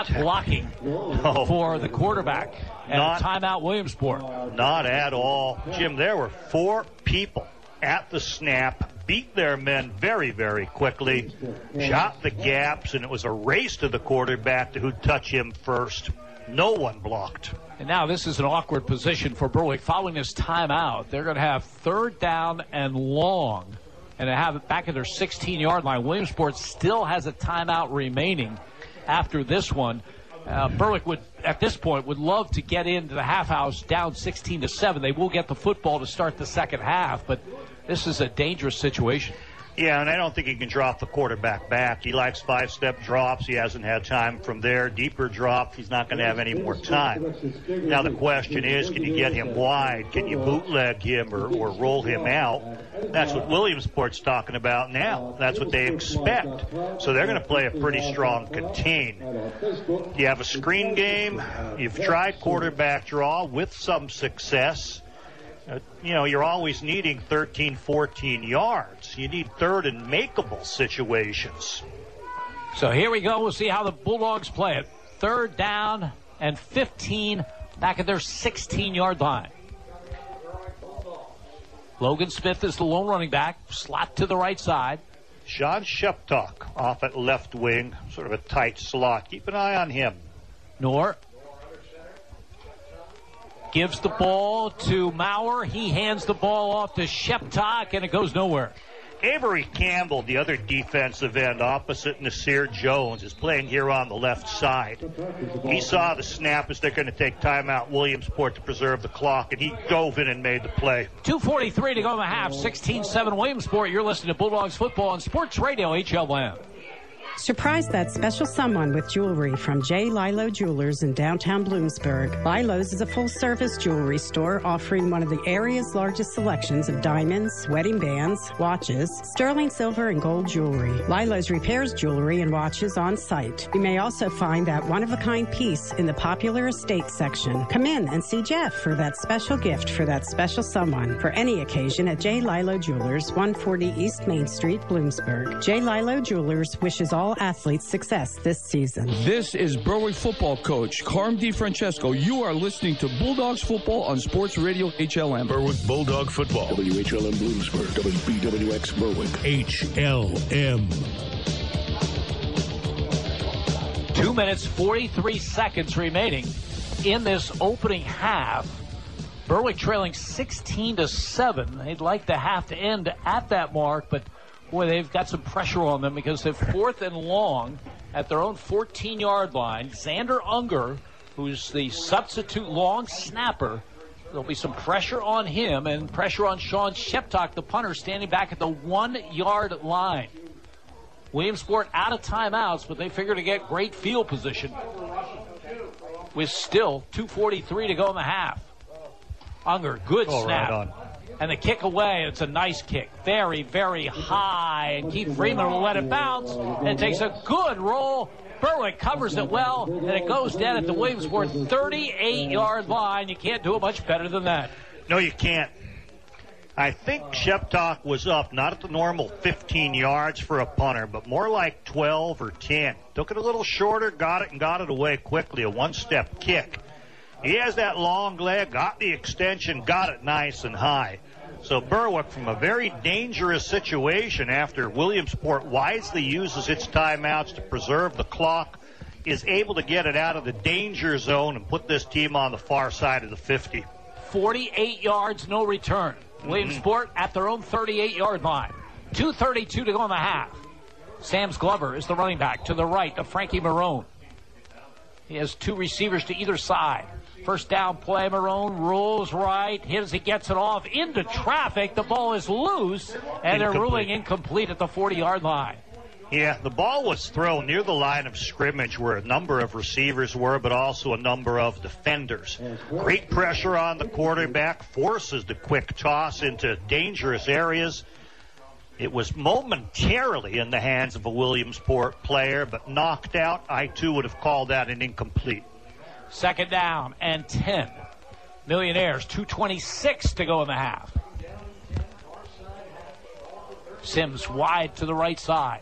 blocking for the quarterback. And timeout Williamsport. Not at all. Jim, there were 4 people at the snap, beat their men very, very quickly, shot the gaps, and it was a race to the quarterback to who'd touch him first. No one blocked. And now this is an awkward position for Berwick. Following this timeout, they're going to have 3rd down and long, and they have it back at their 16-yard line. Williamsport still has a timeout remaining after this one. Berwick would, at this point, would love to get into the half house down 16-7. They will get the football to start the second half, but this is a dangerous situation. Yeah, and I don't think he can drop the quarterback back. He likes 5-step drops. He hasn't had time from there. Deeper drop, he's not going to have any more time. Now the question is, can you get him wide? Can you bootleg him or roll him out? That's what Williamsport's talking about now. That's what they expect. So they're going to play a pretty strong contain. You have a screen game. You've tried quarterback draw with some success. You're always needing 13, 14 yards. You need 3rd and makeable situations. So here we go. We'll see how the Bulldogs play it. 3rd down and 15 back at their 16-yard line. Logan Smith is the lone running back. Slot to the right side. Sean Sheptock off at left wing. Sort of a tight slot. Keep an eye on him. Knorr gives the ball to Bauer. He hands the ball off to Sheptock, and it goes nowhere. Avery Campbell, the other defensive end opposite Nasir Jones, is playing here on the left side. He saw the snap as they're going to take timeout Williamsport to preserve the clock, and he dove in and made the play. 2:43 to go in the half. 16-7 Williamsport. You're listening to Bulldogs football on Sports Radio HLM. Surprise that special someone with jewelry from J. Lilo Jewelers in downtown Bloomsburg. Lilo's is a full-service jewelry store offering one of the area's largest selections of diamonds, wedding bands, watches, sterling silver, and gold jewelry. Lilo's repairs jewelry and watches on site. You may also find that one-of-a-kind piece in the popular estate section. Come in and see Jeff for that special gift for that special someone for any occasion at J. Lilo Jewelers, 140 East Main Street, Bloomsburg. J. Lilo Jewelers wishes all all athletes success this season. This is Berwick football coach Carm DiFrancesco. You are listening to Bulldogs football on Sports Radio HLM. Berwick Bulldog football. WHLM Bloomsburg. WBWX Berwick. HLM. 2 minutes, 43 seconds remaining in this opening half. Berwick trailing 16-7. They'd like the half to end at that mark, but boy, they've got some pressure on them because they're 4th and long at their own 14-yard line. Xander Unger, who's the substitute long snapper, there'll be some pressure on him and pressure on Sean Sheptock, the punter, standing back at the 1-yard line. Williamsport out of timeouts, but they figure to get great field position with still 2:43 to go in the half. Unger, good snap. Right on. And the kick away, it's a nice kick. Very, very high. And Keith Freeman will let it bounce. And it takes a good roll. Berwick covers it well. And it goes down at the Williamsport 38-yard line. You can't do it much better than that. No, you can't. I think Sheptock was up, not at the normal 15 yards for a punter, but more like 12 or 10. Took it a little shorter, got it, and got it away quickly. A one-step kick. He has that long leg, got the extension, got it nice and high. So Berwick, from a very dangerous situation after Williamsport wisely uses its timeouts to preserve the clock, is able to get it out of the danger zone and put this team on the far side of the 50. 48 yards, no return. Williamsport at their own 38-yard line. 2:32 to go in the half. Sam's Glover is the running back to the right of Frankie Marone. He has two receivers to either side. First down play, Marone rolls right, hits, he gets it off into traffic. The ball is loose, and they're ruling incomplete at the 40-yard line. Yeah, the ball was thrown near the line of scrimmage where a number of receivers were, but also a number of defenders. Great pressure on the quarterback, forces the quick toss into dangerous areas. It was momentarily in the hands of a Williamsport player, but knocked out. I, too, would have called that an incomplete. Second down and 10. Millionaires, 2:26 to go in the half. Sims wide to the right side.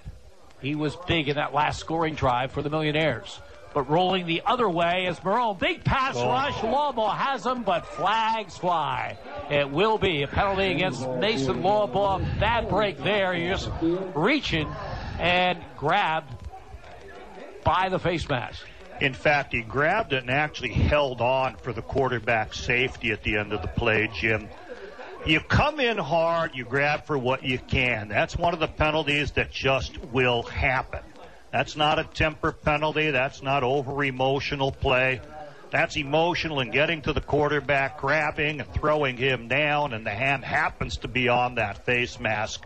He was big in that last scoring drive for the Millionaires. But rolling the other way is Marone. Big pass rush. Lawbaugh has him, but flags fly. It will be a penalty against Mason Lawbaugh. Bad break there. You're just reaching and grabbed by the face mask. In fact, he grabbed it and actually held on for the quarterback's safety at the end of the play, Jim. You come in hard, you grab for what you can. That's one of the penalties that just will happen. That's not a temper penalty. That's not over-emotional play. That's emotional in getting to the quarterback, grabbing and throwing him down, and the hand happens to be on that face mask.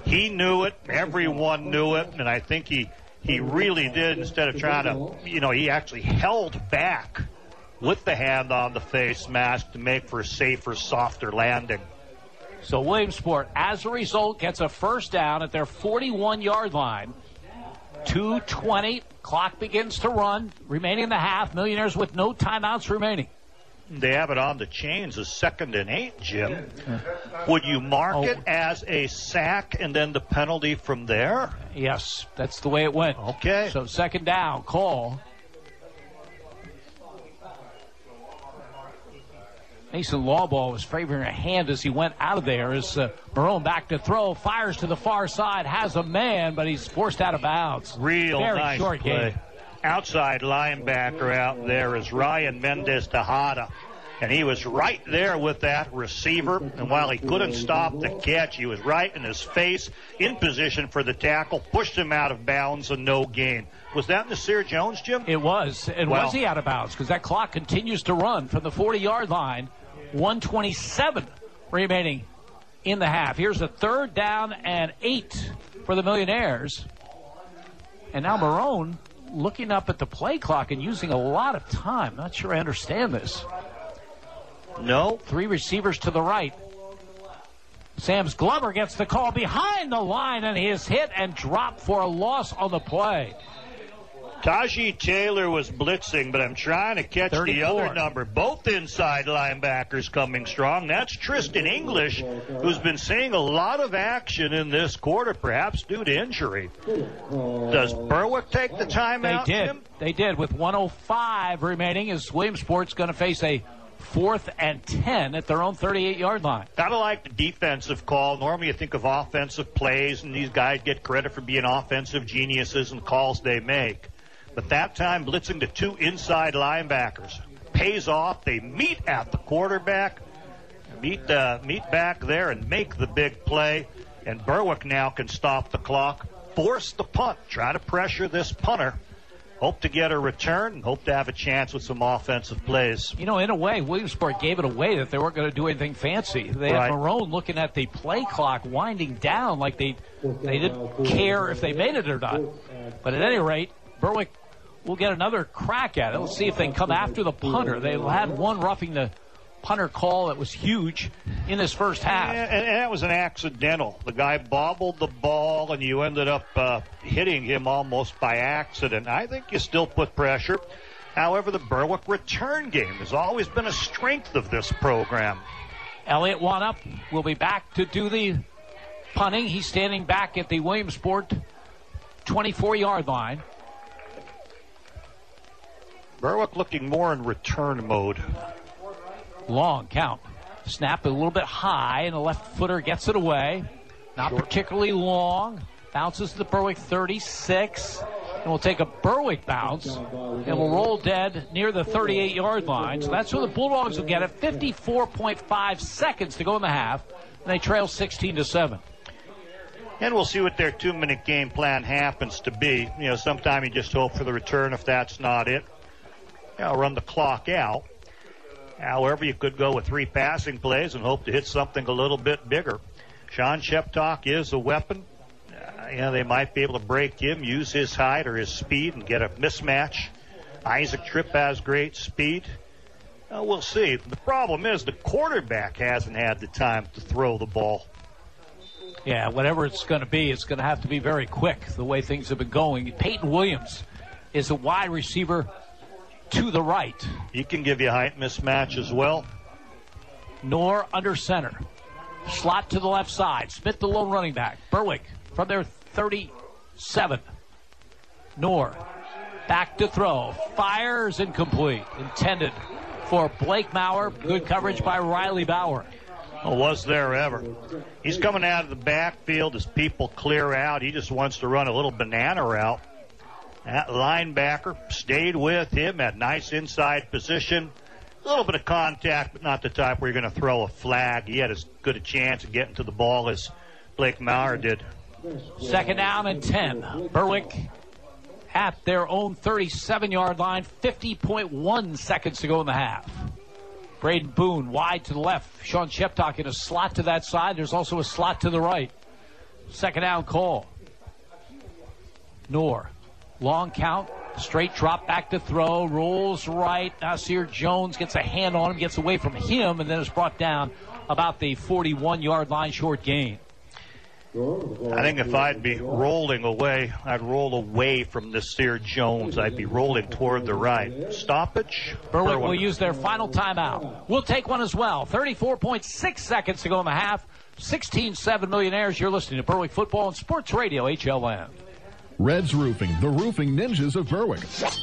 He knew it. Everyone knew it, and I think he really did. Instead of trying to, he actually held back with the hand on the face mask to make for a safer, softer landing. So Williamsport, as a result, gets a first down at their 41-yard line. 2:20, clock begins to run, remaining in the half. Millionaires with no timeouts remaining. They have it on the chains as 2nd and 8, Jim. Would you mark it as a sack and then the penalty from there? Yes, that's the way it went. Okay. So second down, call. Mason Lawbaugh was favoring a hand as he went out of there. As Marone back to throw, fires to the far side, has a man, but he's forced out of bounds. Very nice short play. game. Outside linebacker out there is Ryan Mendez Tejada. And he was right there with that receiver. And while he couldn't stop the catch, he was right in his face, in position for the tackle, pushed him out of bounds, and no gain. Was that Nasir Jones, Jim? It was. And was he out of bounds? Because that clock continues to run from the 40-yard line. 1:27 remaining in the half. Here's a 3rd down and 8 for the Millionaires. And now Marone looking up at the play clock and using a lot of time. Not sure I understand this. No. 3 receivers to the right. Sam's Glover gets the call behind the line, and he is hit and dropped for a loss on the play. Tajee Taylor was blitzing, but I'm trying to catch 34. the other number. Both inside linebackers coming strong. That's Tristan English, who's been seeing a lot of action in this quarter, perhaps due to injury. Does Berwick take the timeout? They did. Tim? They did with 1:05 remaining as Williamsport's going to face a 4th and 10 at their own 38-yard line. Gotta like the defensive call. Normally you think of offensive plays, and these guys get credit for being offensive geniuses and calls they make. But that time, blitzing the 2 inside linebackers pays off. They meet at the quarterback, meet back there and make the big play. And Berwick now can stop the clock, force the punt, try to pressure this punter. Hope to get a return and hope to have a chance with some offensive plays. You know, in a way, Williamsport gave it away that they weren't going to do anything fancy. They had Marone looking at the play clock winding down like they didn't care if they made it or not. But at any rate, Berwick will get another crack at it. Let's see if they can come after the punter. They had one roughing the punter call that was huge in this first half. And that was an accidental. The guy bobbled the ball, and you ended up hitting him almost by accident. I think you still put pressure. However, the Berwick return game has always been a strength of this program. Elliott Wanup will be back to do the punting. He's standing back at the Williamsport 24-yard line. Berwick looking more in return mode. Long count. Snap a little bit high, and the left footer gets it away. Not particularly long. Bounces to the Berwick 36. And we'll take a Berwick bounce. And will roll dead near the 38-yard line. So that's where the Bulldogs will get it. 54.5 seconds to go in the half. And they trail 16-7. And we'll see what their 2-minute game plan happens to be. You know, sometime you just hope for the return if that's not it. I'll run the clock out. However, you could go with 3 passing plays and hope to hit something a little bit bigger. Sean Sheptock is a weapon. They might be able to break him, use his height or his speed and get a mismatch. Isaac Tripp has great speed. We'll see. The problem is the quarterback hasn't had the time to throw the ball. Yeah, whatever it's going to be, it's going to have to be very quick the way things have been going. Peyton Williams is a wide receiver to the right. He can give you a height mismatch as well. Nor under center. Slot to the left side. Smith the lone running back. Berwick from their 37. Nor back to throw. Fires incomplete. Intended for Blake Maurer. Good coverage by Riley Bauer. Oh, was there ever. He's coming out of the backfield as people clear out. He just wants to run a little banana route. That linebacker stayed with him at nice inside position. A little bit of contact, but not the type where you're going to throw a flag. He had as good a chance of getting to the ball as Blake Maurer did. 2nd down and 10. Berwick at their own 37-yard line. 50.1 seconds to go in the half. Braden Boone wide to the left. Sean Sheptock in a slot to that side. There's also a slot to the right. 2nd down call. Nor. Long count, straight drop back to throw, rolls right. Nasir Jones gets a hand on him, gets away from him, and then is brought down about the 41-yard line, short gain. I think if I'd be rolling away, I'd roll away from Nasir Jones. I'd be rolling toward the right. Stoppage. Berwick will use their final timeout. We'll take one as well. 34.6 seconds to go in the half. 16-7 Millionaires. You're listening to Berwick Football and Sports Radio HLN. Red's Roofing, the roofing ninjas of Berwick,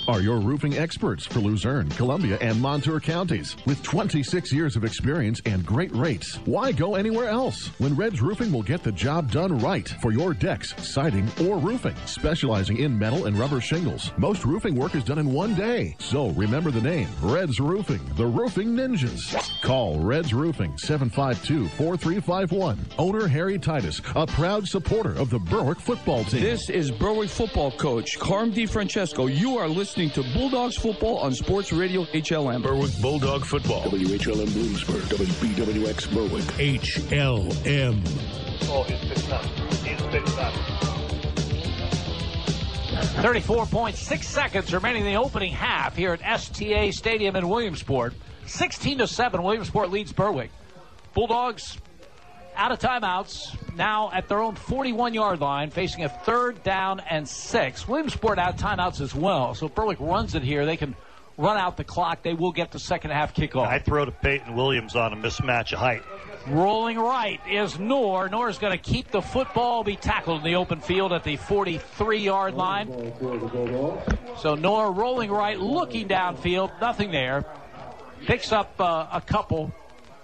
are your roofing experts for Luzerne, Columbia, and Montour counties. With 26 years of experience and great rates, why go anywhere else when Red's Roofing will get the job done right for your decks, siding, or roofing, specializing in metal and rubber shingles. Most roofing work is done in one day, so remember the name, Red's Roofing, the roofing ninjas. Call Red's Roofing, 752-4351. Owner Harry Titus, a proud supporter of the Berwick football team. This is Berwick football coach Carm DiFrancesco. You are listening to Bulldogs football on Sports Radio HLM. Berwick Bulldog football. WHLM Williamsport. WBWX Berwick. HLM. Oh, he's picked up. 34.6 seconds remaining in the opening half here at STA Stadium in Williamsport. 16-7, Williamsport leads Berwick. Bulldogs out of timeouts, now at their own 41-yard line, facing a 3rd down and 6. Williamsport out of timeouts as well, so if Berwick runs it here, they can run out the clock. They will get the second half kickoff. I throw to Peyton Williams on a mismatch of height. Rolling right is Noor. Noor's going to keep the football, be tackled in the open field at the 43-yard line. So Noor rolling right, looking downfield, nothing there. Picks up a couple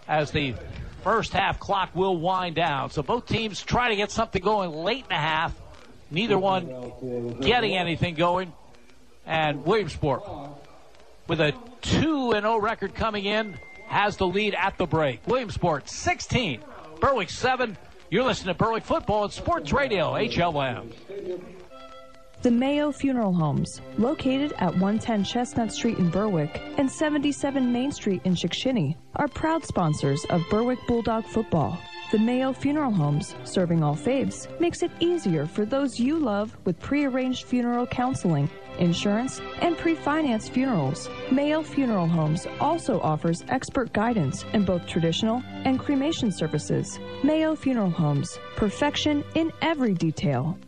as the first half clock will wind down. So both teams try to get something going late in the half. Neither one getting anything going. And Williamsport, with a 2-0 record coming in, has the lead at the break. Williamsport 16, Berwick 7. You're listening to Berwick Football at Sports Radio, HLM. The Mayo Funeral Homes, located at 110 Chestnut Street in Berwick and 77 Main Street in Chickashinny, are proud sponsors of Berwick Bulldog football. The Mayo Funeral Homes, serving all faiths, makes it easier for those you love with pre-arranged funeral counseling, insurance, and pre-financed funerals. Mayo Funeral Homes also offers expert guidance in both traditional and cremation services. Mayo Funeral Homes, perfection in every detail.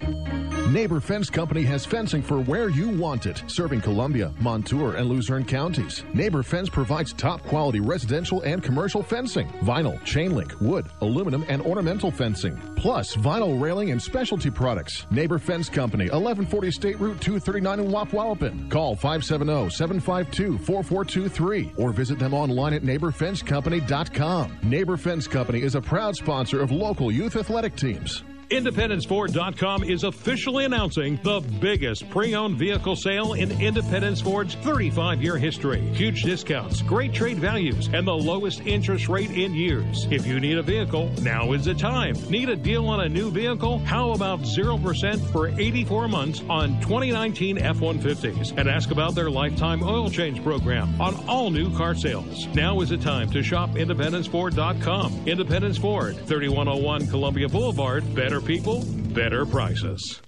Neighbor Fence Company has fencing for where you want it, serving Columbia, Montour, and Luzerne counties. Neighbor Fence provides top-quality residential and commercial fencing, vinyl, chain link, wood, aluminum, and ornamental fencing, plus vinyl railing and specialty products. Neighbor Fence Company, 1140 State Route 239 in Wapwallopen. Call 570-752-4423 or visit them online at neighborfencecompany.com. Neighbor Fence Company is a proud sponsor of local youth athletic teams. IndependenceFord.com is officially announcing the biggest pre-owned vehicle sale in Independence Ford's 35-year history. Huge discounts, great trade values, and the lowest interest rate in years. If you need a vehicle, now is the time. Need a deal on a new vehicle? How about 0% for 84 months on 2019 F-150s? And ask about their lifetime oil change program on all new car sales. Now is the time to shop IndependenceFord.com. Independence Ford, 3101 Columbia Boulevard. Better people, better prices.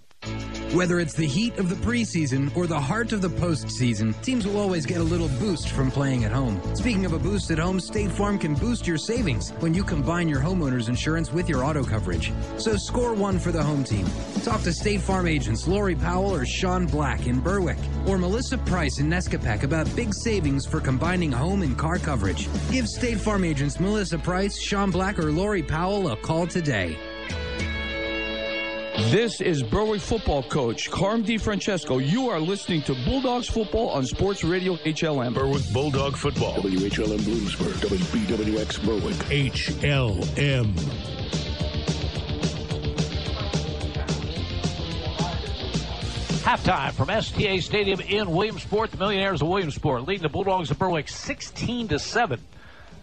Whether it's the heat of the preseason or the heart of the postseason, teams will always get a little boost from playing at home. Speaking of a boost at home, State Farm can boost your savings when you combine your homeowner's insurance with your auto coverage. So score one for the home team. Talk to State Farm agents Lori Powell or Sean Black in Berwick, or Melissa Price in Nescapac about big savings for combining home and car coverage. Give State Farm agents Melissa Price, Sean Black, or Lori Powell a call today. This is Berwick football coach Carm DiFrancesco. You are listening to Bulldogs football on Sports Radio HLM. Berwick Bulldog football. WHLM Bloomsburg. WBWX Berwick. HLM. Halftime from STA Stadium in Williamsport. The Millionaires of Williamsport leading the Bulldogs of Berwick 16-7.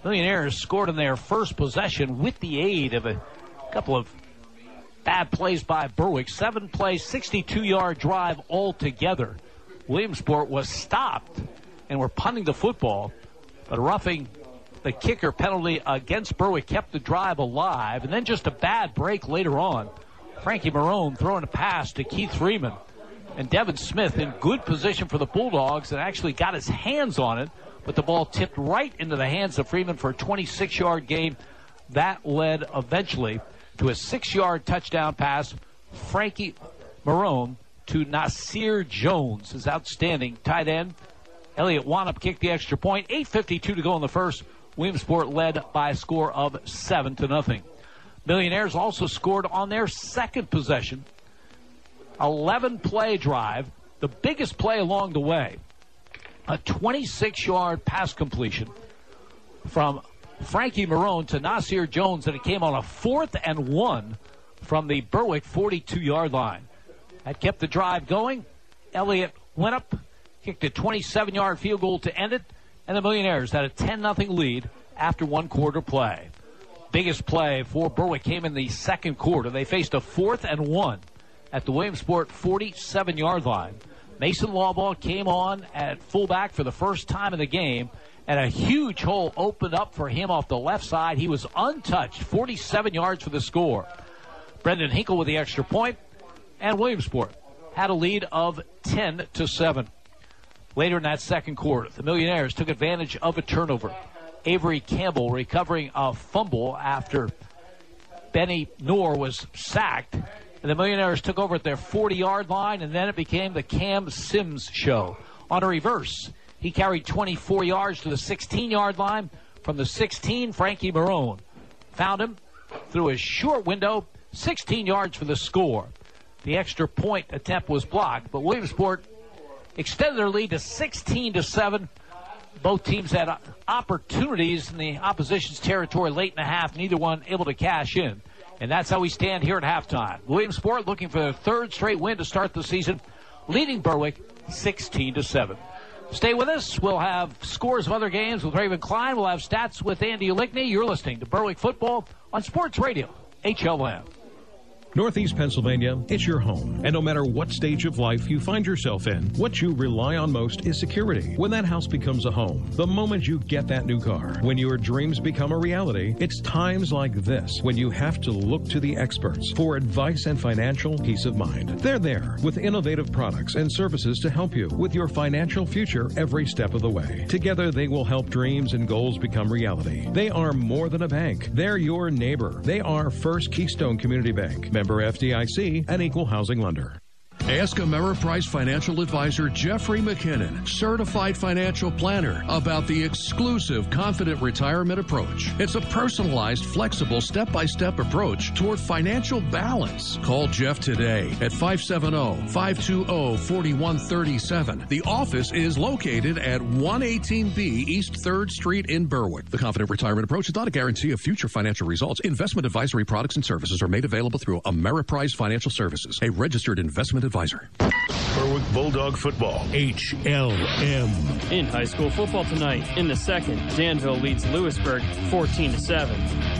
Millionaires scored in their first possession with the aid of a couple of bad plays by Berwick. 7-play, 62-yard drive altogether. Williamsport was stopped and were punting the football, but roughing the kicker penalty against Berwick kept the drive alive. And then just a bad break later on. Frankie Marone throwing a pass to Keith Freeman. And Devin Smith in good position for the Bulldogs and actually got his hands on it, but the ball tipped right into the hands of Freeman for a 26-yard gain. That led eventually to a 6-yard touchdown pass. Frankie Marone to Nasir Jones, his outstanding tight end. Elliott Wanup kicked the extra point. 8:52 to go in the first. Williamsport led by a score of 7-0. Millionaires also scored on their second possession. 11-play drive, the biggest play along the way. A 26-yard pass completion from Frankie Marone to Nasir Jones, and it came on a 4th and 1 from the Berwick 42-yard line. That kept the drive going. Elliott went up, kicked a 27-yard field goal to end it, and the Millionaires had a 10-0 lead after one quarter play. Biggest play for Berwick came in the second quarter. They faced a 4th and 1 at the Williamsport 47-yard line. Mason Lawball came on at fullback for the first time in the game, and a huge hole opened up for him off the left side. He was untouched, 47 yards for the score. Brendan Hinkle with the extra point, and Williamsport had a lead of 10-7. Later in that second quarter, the Millionaires took advantage of a turnover. Avery Campbell recovering a fumble after Benny Noor was sacked, and the Millionaires took over at their 40-yard line, and then it became the Cam Sims show. On a reverse, he carried 24 yards to the 16-yard line. From the 16, Frankie Marone found him through a short window, 16 yards for the score. The extra point attempt was blocked, but Williamsport extended their lead to 16-7. Both teams had opportunities in the opposition's territory late in the half, neither one able to cash in. And that's how we stand here at halftime. Williamsport looking for their third straight win to start the season, leading Berwick 16-7. Stay with us. We'll have scores of other games with Raven Klein. We'll have stats with Andy Lickney. You're listening to Berwick Football on Sports Radio, HLM. Northeast Pennsylvania, it's your home. And no matter what stage of life you find yourself in, what you rely on most is security. When that house becomes a home, the moment you get that new car, when your dreams become a reality, it's times like this when you have to look to the experts for advice and financial peace of mind. They're there with innovative products and services to help you with your financial future every step of the way. Together, they will help dreams and goals become reality. They are more than a bank. They're your neighbor. They are First Keystone Community Bank. Member FDIC, an equal housing lender. Ask Ameriprise financial advisor Jeffrey McKinnon, certified financial planner, about the exclusive Confident Retirement Approach. It's a personalized, flexible, step-by-step approach toward financial balance. Call Jeff today at 570-520-4137. The office is located at 118B East 3rd Street in Berwick. The Confident Retirement Approach is not a guarantee of future financial results. Investment advisory products and services are made available through Ameriprise Financial Services, a registered investment advisor. Berwick Bulldog Football, HLM. In high school football tonight, in the second, Danville leads Lewisburg 14-7.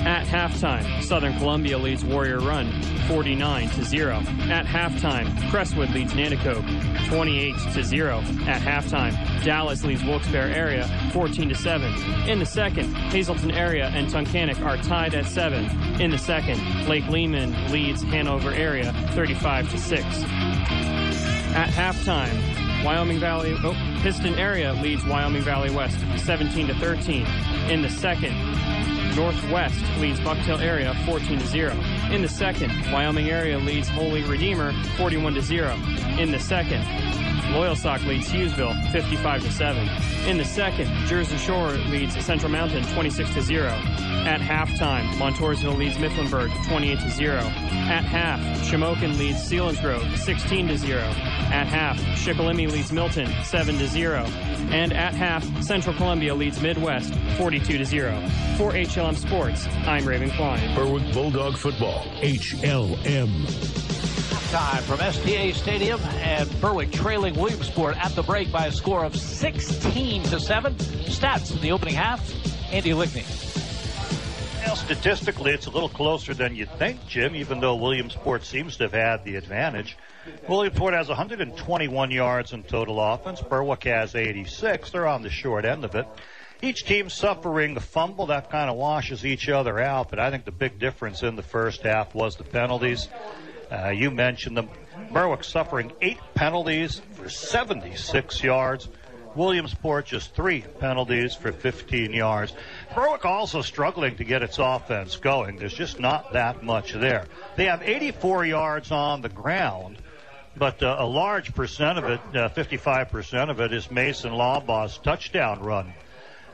At halftime, Southern Columbia leads Warrior Run 49-0. At halftime, Crestwood leads Nanticoke 28-0. At halftime, Dallas leads Wilkes-Barre area 14-7. In the second, Hazleton area and Tunkhannock are tied at 7. In the second, Lake Lehman leads Hanover area 35-6. At halftime, Piston area leads Wyoming Valley West 17-13. In the second, Northwest leads Bucktail area 14-0. In the second, Wyoming area leads Holy Redeemer 41-0. In the second, Loyalsock leads Hughesville 55-7. In the second, Jersey Shore leads Central Mountain 26-0. At halftime, Montoursville leads Mifflinburg 28-0. At half, Shamokin leads Selinsgrove 16-0. At half, Shikellamy leads Milton 7-0. And at half, Central Columbia leads Midwest 42-0. For HLM Sports, I'm Raven Klein. Berwick Bulldog Football, HLM. Time from STA Stadium, and Berwick trailing Williamsport at the break by a score of 16-7. Stats in the opening half, Andy Lickney. Well, statistically, it's a little closer than you'd think, Jim, even though Williamsport seems to have had the advantage. Williamsport has 121 yards in total offense. Berwick has 86. They're on the short end of it. Each team suffering a fumble. That kind of washes each other out, but I think the big difference in the first half was the penalties. You mentioned them. Berwick suffering 8 penalties for 76 yards. Williamsport just 3 penalties for 15 yards. Berwick also struggling to get its offense going. There's just not that much there. They have 84 yards on the ground, but a large percent of it, 55% of it, is Mason Lawbaugh's touchdown run.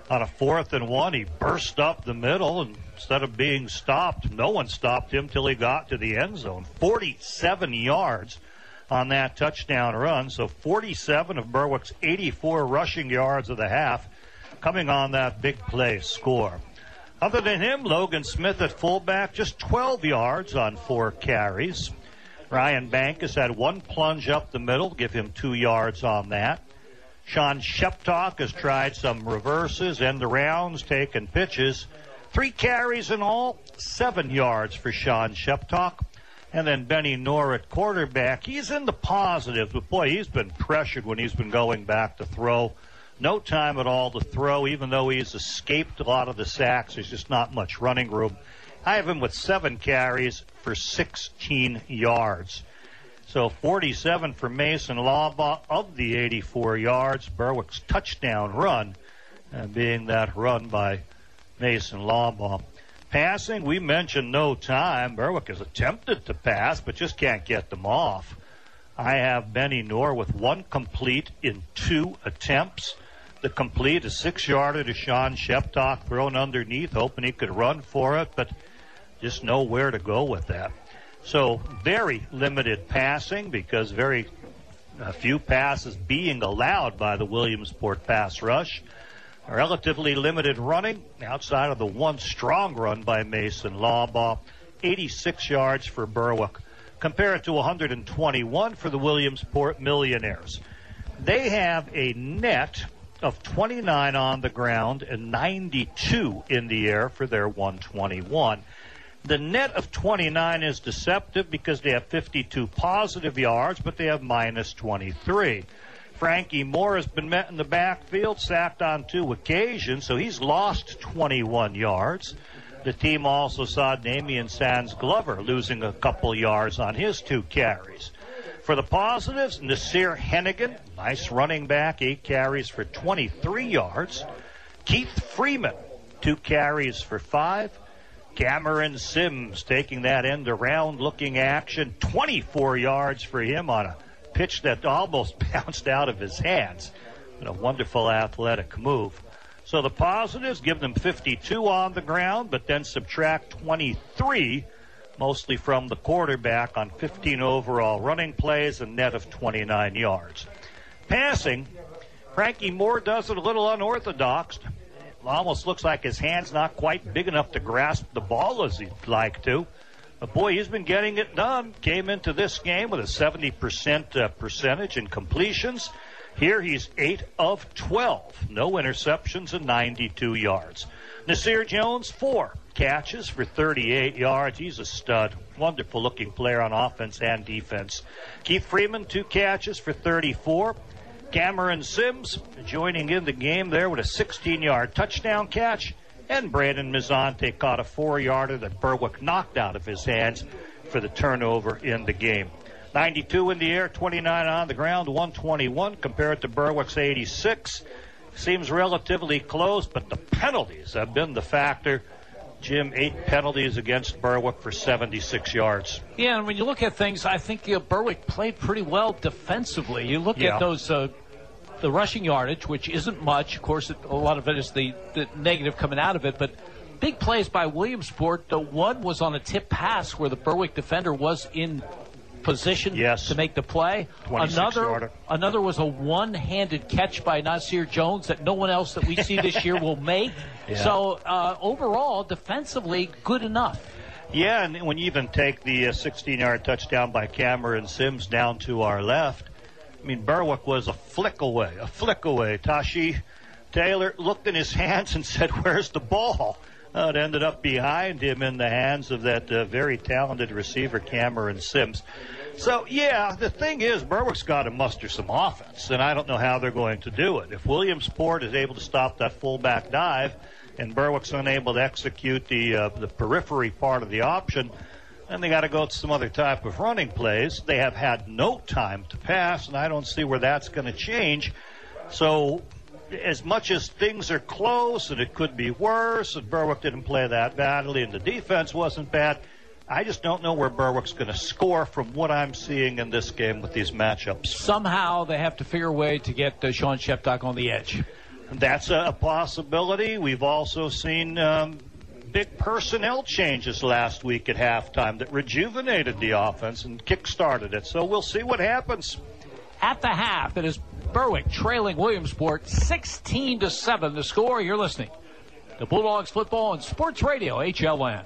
On a 4th and 1, he burst up the middle, and instead of being stopped, no one stopped him till he got to the end zone. 47 yards on that touchdown run. So 47 of Berwick's 84 rushing yards of the half coming on that big play score. Other than him, Logan Smith at fullback, just 12 yards on 4 carries. Ryan Bankus had 1 plunge up the middle, give him 2 yards on that. Sean Sheptock has tried some reverses, end arounds, taken pitches. 3 carries in all, 7 yards for Sean Sheptock. And then Benny Noor at quarterback. He's in the positives, but boy, he's been pressured when he's been going back to throw. No time at all to throw, even though he's escaped a lot of the sacks. There's just not much running room. I have him with 7 carries for 16 yards. So 47 for Mason Lawbaugh of the 84 yards. Berwick's touchdown run being that run by Mason Lawbaugh. Passing, we mentioned no time. Berwick has attempted to pass, but just can't get them off. I have Benny Knorr with 1 complete in 2 attempts. The complete is 6-yarder to Sean Sheptock, thrown underneath, hoping he could run for it, but just nowhere to go with that. So very limited passing because very few passes being allowed by the Williamsport pass rush. Relatively limited running outside of the one strong run by Mason Lawbaugh. 86 yards for Berwick, compared to 121 for the Williamsport Millionaires. They have a net of 29 on the ground and 92 in the air for their 121. The net of 29 is deceptive because they have 52 positive yards, but they have minus 23. Frankie Moore has been met in the backfield, sacked on 2 occasions, so he's lost 21 yards. The team also saw Damian Sands-Glover losing a couple yards on his 2 carries. For the positives, Nasir Hennigan, nice running back, 8 carries for 23 yards. Keith Freeman, 2 carries for 5. Cameron Sims taking that end-around looking action, 24 yards for him on a pitch that almost bounced out of his hands. A wonderful athletic move. So the positives give them 52 on the ground, but then subtract 23, mostly from the quarterback, on 15 overall running plays, a net of 29 yards. Passing, Frankie Moore does it a little unorthodox. It almost looks like his hand's not quite big enough to grasp the ball as he'd like to. But boy, he's been getting it done. Came into this game with a 70% percentage in completions. Here he's 8 of 12. No interceptions and 92 yards. Nasir Jones, 4 catches for 38 yards. He's a stud. Wonderful looking player on offense and defense. Keith Freeman, 2 catches for 34. Cameron Sims joining in the game there with a 16-yard touchdown catch. And Brandon Mizante caught a 4-yarder that Berwick knocked out of his hands for the turnover in the game. 92 in the air, 29 on the ground, 121 compared to Berwick's 86. Seems relatively close, but the penalties have been the factor. Jim, 8 penalties against Berwick for 76 yards. Yeah, and when you look at things, I think Berwick played pretty well defensively. You look at those, the rushing yardage, which isn't much. Of course, a lot of it is the negative coming out of it, but big plays by Williamsport. The one was on a tip pass where the Berwick defender was in position to make the play. Another was a one-handed catch by Nasir Jones that no one else that we see this year will make. So overall, defensively, good enough. Yeah, and when you even take the 16-yard touchdown by Cameron Sims down to our left, I mean, Berwick was a flick away. Tashi Taylor looked in his hands and said, "Where's the ball?" It ended up behind him in the hands of that very talented receiver, Cameron Sims. So, yeah, the thing is, Berwick's got to muster some offense, and I don't know how they're going to do it. If Williamsport is able to stop that fullback dive and Berwick's unable to execute the periphery part of the option, then they got to go to some other type of running plays. They have had no time to pass, and I don't see where that's going to change. So, as much as things are close and it could be worse, and Berwick didn't play that badly and the defense wasn't bad, I just don't know where Berwick's going to score from what I'm seeing in this game with these matchups. Somehow they have to figure a way to get Sean Sheptock on the edge. That's a possibility. We've also seen big personnel changes last week at halftime that rejuvenated the offense and kick-started it. So we'll see what happens. At the half, it is Berwick trailing Williamsport 16-7. The score, you're listening to Bulldogs football on Sports Radio HLN.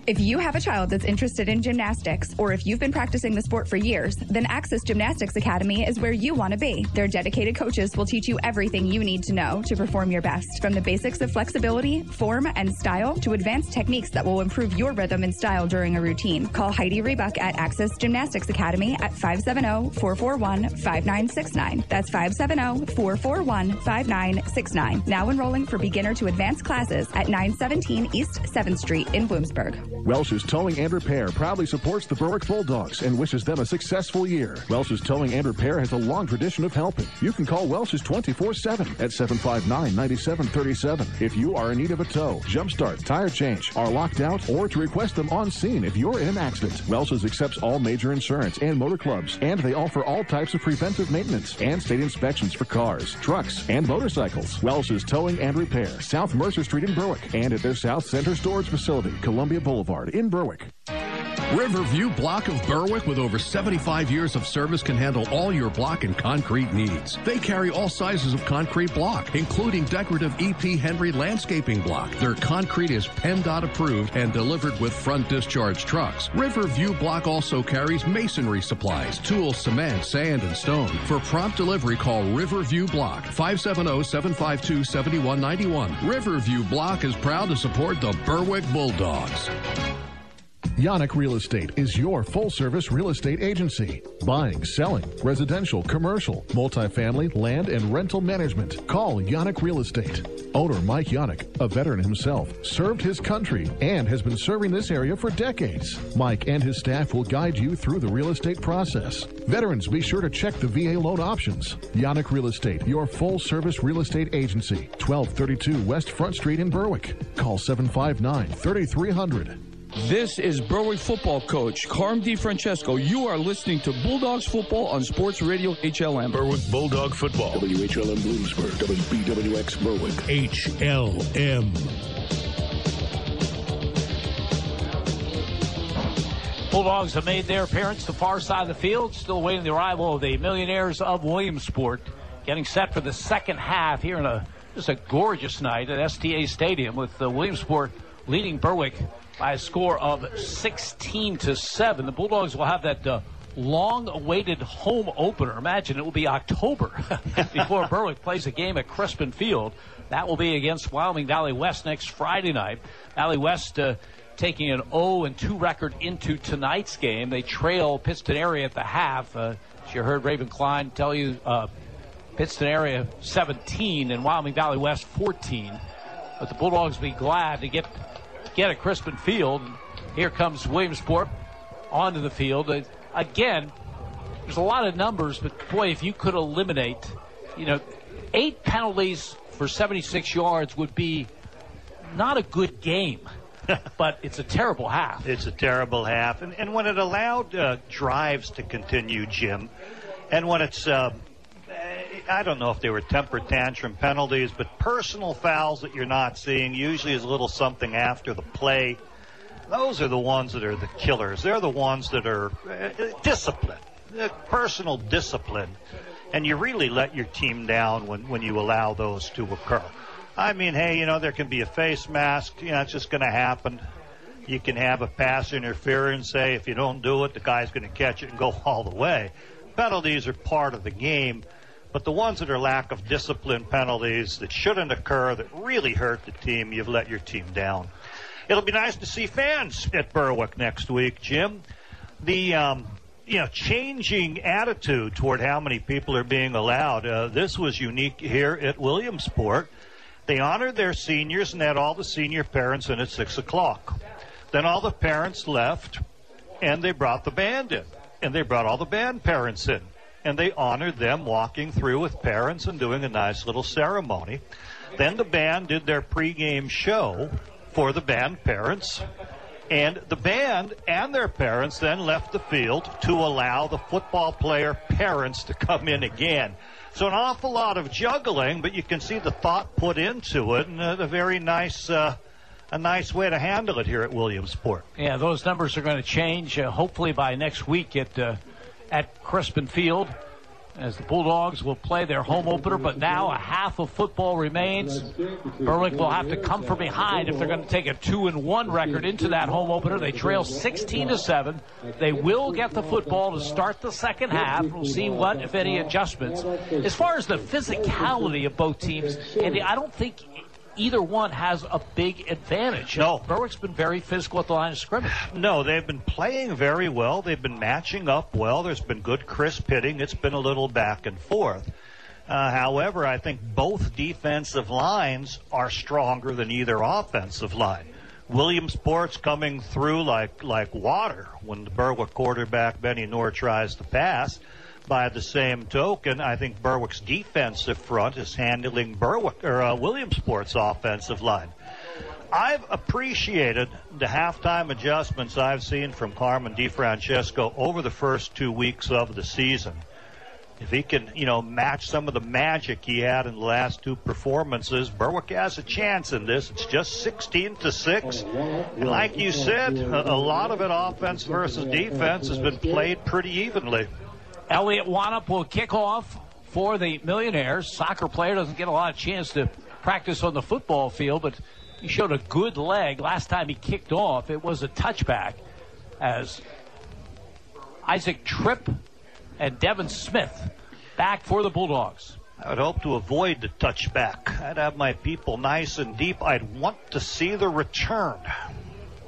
If you have a child that's interested in gymnastics, or if you've been practicing the sport for years, then Access Gymnastics Academy is where you want to be. Their dedicated coaches will teach you everything you need to know to perform your best, from the basics of flexibility, form, and style to advanced techniques that will improve your rhythm and style during a routine. Call Heidi Rebuck at Access Gymnastics Academy at 570-441-5969. That's 570-441-5969. Now enrolling for beginner to advanced classes at 917 East 7th Street in Williamsburg. Welsh's Towing and Repair proudly supports the Berwick Bulldogs and wishes them a successful year. Welsh's Towing and Repair has a long tradition of helping. You can call Welsh's 24/7 at 759-9737 if you are in need of a tow, jump start, tire change, are locked out, or to request them on scene if you're in an accident. Welsh's accepts all major insurance and motor clubs, and they offer all types of preventive maintenance and state inspections for cars, trucks, and motorcycles. Welsh's Towing and Repair, South Mercer Street in Berwick, and at their South Center Storage Facility, Columbia Boulevard in Berwick. Riverview Block of Berwick, with over 75 years of service, can handle all your block and concrete needs. They carry all sizes of concrete block, including decorative E.P. Henry landscaping block. Their concrete is PennDOT approved and delivered with front discharge trucks. Riverview Block also carries masonry supplies, tools, cement, sand, and stone. For prompt delivery, call Riverview Block, 570-752-7191. Riverview Block is proud to support the Berwick Bulldogs. Yannick Real Estate is your full-service real estate agency. Buying, selling, residential, commercial, multifamily, land, and rental management. Call Yannick Real Estate. Owner Mike Yannick, a veteran himself, served his country and has been serving this area for decades. Mike and his staff will guide you through the real estate process. Veterans, be sure to check the VA loan options. Yannick Real Estate, your full-service real estate agency. 1232 West Front Street in Berwick. Call 759-3300. This is Berwick football coach Carm DiFrancesco. You are listening to Bulldogs football on Sports Radio HLM. Berwick Bulldog football. WHLM Bloomsburg. WBWX Berwick. HLM. Bulldogs have made their appearance to the far side of the field, still awaiting the arrival of the Millionaires of Williamsport, getting set for the second half here in just a gorgeous night at STA Stadium, with Williamsport leading Berwick by a score of 16-7. The Bulldogs will have that long-awaited home opener. Imagine it will be October before Berwick plays a game at Crispin Field. That will be against Wyoming Valley West next Friday night. Valley West taking an 0-2 record into tonight's game. They trail Pittston area at the half. As you heard Raven Klein tell you, Pittston area 17 and Wyoming Valley West 14. But the Bulldogs will be glad to get at Crispin Field. Here comes Williamsport onto the field. Again, there's a lot of numbers, but boy, if you could eliminate, 8 penalties for 76 yards would be not a good game. But it's a terrible half. It's a terrible half. And when it allowed drives to continue, Jim, and when it's I don't know if they were temper tantrum penalties, but personal fouls that you're not seeing, usually is a little something after the play. Those are the ones that are the killers. They're the ones that are discipline, personal discipline. And you really let your team down when you allow those to occur. I mean, hey, there can be a face mask. It's just going to happen. You can have a pass interference, say, if you don't do it, the guy's going to catch it and go all the way. Penalties are part of the game. But the ones that are lack of discipline penalties that shouldn't occur, that really hurt the team, you've let your team down. It'll be nice to see fans at Berwick next week, Jim. The changing attitude toward how many people are being allowed. This was unique here at Williamsport. They honored their seniors and had all the senior parents in at 6 o'clock. Then all the parents left, and they brought the band in. And they brought all the band parents in. And they honored them walking through with parents and doing a nice little ceremony. Then the band did their pregame show for the band parents. And the band and their parents then left the field to allow the football player parents to come in again. So an awful lot of juggling, but you can see the thought put into it, and a very nice a nice way to handle it here at Williamsport. Yeah, those numbers are going to change hopefully by next week at Crispin Field, as the Bulldogs will play their home opener. But now a half of football remains. Berwick will have to come from behind if they're going to take a 2-1 record into that home opener. They trail 16-7. They will get the football to start the second half. We'll see what, if any, adjustments. As far as the physicality of both teams, Andy, I don't think either one has a big advantage. No. Berwick's been very physical at the line of scrimmage. No, they've been playing very well. They've been matching up well. There's been good crisp hitting. It's been a little back and forth. However, I think both defensive lines are stronger than either offensive line. Williamsport's coming through like water when the Berwick quarterback Benny Noor tries to pass. By the same token, I think Berwick's defensive front is handling Williamsport's offensive line. I've appreciated the halftime adjustments I've seen from Carmen DiFrancesco over the first 2 weeks of the season. If he can, match some of the magic he had in the last two performances, Berwick has a chance in this. It's just 16-6. And like you said, a lot of it offense versus defense has been played pretty evenly. Elliot Wanup will kick off for the Millionaires. Soccer player doesn't get a lot of chance to practice on the football field, but he showed a good leg. Last time he kicked off, it was a touchback as Isaac Tripp and Devin Smith back for the Bulldogs. I would hope to avoid the touchback. I'd have my people nice and deep. I'd want to see the return.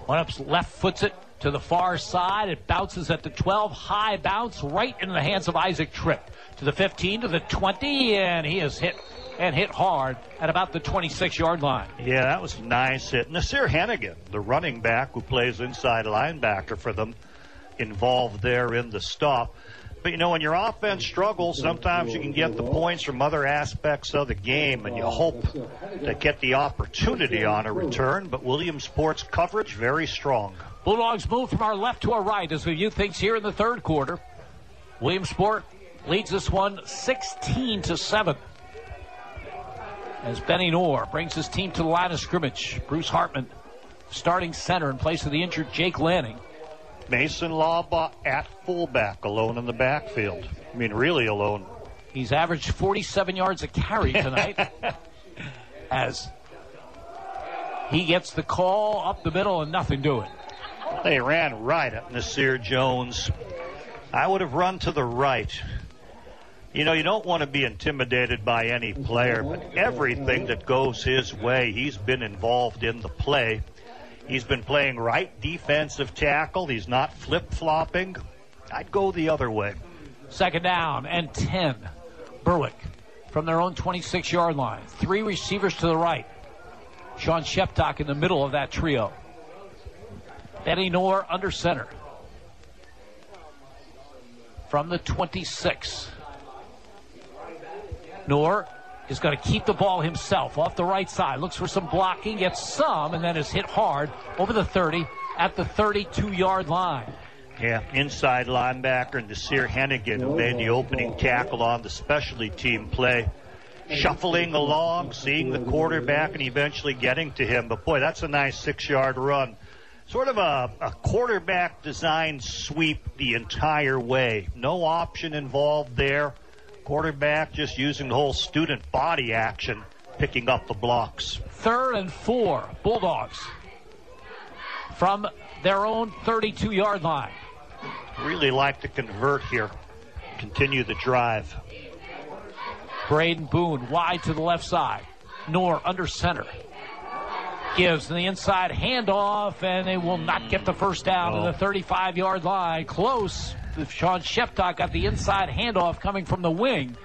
One-up's left foots it to the far side. It bounces at the 12. High bounce right into the hands of Isaac Tripp. To the 15, to the 20, and he is hit hard at about the 26-yard line. Yeah, that was a nice hit. Nasir Hennigan, the running back who plays inside linebacker for them, involved there in the stop. But, when your offense struggles, sometimes you can get the points from other aspects of the game, and you hope to get the opportunity on a return. But Williamsport's coverage, very strong. Bulldogs move from our left to our right as we view things here in the third quarter. Williamsport leads this one 16-7. As Benny Noor brings his team to the line of scrimmage. Bruce Hartman starting center in place of the injured Jake Lanning. Mason Lawbaugh at fullback, alone in the backfield. I mean, really alone. He's averaged 47 yards a carry tonight as he gets the call up the middle and nothing doing. They ran right at Nasir Jones. I would have run to the right. You don't want to be intimidated by any player, but everything that goes his way, he's been involved in the play. He's been playing right defensive tackle. He's not flip-flopping. I'd go the other way. Second down and 10. Berwick from their own 26-yard line. Three receivers to the right. Sean Sheptock in the middle of that trio. Benny Noor under center. From the 26. Noor is going to keep the ball himself off the right side. Looks for some blocking, gets some, and then is hit hard over the 30 at the 32-yard line. Yeah, inside linebacker Nasir Hennigan, who made the opening tackle on the specialty team play. Shuffling along, seeing the quarterback, and eventually getting to him. But, boy, that's a nice 6-yard run. Sort of a quarterback-designed sweep the entire way. No option involved there. Quarterback just using the whole student body action, picking up the blocks. 3rd and 4, Bulldogs from their own 32-yard line. Really like to convert here. Continue the drive. Braden Boone wide to the left side. Noor under center. Gives the inside handoff, and they will not get the first down to the 35-yard line. Close. Sean Sheptock got the inside handoff coming from the wing,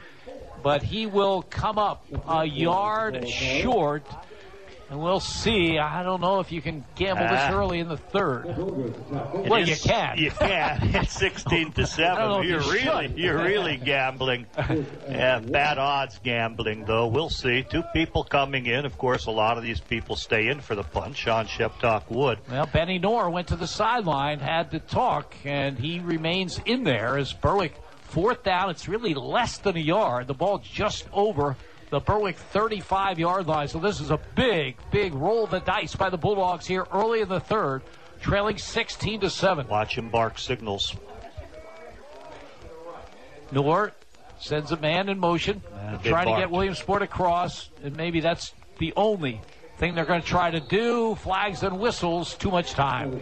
but he will come up a yard short, and we'll see. I don't know if you can gamble this early in the third. Well, you can. You can. It's 16-7. You're really gambling. Yeah, bad odds gambling, though. We'll see. Two people coming in. Of course, a lot of these people stay in for the punt. Sean Sheptock would. Well, Benny Noor went to the sideline, had to talk, and he remains in there as Berwick 4th down. It's really less than a yard. The ball just over the Berwick 35-yard line. So this is a big, big roll of the dice by the Bulldogs here early in the third, trailing 16-7. Watch him bark signals. Noor sends a man in motion, trying to get Williamsport across, and maybe that's the only thing they're going to try to do. Flags and whistles, too much time.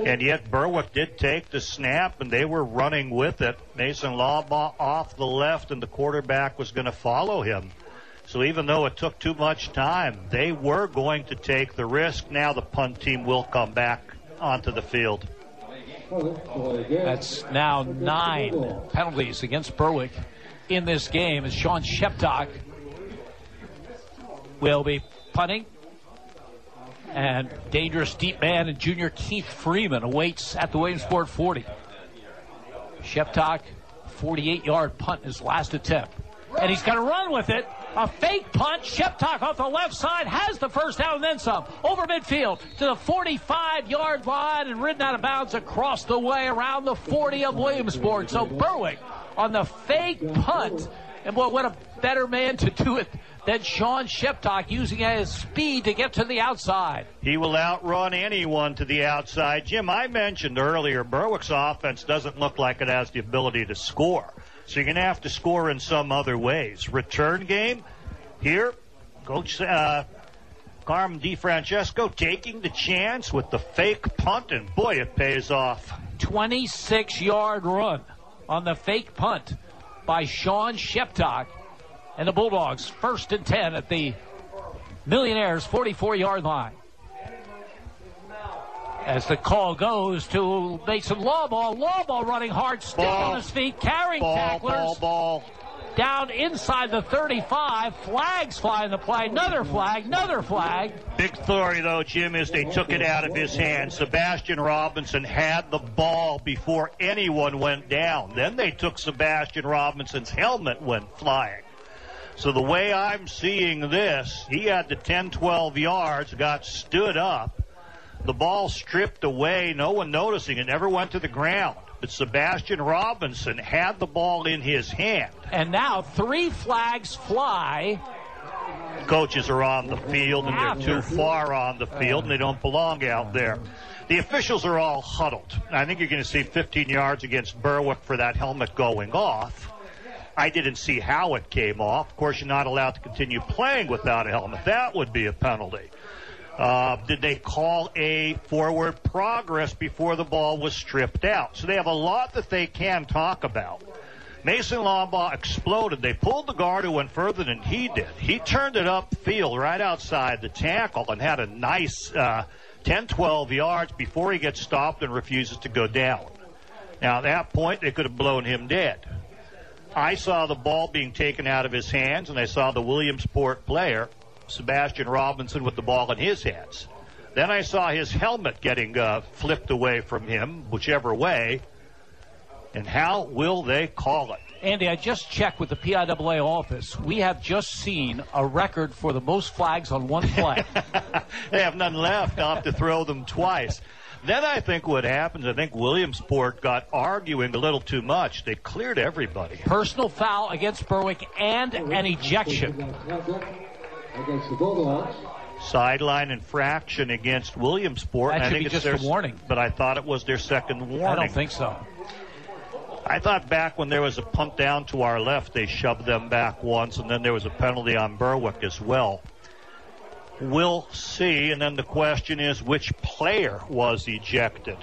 And yet Berwick did take the snap, and they were running with it. Mason Lawbaugh off the left, and the quarterback was going to follow him. So even though it took too much time, they were going to take the risk. Now the punt team will come back onto the field. That's now 9 penalties against Berwick in this game, as Sean Sheptock will be punting. And dangerous deep man and junior Keith Freeman awaits at the Williamsport 40. Sheptock, 48-yard punt in his last attempt. And he's going to run with it. A fake punt. Sheptock off the left side has the first down and then some. Over midfield to the 45-yard line and ridden out of bounds across the way around the 40 of Williamsport. So Berwick on the fake punt. And boy, what a better man to do it than Sean Sheptock, using his speed to get to the outside. He will outrun anyone to the outside. Jim, I mentioned earlier, Berwick's offense doesn't look like it has the ability to score. So you're going to have to score in some other ways. Return game, here, Coach Carmen DiFrancesco taking the chance with the fake punt, and boy, it pays off. 26-yard run on the fake punt by Sean Sheptock. And the Bulldogs, 1st and 10 at the Millionaires' 44-yard line. As the call goes to Mason Lawball running hard, still on his feet, carrying tacklers. Ball. Down inside the 35, flags fly in the play, another flag. Big story, though, Jim, is they took it out of his hands. Sebastian Robinson had the ball before anyone went down. Then they took Sebastian Robinson's helmet went flying. So the way I'm seeing this, he had the 10, 12 yards, got stood up. The ball stripped away, no one noticing. It never went to the ground. But Sebastian Robinson had the ball in his hand. And now 3 flags fly. Coaches are on the field, and they're too far on the field, and they don't belong out there. The officials are all huddled. I think you're going to see 15 yards against Berwick for that helmet going off. I didn't see how it came off. Of course, you're not allowed to continue playing without a helmet. That would be a penalty. Did they call a forward progress before the ball was stripped out? So they have a lot that they can talk about. Mason Lawbaugh exploded. They pulled the guard who went further than he did. He turned it upfield right outside the tackle and had a nice 10, 12 yards before he gets stopped and refuses to go down. Now, at that point, they could have blown him dead. I saw the ball being taken out of his hands, and I saw the Williamsport player, Sebastian Robinson, with the ball in his hands. Then I saw his helmet getting flipped away from him, whichever way. And how will they call it? Andy, I just checked with the PIAA office. We have just seen a record for the most flags on one play. They have none left. I'll have to throw them twice. Then I think what happens, I think Williamsport got arguing a little too much. They cleared everybody. Personal foul against Berwick and an ejection. Against the Bulldogs. Sideline infraction against Williamsport. That should be just a warning. But I thought it was their second warning. I don't think so. I thought back when there was a punt down to our left, they shoved them back once, and then there was a penalty on Berwick as well. We'll see, and then the question is, which player was ejected?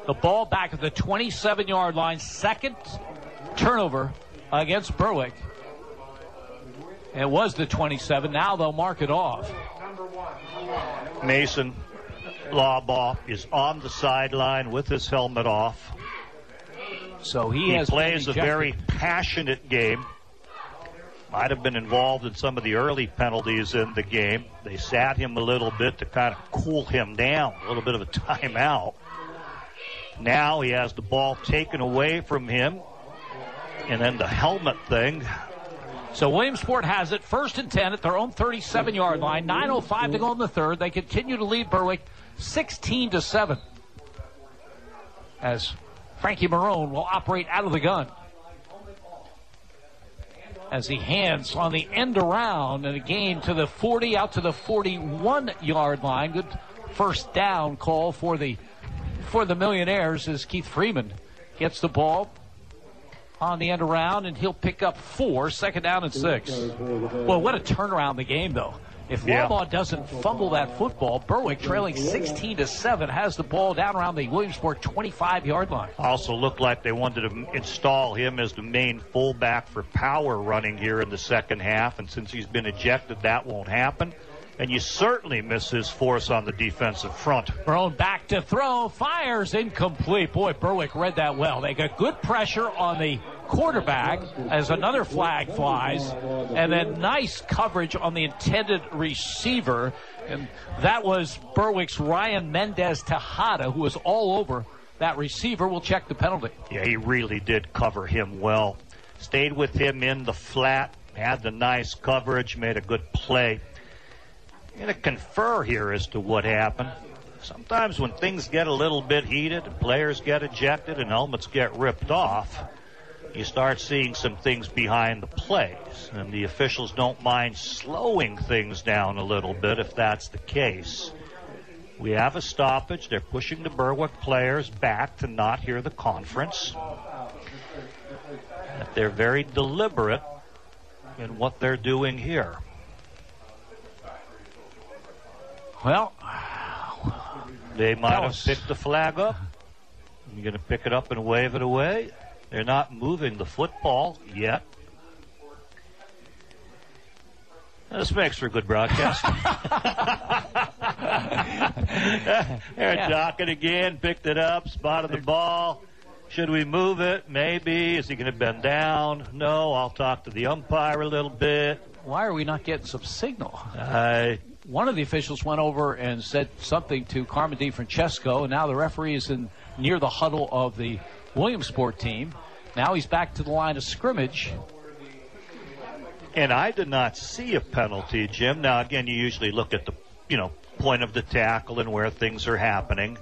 The ball back at the 27-yard line, second turnover against Berwick. It was the 27. Now they'll mark it off. Mason Lawbaugh is on the sideline with his helmet off. So he plays a very passionate game. Might have been involved in some of the early penalties in the game. They sat him a little bit to kind of cool him down, a little bit of a timeout. Now he has the ball taken away from him, and then the helmet thing. So Williamsport has it 1st and 10 at their own 37-yard line. 9:05 to go in the third. They continue to lead Berwick 16-7. As Frankie Marone will operate out of the gun. As he hands on the end around and a gain to the 40 out to the 41-yard line. Good first down call for the Millionaires as Keith Freeman gets the ball on the end around, and he'll pick up 4, 2nd down and 6. Well, what a turnaround the game, though. If Lawbaugh doesn't fumble that football, Berwick trailing 16-7 has the ball down around the Williamsport 25-yard line. Also looked like they wanted to install him as the main fullback for power running here in the second half, and since he's been ejected, that won't happen. And you certainly miss his force on the defensive front. Marone back to throw, fires incomplete. Boy, Berwick read that well. They got good pressure on the quarterback as another flag flies, and then nice coverage on the intended receiver, and that was Berwick's Ryan Mendez Tejada, who was all over that receiver. Will check the penalty. Yeah, he really did cover him well. Stayed with him in the flat, had the nice coverage, made a good play. I'm going to confer here as to what happened. Sometimes when things get a little bit heated and players get ejected and helmets get ripped off, you start seeing some things behind the plays. And the officials don't mind slowing things down a little bit if that's the case. We have a stoppage. They're pushing the Berwick players back to not hear the conference. They're very deliberate in what they're doing here. Well, they might have picked the flag up. You're going to pick it up and wave it away. They're not moving the football yet. This makes for a good broadcast. They're talking again, picked it up, spotted the ball. Should we move it? Maybe. Is he going to bend down? No, I'll talk to the umpire a little bit. Why are we not getting some signal? One of the officials went over and said something to Carmen DiFrancesco, and now the referee is near the huddle of the Williamsport team. Now he's back to the line of scrimmage. And I did not see a penalty, Jim. Now, again, you usually look at the, point of the tackle and where things are happening.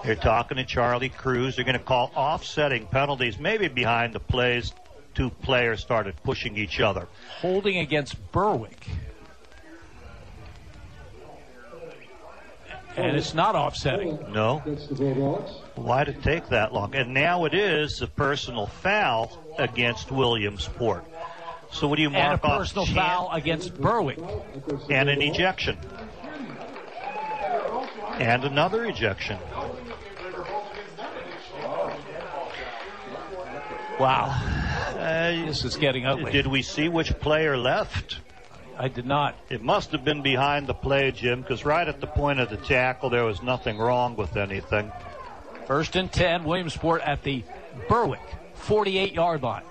They're talking to Charlie Cruz. They're going to call offsetting penalties, maybe behind the plays. Two players started pushing each other. Holding against Berwick. And it's not offsetting. No. Why did it take that long? And now it is a personal foul against Williamsport. So what do you mark off? And a personal foul against Berwick. And an ejection. And another ejection. Wow. This is getting ugly. Did we see which player left? I did not. It must have been behind the play, Jim, because right at the point of the tackle, there was nothing wrong with anything. 1st and 10, Williamsport at the Berwick 48-yard line.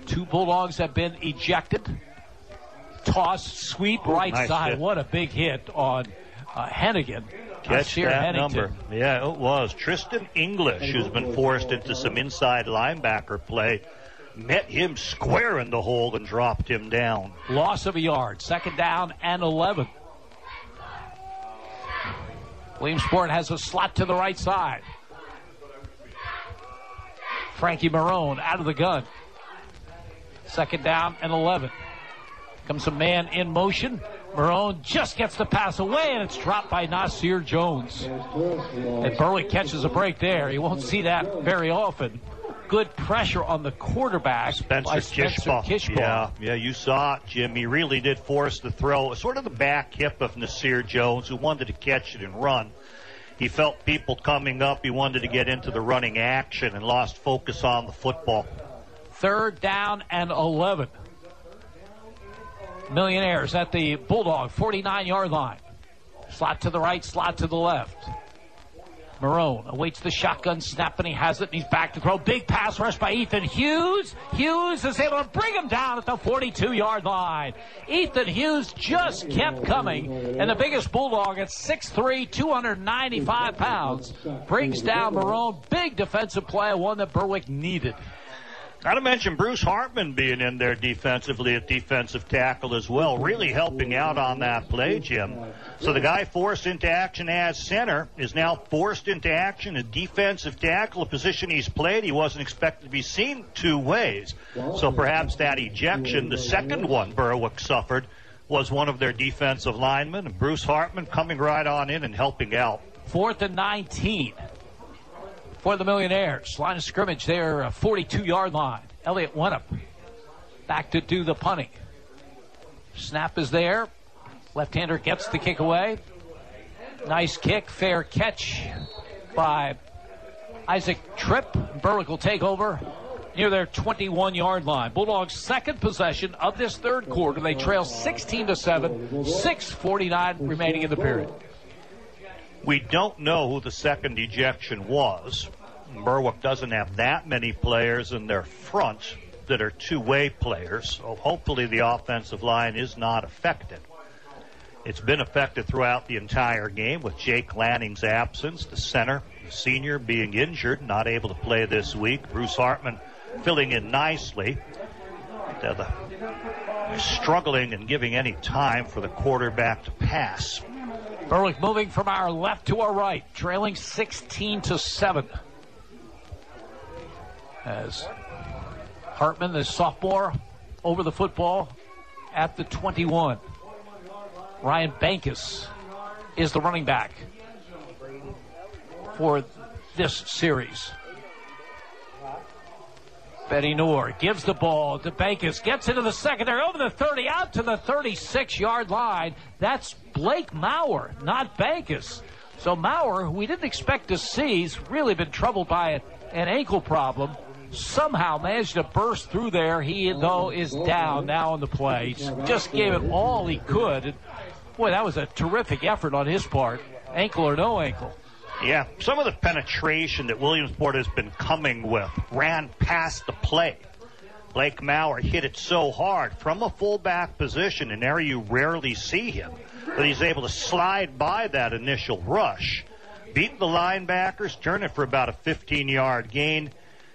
Two Bulldogs have been ejected. Toss, sweep, right nice side. hit. What a big hit on Hennigan. Catch Nasir that Hennigan. number. Yeah, it was. Tristan English, who's been forced into some inside linebacker play, met him square in the hole and dropped him down. Loss of a yard. 2nd down and 11. Williamsport has a slot to the right side. Frankie Marone out of the gun. 2nd down and 11. Comes a man in motion. Marone just gets the pass away, and it's dropped by Nasir Jones. And Berwick catches a break there. You won't see that very often. Good pressure on the quarterback. Spencer Kishbaugh. Yeah, you saw it, Jim. He really did force the throw. Sort of the back hip of Nasir Jones, who wanted to catch it and run. He felt people coming up. He wanted to get into the running action and lost focus on the football. 3rd down and 11. Millionaires at the Bulldog 49-yard line. Slot to the right, slot to the left. Marone awaits the shotgun snap, and he has it, and he's back to throw. Big pass rush by Ethan Hughes. Hughes is able to bring him down at the 42-yard line. Ethan Hughes just kept coming, and the biggest Bulldog at 6'3", 295 pounds, brings down Marone. Big defensive play, one that Berwick needed. Got to mention Bruce Hartman being in there defensively at defensive tackle as well, really helping out on that play, Jim. So the guy forced into action as center is now forced into action at defensive tackle, a position he's played. He wasn't expected to be seen two ways. So perhaps that ejection, the second one Berwick suffered, was one of their defensive linemen. And Bruce Hartman coming right on in and helping out. 4th and 19. For the Millionaires. Line of scrimmage there, 42-yard line. Elliott Wenham back to do the punting. Snap is there. Left-hander gets the kick away. Nice kick. Fair catch by Isaac Tripp. Berwick will take over near their 21-yard line. Bulldogs' second possession of this third quarter. They trail 16-7. 6:49 remaining in the period. We don't know who the second ejection was. Berwick doesn't have that many players in their front that are two-way players, so hopefully the offensive line is not affected. It's been affected throughout the entire game with Jake Lanning's absence, the center, the senior, being injured, not able to play this week. Bruce Hartman filling in nicely. They're struggling and giving any time for the quarterback to pass. Berwick moving from our left to our right, trailing 16-7. As Hartman, the sophomore, over the football at the 21. Ryan Bankus is the running back for this series. Benny Noor gives the ball to Bankus, gets into the secondary, over the 30, out to the 36-yard line. That's Blake Mauer, not Bankus. So Mauer, who we didn't expect to see, he's really been troubled by an ankle problem. Somehow managed to burst through there. He, though, is down now on the play. Just gave it all he could. And, boy, that was a terrific effort on his part, ankle or no ankle. Yeah, some of the penetration that Williamsport has been coming with ran past the play. Blake Mauer hit it so hard from a fullback position, and there you rarely see him. But he's able to slide by that initial rush, beat the linebackers, turn it for about a 15-yard gain.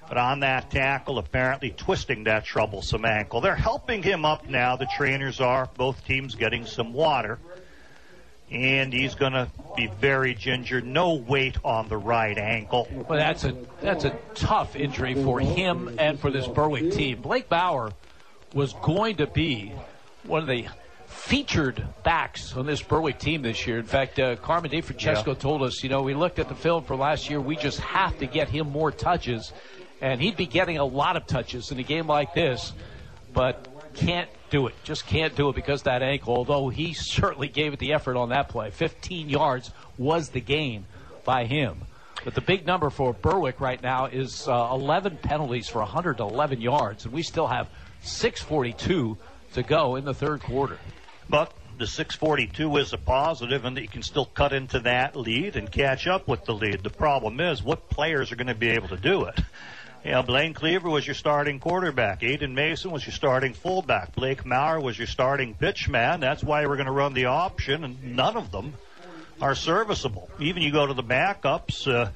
But on that tackle, apparently twisting that troublesome ankle. They're helping him up now. The trainers are. Both teams getting some water. And he's going to be very gingered. No weight on the right ankle. Well, that's a tough injury for him and for this Berwick team. Blake Bauer was going to be one of the featured backs on this Berwick team this year. In fact, Carmen DeFrancesco told us, we looked at the film for last year. We just have to get him more touches. And he'd be getting a lot of touches in a game like this, but can't do it. Just can't do it because of that ankle, although he certainly gave it the effort on that play. 15 yards was the gain by him. But the big number for Berwick right now is 11 penalties for 111 yards, and we still have 6:42 to go in the third quarter. But the 6:42 is a positive, and that you can still cut into that lead and catch up with the lead. The problem is what players are going to be able to do it. Blaine Cleaver was your starting quarterback. Aiden Mason was your starting fullback. Blake Mauer was your starting pitchman. That's why we're going to run the option, and none of them are serviceable. Even you go to the backups,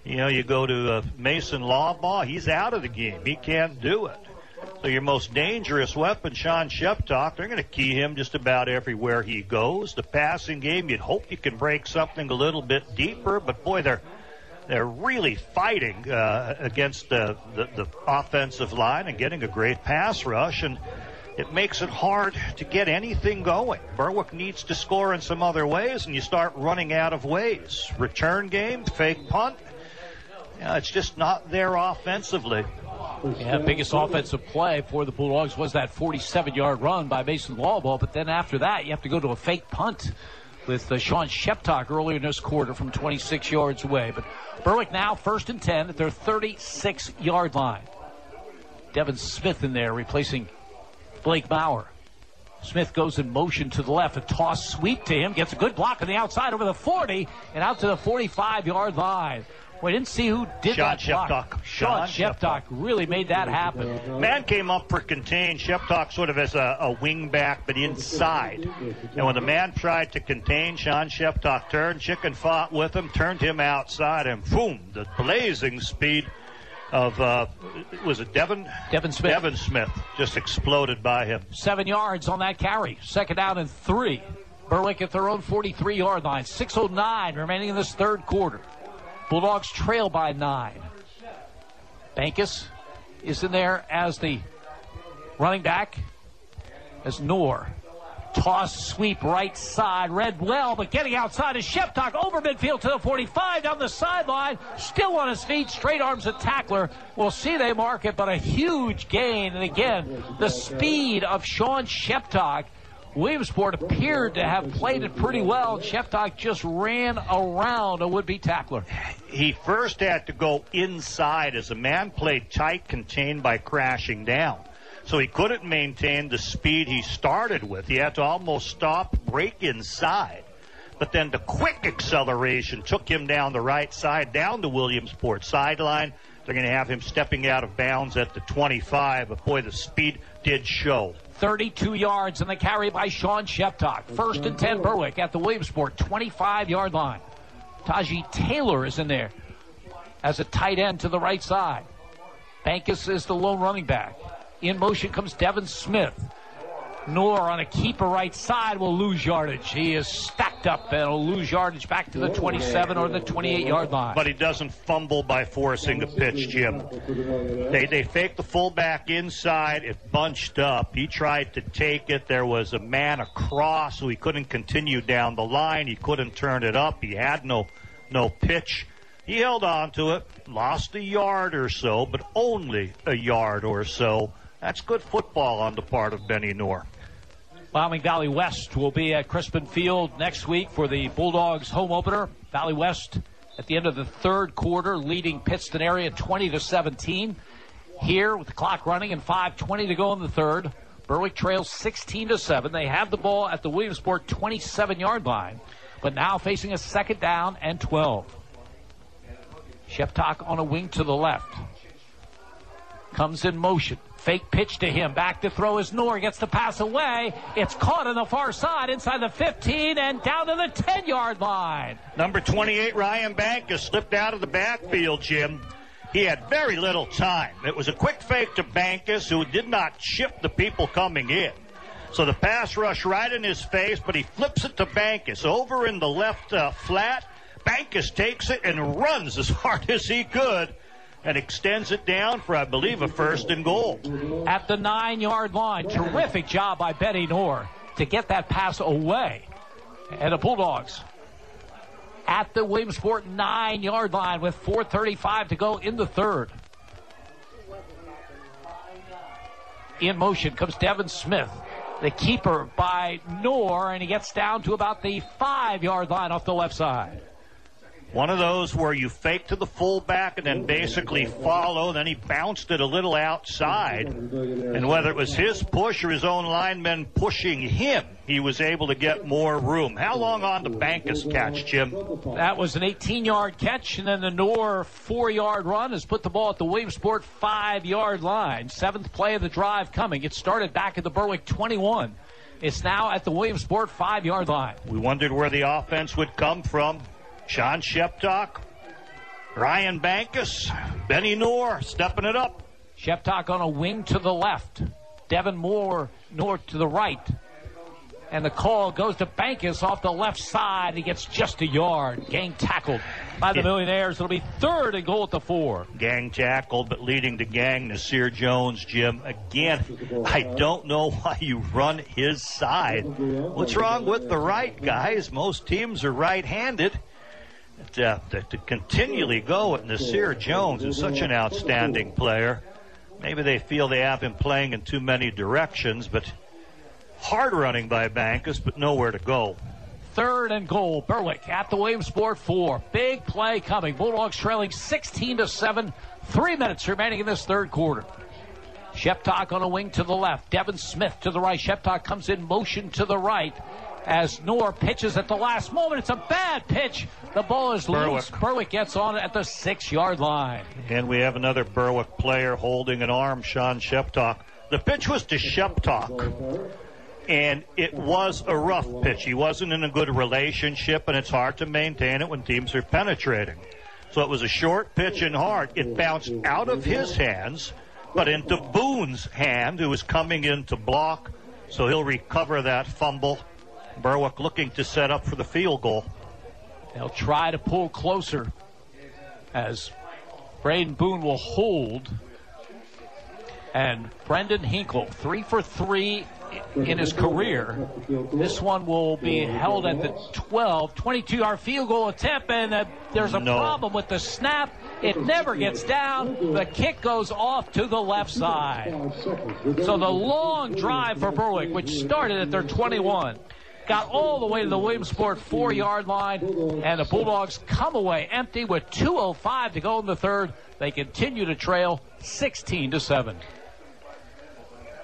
you go to Mason Lawbaugh, he's out of the game. He can't do it. So your most dangerous weapon, Sean Sheptock, they're going to key him just about everywhere he goes. The passing game, you'd hope you can break something a little bit deeper, but boy, they're really fighting against the offensive line and getting a great pass rush, and it makes it hard to get anything going. Berwick needs to score in some other ways, and you start running out of ways. Return game, fake punt, it's just not there offensively. Yeah, biggest offensive play for the Bulldogs was that 47-yard run by Mason Lawbaugh, but then after that you have to go to a fake punt with Sean Sheptock earlier in this quarter from 26 yards away. But Berwick now 1st and 10 at their 36-yard line. Devin Smith in there replacing Blake Bauer. Smith goes in motion to the left. A toss sweep to him. Gets a good block on the outside over the 40 and out to the 45-yard line. We didn't see who did Sean that block. Sheptock. Sean Sheptock really made that happen. Man came up for contain. Sheptock sort of as a wing back, but inside. And when the man tried to contain, Sean Sheptock turned. Chicken fought with him, turned him outside, and boom, the blazing speed of, was it Devin Smith? Devin Smith just exploded by him. 7 yards on that carry. 2nd down and 3. Berwick at their own 43-yard line. 6:09 remaining in this third quarter. Bulldogs trail by 9. Bankus is in there as the running back as Noor. Toss sweep right side. Read well, but getting outside is Sheptock over midfield to the 45 down the sideline. Still on his feet. Straight arms a tackler. We'll see they mark it, but a huge gain. And again, the speed of Sean Sheptock. Williamsport appeared to have played it pretty well. Sheptock just ran around a would-be tackler. He first had to go inside as a man played tight, contained by crashing down. So he couldn't maintain the speed he started with. He had to almost stop, break inside. but then the quick acceleration took him down the right side, down the Williamsport sideline. They're going to have him stepping out of bounds at the 25, but boy, the speed did show. 32 yards in the carry by Sean Sheptock. 1st and 10 Berwick at the Williamsport 25-yard line. Taji Taylor is in there as a tight end to the right side. Bankus is the lone running back. In motion comes Devin Smith. Noor on a keeper right side will lose yardage. He is stacked up and will lose yardage back to the 27 or the 28-yard line. But he doesn't fumble by forcing a pitch, Jim. They faked the fullback inside. It bunched up. He tried to take it. There was a man across, so he couldn't continue down the line. He couldn't turn it up. He had no pitch. He held on to it, lost a yard or so, but only a yard or so. That's good football on the part of Benny Noor. Wyoming Valley West will be at Crispin Field next week for the Bulldogs home opener. Valley West at the end of the third quarter leading Pittston area 20-17. Here with the clock running and 5:20 to go in the third. Berwick trails 16-7. They have the ball at the Williamsport 27-yard line, but now facing a 2nd down and 12. Sheptock on a wing to the left. Comes in motion. Fake pitch to him. Back to throw is Noor. Gets the pass away. It's caught on the far side inside the 15 and down to the 10-yard line. Number 28, Ryan Bankus, slipped out of the backfield, Jim. He had very little time. It was a quick fake to Bankus, who did not shift the people coming in. So the pass rush right in his face, but he flips it to Bankus. Over in the left flat, Bankus takes it and runs as hard as he could and extends it down for, I believe, a 1st and goal. At the 9-yard line, terrific job by Benny Noor to get that pass away. And the Bulldogs at the Williamsport 9-yard line with 4:35 to go in the third. In motion comes Devin Smith, the keeper by Noor, and he gets down to about the 5-yard line off the left side. One of those where you fake to the fullback and then basically follow. Then he bounced it a little outside. And whether it was his push or his own linemen pushing him, he was able to get more room. How long on the Bankus catch, Jim? That was an 18-yard catch, and then the Noor 4-yard run has put the ball at the Williamsport 5-yard line. 7th play of the drive coming. It started back at the Berwick 21. It's now at the Williamsport 5-yard line. We wondered where the offense would come from. Sean Sheptock, Ryan Bankus, Benny Noor stepping it up. Sheptock on a wing to the left. Devin Noor to the right. And the call goes to Bankus off the left side. He gets just a yard. Gang tackled by the Millionaires. It'll be 3rd and goal at the 4. Gang tackled, but leading the gang, Nasir Jones, Jim. Again, I don't know why you run his side. What's wrong with the right, guys? Most teams are right-handed. To continually go at Nasir Jones is such an outstanding player. Maybe they feel they have him playing in too many directions, but hard running by Bankus, but nowhere to go. 3rd and goal, Berwick at the Williamsport 4. Big play coming. Bulldogs trailing 16-7. 3 minutes remaining in this third quarter. Sheptock on a wing to the left. Devin Smith to the right. Sheptock comes in motion to the right as Noor pitches at the last moment. It's a bad pitch. The ball is loose. Berwick gets on it at the 6-yard line. And we have another Berwick player holding an arm, Sean Sheptock. The pitch was to Sheptock, and it was a rough pitch. He wasn't in a good relationship, and it's hard to maintain it when teams are penetrating. So it was a short pitch and hard. It bounced out of his hands, but into Boone's hand, who was coming in to block. So he'll recover that fumble. Berwick looking to set up for the field goal. They'll try to pull closer as Braden Boone will hold. And Brendan Hinkle, 3 for 3 in his career. This one will be held at the 12. 22-yard field goal attempt, and there's a problem with the snap. It never gets down. The kick goes off to the left side. So the long drive for Berwick, which started at their 21, got all the way to the Williamsport 4-yard line, and the Bulldogs come away empty with 2:05 to go in the third. They continue to trail 16-7.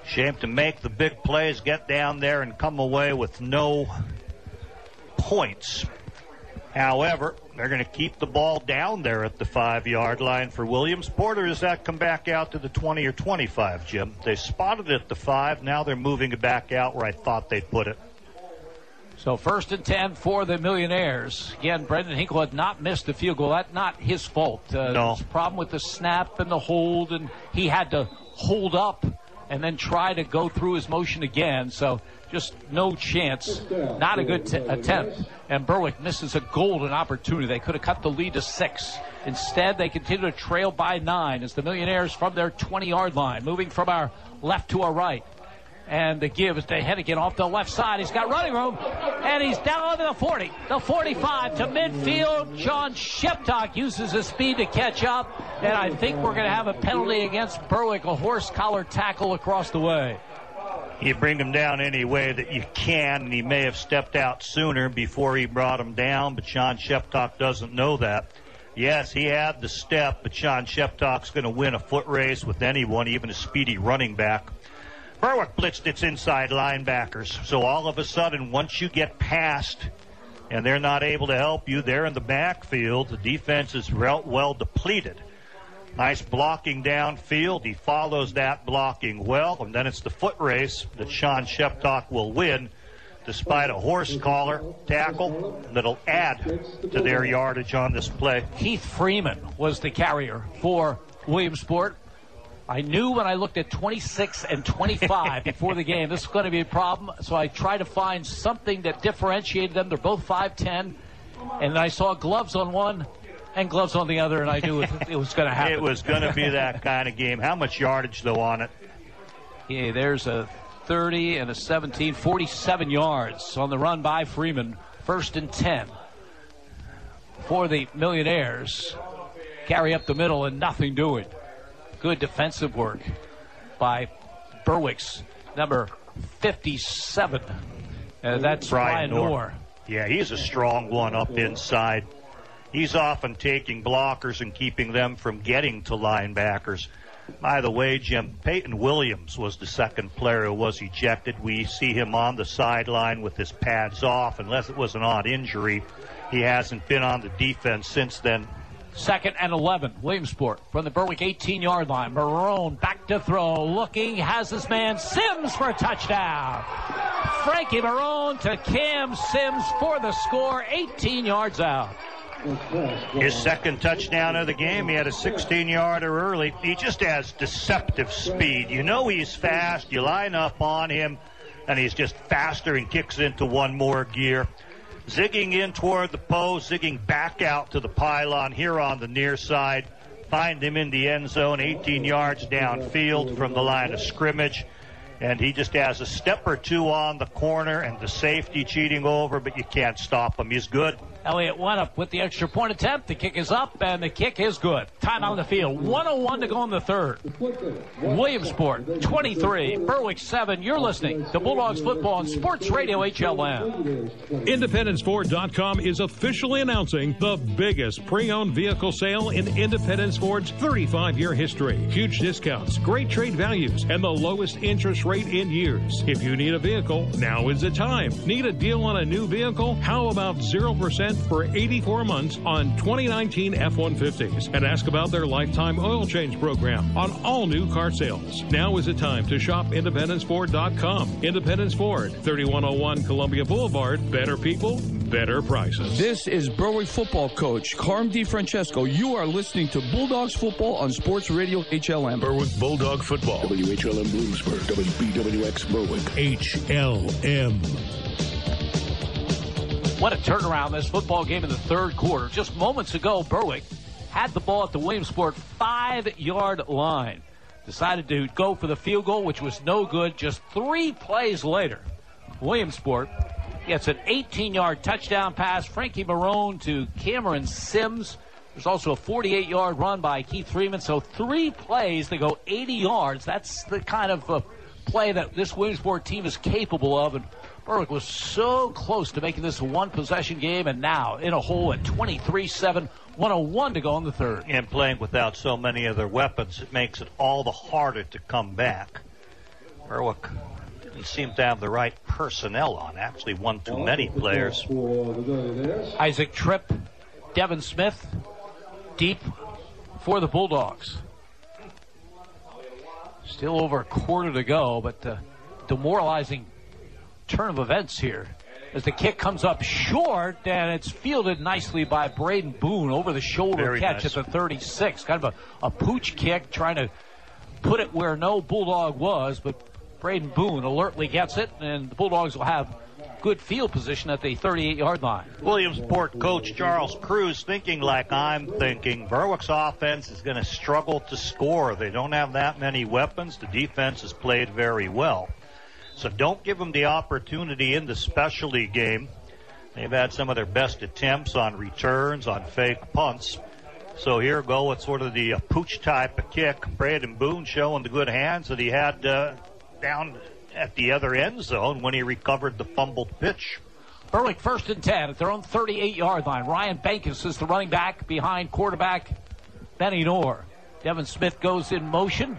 Shame to make the big plays, get down there and come away with no points. However, they're going to keep the ball down there at the 5-yard line for Williamsport, or does that come back out to the 20 or 25, Jim? They spotted it at the 5. Now they're moving it back out where I thought they'd put it. So 1st and 10 for the Millionaires. Again, Brendan Hinkle had not missed the field goal. That's not his fault. No. There's a problem with the snap and the hold, and he had to hold up and then try to go through his motion again. So just no chance. Not a good attempt. And Berwick misses a golden opportunity. They could have cut the lead to 6. Instead, they continue to trail by 9 as the Millionaires from their 20-yard line, moving from our left to our right. And the give is to Hennigan off the left side. He's got running room, and he's down to the 40, the 45 to midfield. John Sheptock uses his speed to catch up, and I think we're going to have a penalty against Berwick, a horse collar tackle across the way. You bring him down any way that you can, and he may have stepped out sooner before he brought him down, but John Sheptock doesn't know that. Yes, he had the step, but John Sheptock's going to win a foot race with anyone, even a speedy running back. Berwick blitzed its inside linebackers, so all of a sudden, once you get past and they're not able to help you, they're in the backfield. The defense is well depleted. Nice blocking downfield. He follows that blocking well, and then it's the foot race that Sean Sheptock will win, despite a horse collar tackle that'll add to their yardage on this play. Keith Freeman was the carrier for Williamsport. I knew when I looked at 26 and 25 before the game this was going to be a problem, so I tried to find something that differentiated them. They're both 5'10", and I saw gloves on one and gloves on the other, and I knew it was going to happen. It was going to be that kind of game. How much yardage, though, on it? Yeah, there's a 30 and a 17, 47 yards on the run by Freeman. 1st and 10 for the Millionaires. Carry up the middle and nothing doing. Good defensive work by Berwick's number 57. That's Brian Noor. Yeah, he's a strong one up inside. He's often taking blockers and keeping them from getting to linebackers. By the way, Jim, Peyton Williams was the second player who was ejected. We see him on the sideline with his pads off. Unless it was an odd injury, he hasn't been on the defense since then. 2nd and 11, Williamsport from the Berwick 18-yard line. Marone back to throw, looking, has his man Sims for a touchdown. Frankie Marone to Cam Sims for the score, 18 yards out. His second touchdown of the game. He had a 16-yarder early. He just has deceptive speed. You know he's fast. You line up on him, and he's just faster and kicks into one more gear. Zigging in toward the post, zigging back out to the pylon here on the near side. Find him in the end zone, 18 yards downfield from the line of scrimmage. And he just has a step or two on the corner and the safety cheating over, but you can't stop him. He's good. Elliott went up with the extra point attempt. The kick is up, and the kick is good. Time on the field. 1:01 to go in the third. Williamsport, 23. Berwick, 7. You're listening to Bulldogs football on Sports Radio HLM. IndependenceFord.com is officially announcing the biggest pre-owned vehicle sale in Independence Ford's 35-year history. Huge discounts, great trade values, and the lowest interest rate in years. If you need a vehicle, now is the time. Need a deal on a new vehicle? How about 0% for 84 months on 2019 F-150s, and ask about their lifetime oil change program on all new car sales. Now is the time to shop IndependenceFord.com. Independence Ford, 3101 Columbia Boulevard. Better people, better prices. This is Berwick football coach Carm DiFrancesco. You are listening to Bulldogs football on Sports Radio HLM. Berwick Bulldog football. WHLM Williamsport, WBWX Berwick, HLM. What a turnaround this football game in the third quarter. Just moments ago, Berwick had the ball at the Williamsport 5-yard line. Decided to go for the field goal, which was no good. Just 3 plays later, Williamsport gets an 18-yard touchdown pass. Frankie Marone to Cameron Sims. There's also a 48-yard run by Keith Freeman. So 3 plays, they go 80 yards. That's the kind of play that this Williamsport team is capable of. And Berwick was so close to making this a one-possession game, and now in a hole at 23-7, 1:01 to go in the third. And playing without so many of their weapons, it makes it all the harder to come back. Berwick Didn't seem to have the right personnel on. Actually, one too many players. Isaac Tripp, Devin Smith, deep for the Bulldogs. Still over a quarter to go, but demoralizing turn of events here as the kick comes up short, and it's fielded nicely by Braden Boone over the shoulder. Very catch nice. At the 36. Kind of a pooch kick, trying to put it where no Bulldog was, but Braden Boone alertly gets it, and the Bulldogs will have good field position at the 38-yard line. Williamsport coach Charles Cruz thinking like I'm thinking. Berwick's offense is going to struggle to score. They don't have that many weapons. The defense has played very well. So don't give them the opportunity in the specialty game. They've had some of their best attempts on returns, on fake punts. So here go with sort of the pooch type of kick. Braden Boone showing the good hands that he had down at the other end zone when he recovered the fumbled pitch. Berwick 1st and 10 at their own 38-yard line. Ryan Bankus is the running back behind quarterback Benny Knorr. Devin Smith goes in motion,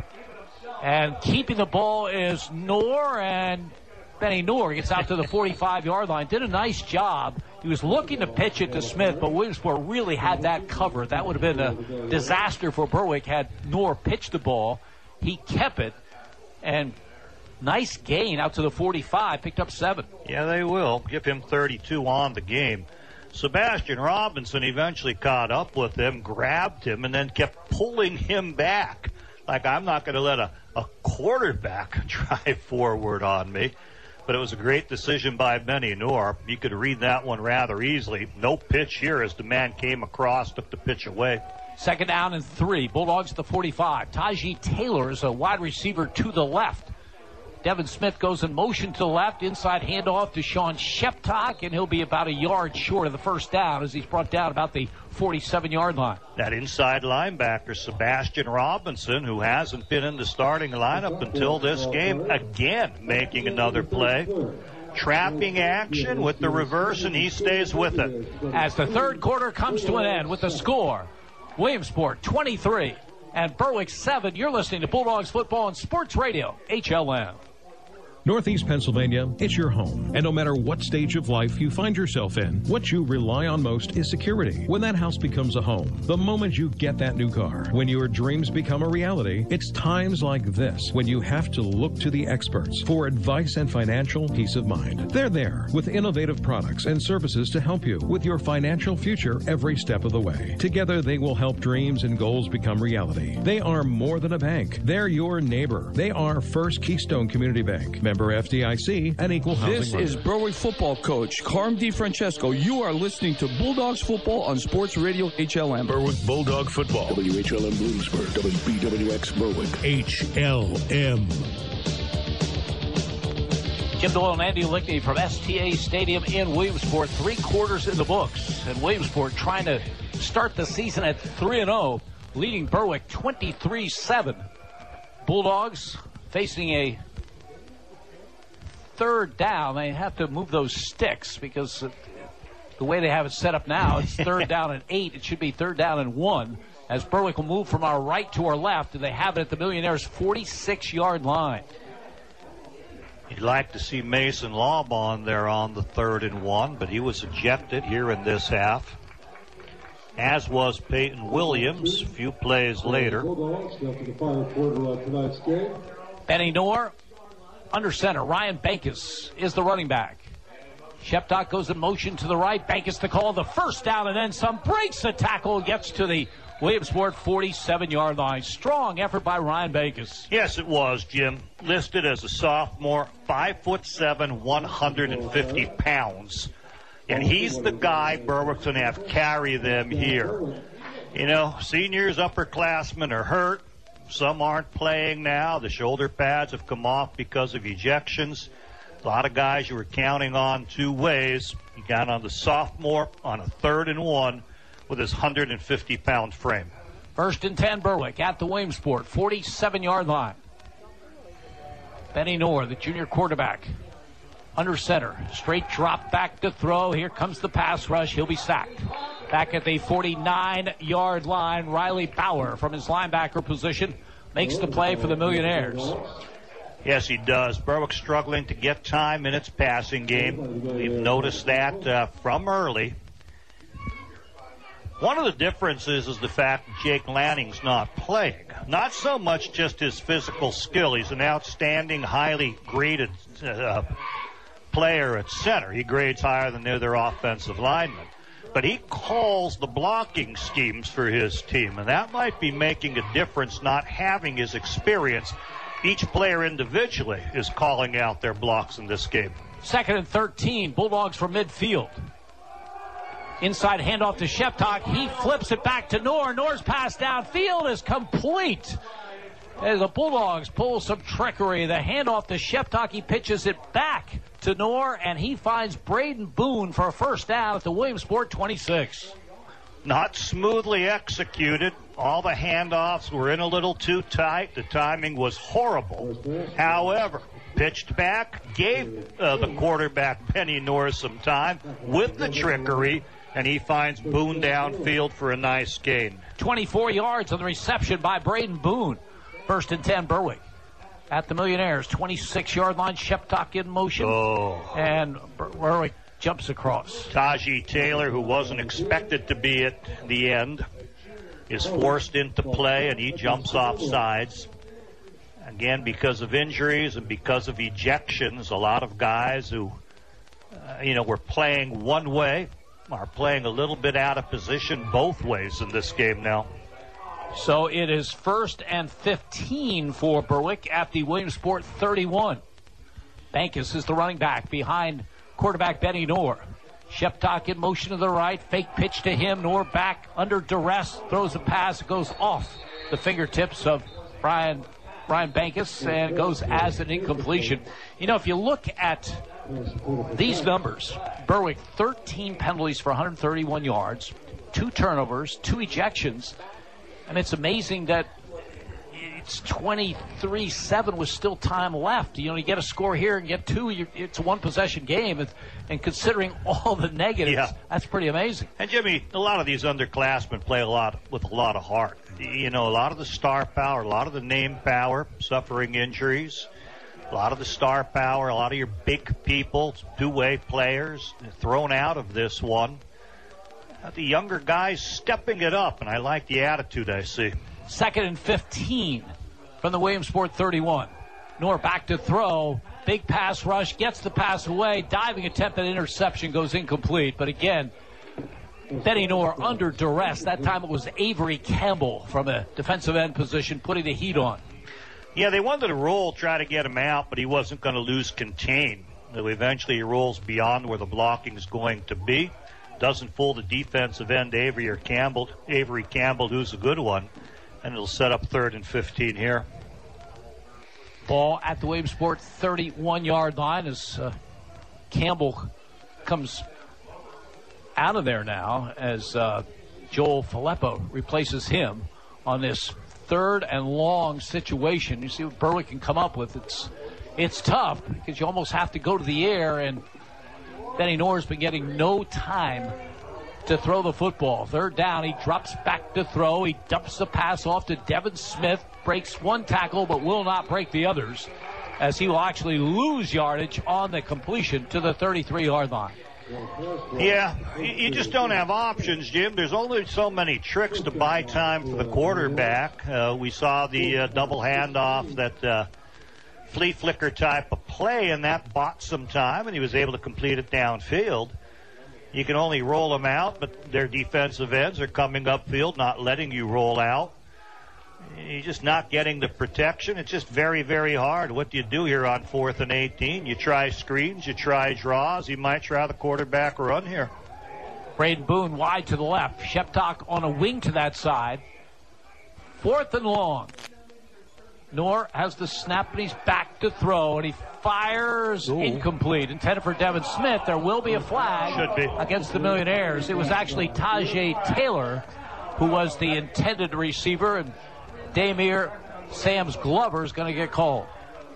and keeping the ball is Knorr, and Benny Knorr gets out to the 45-yard line. Did a nice job. He was looking to pitch it to Smith, but Williamsport really had that covered. That would have been a disaster for Berwick had Knorr pitched the ball. He kept it, and nice gain out to the 45, picked up 7. Yeah, they will. Give him 32 on the game. Sebastian Robinson eventually caught up with him, grabbed him, and then kept pulling him back. Like, I'm not going to let a quarterback drive forward on me. But it was a great decision by Benny Knorr. You could read that one rather easily. No pitch here as the man came across, took the pitch away. 2nd down and 3. Bulldogs at the 45. Taji Taylor is a wide receiver to the left. Devin Smith goes in motion to the left. Inside handoff to Sean Sheptock, and he'll be about a yard short of the 1st down as he's brought down about the 47-yard line. That inside linebacker, Sebastian Robinson, who hasn't been in the starting lineup until this game, again making another play. Trapping action with the reverse, and he stays with it. As the 3rd quarter comes to an end with the score, Williamsport 23 and Berwick 7. You're listening to Bulldogs Football and Sports Radio, HLM. Northeast Pennsylvania, it's your home. And no matter what stage of life you find yourself in, what you rely on most is security. When that house becomes a home, the moment you get that new car, when your dreams become a reality, it's times like this when you have to look to the experts for advice and financial peace of mind. They're there with innovative products and services to help you with your financial future every step of the way. Together, they will help dreams and goals become reality. They are more than a bank. They're your neighbor. They are First Keystone Community Bank. Member FDIC and equal housing. This is Berwick football coach Carm DiFrancesco. You are listening to Bulldogs football on Sports Radio HLM. Berwick Bulldog football. WHLM Williamsport. WBWX Berwick. HLM. Jim Doyle and Andy Lickney from STA Stadium in Williamsport. 3 quarters in the books, and Williamsport trying to start the season at 3-0, leading Berwick 23-7. Bulldogs facing a 3rd down. They have to move those sticks because the way they have it set up now, it's 3rd down and 8. It should be 3rd down and 1 as Berwick will move from our right to our left, and they have it at the Millionaires' 46-yard line. You'd like to see Mason Laubon there on the 3rd and 1, but he was ejected here in this half, as was Peyton Williams a few plays later. Benny Knorr under center. Ryan Bankus is the running back. Sheptock goes in motion to the right. Bankus to call the 1st down and then some. Breaks the tackle, gets to the Williamsport 47-yard line. Strong effort by Ryan Bankus. Yes, it was, Jim. Listed as a sophomore, 5'7", 150 pounds. And he's the guy Berwick's going to have carry them here. You know, seniors, upperclassmen are hurt. Some aren't playing now. The shoulder pads have come off because of ejections. A lot of guys you were counting on 2 ways. You got on the sophomore on a 3rd and 1 with his 150-pound frame. 1st and 10, Berwick at the Williamsport 47-yard line. Benny Knorr, the junior quarterback, under center. Straight drop back to throw. Here comes the pass rush. He'll be sacked. Back at the 49-yard line, Riley Bauer from his linebacker position makes the play for the Millionaires. Yes, he does. Berwick struggling to get time in its passing game. We've noticed that from early. One of the differences is the fact that Jake Lanning's not playing. Not so much just his physical skill. He's an outstanding, highly graded player at center. He grades higher than the other offensive linemen. But he calls the blocking schemes for his team, and that might be making a difference, not having his experience. Each player individually is calling out their blocks in this game. 2nd and 13, Bulldogs from midfield. Inside handoff to Sheptock. He flips it back to Noor. Noor's pass downfield is complete. As the Bulldogs pull some trickery. The handoff to Sheptock. He pitches it back to Noor, and he finds Braden Boone for a first down at the Williamsport 26. Not smoothly executed. All the handoffs were in a little too tight. The timing was horrible. However, pitched back, gave the quarterback Penny Noor some time with the trickery, and he finds Boone downfield for a nice gain. 24 yards on the reception by Braden Boone. 1st and 10, Berwick. At the Millionaires, 26-yard line, Sheptock in motion. And Berwick jumps across. Taji Taylor, who wasn't expected to be at the end, is forced into play, and he jumps off sides. Again, because of injuries and because of ejections, a lot of guys who, were playing one way are playing a little bit out of position both ways in this game now. So it is 1st and 15 for Berwick at the Williamsport 31. Bankus is the running back behind quarterback Benny Noor. Sheptock in motion to the right. Fake pitch to him. Noor back under duress. Throws a pass. It goes off the fingertips of Brian Bankus and goes as an incompletion. If you look at these numbers, Berwick 13 penalties for 131 yards, 2 turnovers, 2 ejections. And it's amazing that it's 23-7 with still time left. You get a score here and get 2. It's a one-possession game. And considering all the negatives, that's pretty amazing. And, Jimmy, a lot of these underclassmen play with a lot of heart. A lot of the star power, a lot of the name power, suffering injuries. A lot of the star power, a lot of your big people, two-way players thrown out of this one. The younger guys stepping it up, and I like the attitude I see. 2nd and 15 from the Williamsport 31. Noor back to throw. Big pass rush, gets the pass away. Diving attempt at interception goes incomplete. But again, Benny Noor under duress. That time it was Avery Campbell from a defensive end position putting the heat on. Yeah, they wanted to roll, try to get him out, but he wasn't going to lose contain. So eventually he rolls beyond where the blocking is going to be. Doesn't fool the defensive end, Avery Campbell, who's a good one. And it'll set up 3rd and 15 here. Ball at the Williamsport 31-yard line as Campbell comes out of there now as Joel Filippo replaces him on this 3rd and long situation. You see what Berwick can come up with. It's tough because you almost have to go to the air, and Benny Noor's been getting no time to throw the football. 3rd down, he drops back to throw. He dumps the pass off to Devin Smith, breaks one tackle but will not break the others, as he will actually lose yardage on the completion to the 33-yard line. Yeah, you just don't have options, Jim. There's only so many tricks to buy time for the quarterback. We saw the double handoff, that flea flicker type of play, and that bought some time, and he was able to complete it downfield. You can only roll them out, but their defensive ends are coming upfield, not letting you roll out. You're just not getting the protection. It's just very, very hard. What do you do here on 4th and 18? You try screens, you try draws. You might try the quarterback run here. Braden Boone wide to the left. Sheptock on a wing to that side. 4th and long. Noor has the snap, and he's back to throw, and he fires. Incomplete. Intended for Devin Smith. There will be a flag against the Millionaires. It was actually Tajay Taylor who was the intended receiver, and Damir Sam's Glover is going to get called.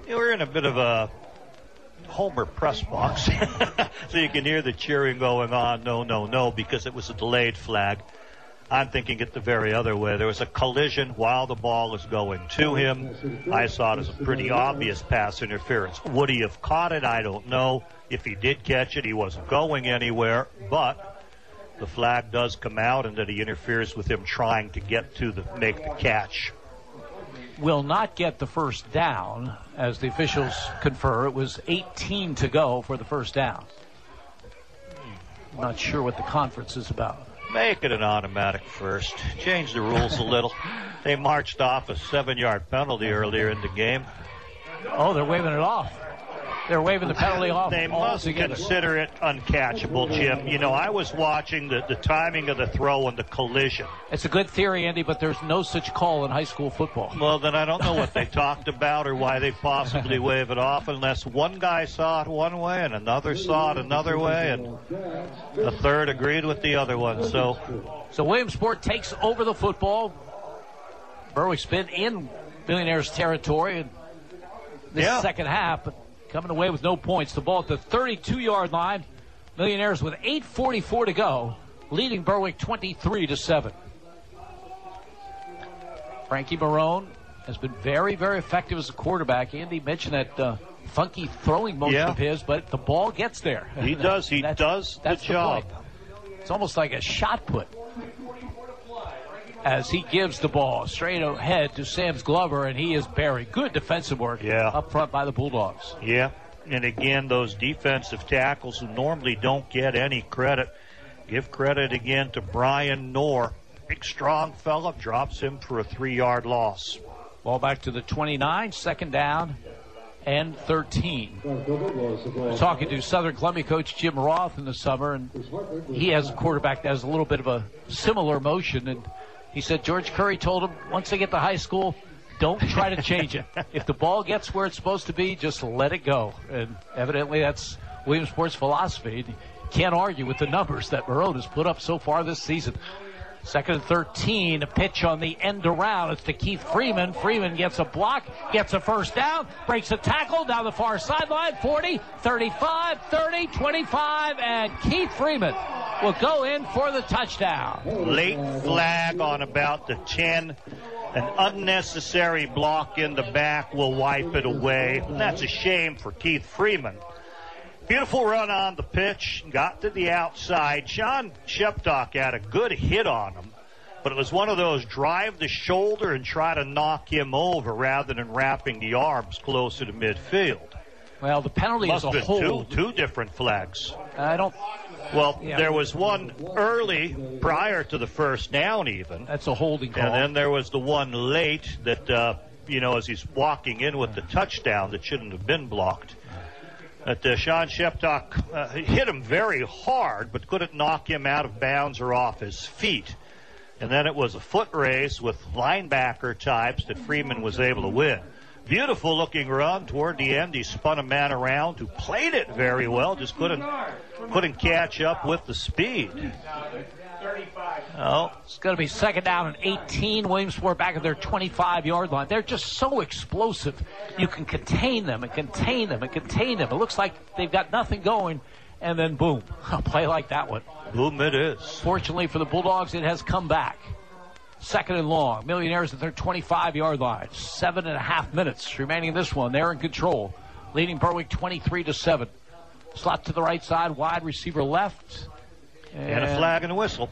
Yeah, we're in a bit of a Homer press box, so you can hear the cheering going on. No, because it was a delayed flag. I'm thinking it the very other way. There was a collision while the ball is going to him. I saw it as a pretty obvious pass interference. Would he have caught it? I don't know. If he did catch it, he wasn't going anywhere, but the flag does come out and that he interferes with him trying to make the catch. Will not get the first down, as the officials confer. It was 18 to go for the first down. I'm not sure what the conference is about. Make it an automatic first. Change the rules a little. They marched off a 7-yard penalty earlier in the game. Oh, they're waving it off. They're waving the penalty off. They must consider it uncatchable, Jim. You know, I was watching the timing of the throw and the collision. It's a good theory, Andy, but there's no such call in high school football. Well, then I don't know what they talked about or why they possibly wave it off unless one guy saw it one way and another saw it another way and a third agreed with the other one. So Williamsport takes over the football. Berwick's been in Millionaires territory in this second half, but coming away with no points. The ball at the 32-yard line. Millionaires with 8:44 to go, leading Berwick 23-7. Frankie Marone has been very, very effective as a quarterback. Andy mentioned that funky throwing motion of his, but the ball gets there. He does. He does the job. It's almost like a shot put as he gives the ball straight ahead to Sam's Glover, and he is buried. Good defensive work up front by the Bulldogs. Yeah, and again, those defensive tackles who normally don't get any credit, give credit again to Brian Knorr. Big, strong fella, drops him for a 3-yard loss. Ball back to the 29, second down and 13. I was talking to Southern Columbia coach Jim Roth in the summer, and he has a quarterback that has a little bit of a similar motion, and he said George Curry told him, once they get to high school, don't try to change it. If the ball gets where it's supposed to be, just let it go. And evidently that's Williamsport's philosophy. You can't argue with the numbers that Marone has put up so far this season. Second and 13, a pitch on the end around. It's to Keith Freeman. Freeman gets a block, gets a first down, breaks a tackle down the far sideline. 40, 35, 30, 25, and Keith Freeman will go in for the touchdown. Late flag on about the 10. An unnecessary block in the back will wipe it away. And that's a shame for Keith Freeman. Beautiful run on the pitch, got to the outside. Sean Sheptock had a good hit on him, but it was one of those drive the shoulder and try to knock him over rather than wrapping the arms closer to midfield. Well, the penalty is a hold. Two different flags. Well, there was one early prior to the first down even. That's a holding call. And then there was the one late that, as he's walking in with the touchdown that shouldn't have been blocked. That Sean Sheptock hit him very hard, but couldn't knock him out of bounds or off his feet. And then it was a foot race with linebacker types that Freeman was able to win. Beautiful looking run toward the end. He spun a man around who played it very well, just couldn't catch up with the speed. Oh, it's going to be second down and 18. Williamsport back at their 25-yard line. They're just so explosive. You can contain them and contain them and contain them. It looks like they've got nothing going, and then boom, a play like that one. Boom it is. Fortunately for the Bulldogs, it has come back. Second and long. Millionaires at their 25-yard line. 7.5 minutes remaining in this one. They're in control, leading Berwick 23-7. Slot to the right side, wide receiver left. And a flag and a whistle.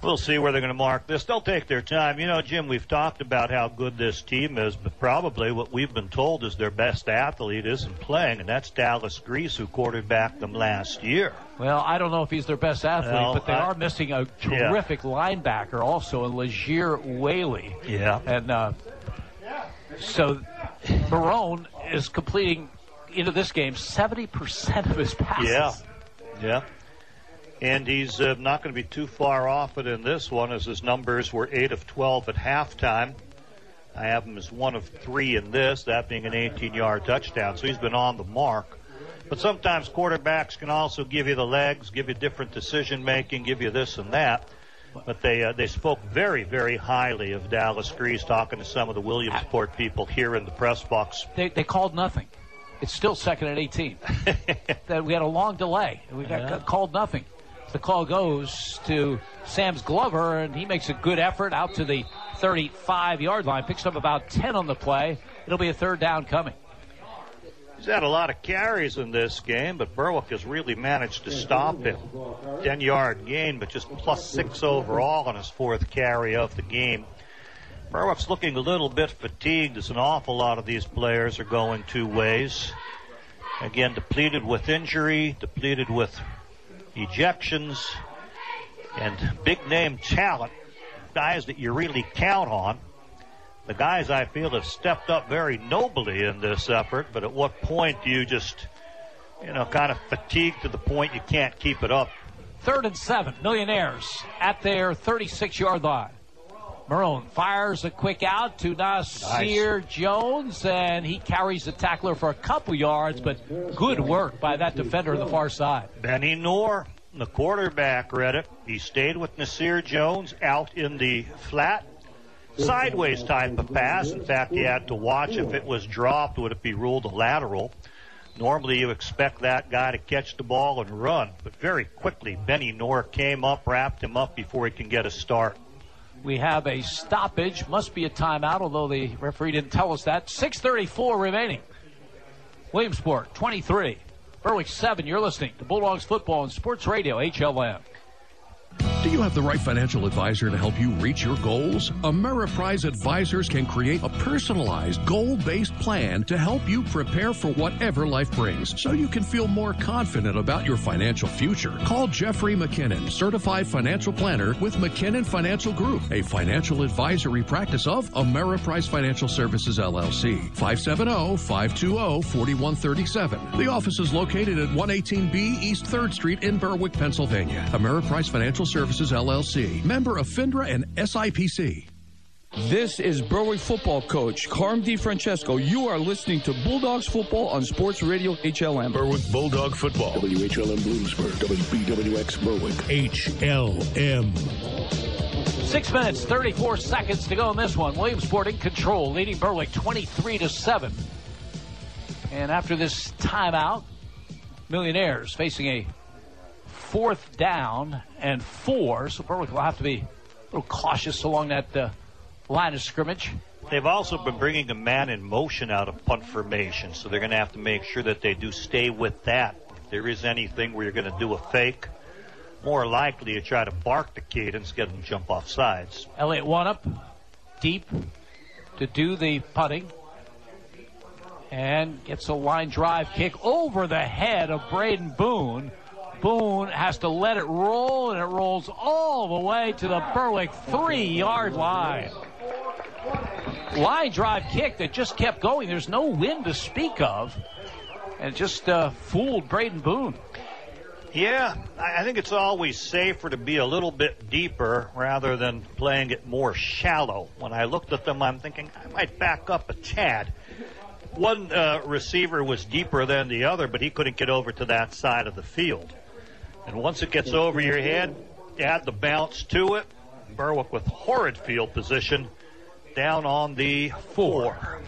We'll see where they're going to mark this. They'll take their time. You know, Jim, we've talked about how good this team is, but probably what we've been told is their best athlete isn't playing, and that's Dallas Grease, who quarterbacked them last year. Well, I don't know if he's their best athlete, but they are missing a terrific linebacker also in Nasir Jones. Yeah. And so Marone is completing into this game 70% of his passes. Yeah. And he's not going to be too far off it in this one, as his numbers were 8 of 12 at halftime. I have him as 1 of 3 in this, that being an 18-yard touchdown. So he's been on the mark. But sometimes quarterbacks can also give you the legs, give you different decision-making, give you this and that. But they spoke very, very highly of Dallas Grease, talking to some of the Williamsport people here in the press box. They called nothing. It's still second and 18. We had a long delay. We got called nothing. The call goes to Sam's Glover, and he makes a good effort out to the 35-yard line. Picks up about 10 on the play. It'll be a third down coming. He's had a lot of carries in this game, but Berwick has really managed to stop him. 10-yard gain, but just +6 overall on his fourth carry of the game. Berwick's looking a little bit fatigued as an awful lot of these players are going two ways. Again, depleted with injury, depleted with ejections, and big-name talent, guys that you really count on. The guys I feel have stepped up very nobly in this effort, but at what point do you just, kind of fatigue to the point you can't keep it up? 3rd and 7, Millionaires at their 36-yard line. Maroon fires a quick out to Nasir Jones, and he carries the tackler for a couple yards, but good work by that defender on the far side. Benny Noor, the quarterback, read it. He stayed with Nasir Jones out in the flat. Sideways type of pass. In fact, he had to watch if it was dropped, would it be ruled a lateral. Normally you expect that guy to catch the ball and run, but very quickly Benny Noor came up, wrapped him up before he can get a start. We have a stoppage, must be a timeout, although the referee didn't tell us that. 6:34 remaining. Williamsport 23, Berwick 7. You're listening to Bulldogs football on Sports Radio HLM. Do you have the right financial advisor to help you reach your goals? Ameriprise Advisors can create a personalized, goal-based plan to help you prepare for whatever life brings, so you can feel more confident about your financial future. Call Jeffrey McKinnon, Certified Financial Planner with McKinnon Financial Group, a financial advisory practice of Ameriprise Financial Services, LLC. 570-520-4137. The office is located at 118B East 3rd Street in Berwick, Pennsylvania. Ameriprise Financial Services, LLC. Member of FINRA and SIPC. This is Berwick football coach Carm DiFrancesco. You are listening to Bulldogs football on Sports Radio HLM. Berwick Bulldog football. WHLM Bloomsburg. WBWX Berwick. HLM. 6 minutes, 34 seconds to go in this one. Williamsport in control, leading Berwick 23-7. And after this timeout, Millionaires facing a 4th down and 4, so Berwick will have to be a little cautious along that line of scrimmage. They've also been bringing a man in motion out of punt formation, so they're going to have to make sure that they do stay with that. If there is anything where you're going to do a fake, more likely you try to bark the cadence, get them jump off sides. Elliott one up, deep to do the punting, and gets a line drive kick over the head of Braden Boone. Boone has to let it roll, and it rolls all the way to the Berwick 3-yard line. Line drive kick that just kept going. There's no wind to speak of, and just fooled Braden Boone. Yeah, I think it's always safer to be a little bit deeper rather than playing it more shallow. When I looked at them, I'm thinking I might back up a tad. One receiver was deeper than the other, but he couldn't get over to that side of the field. And once it gets over your head, add the bounce to it. Berwick with horrid field position down on the 4.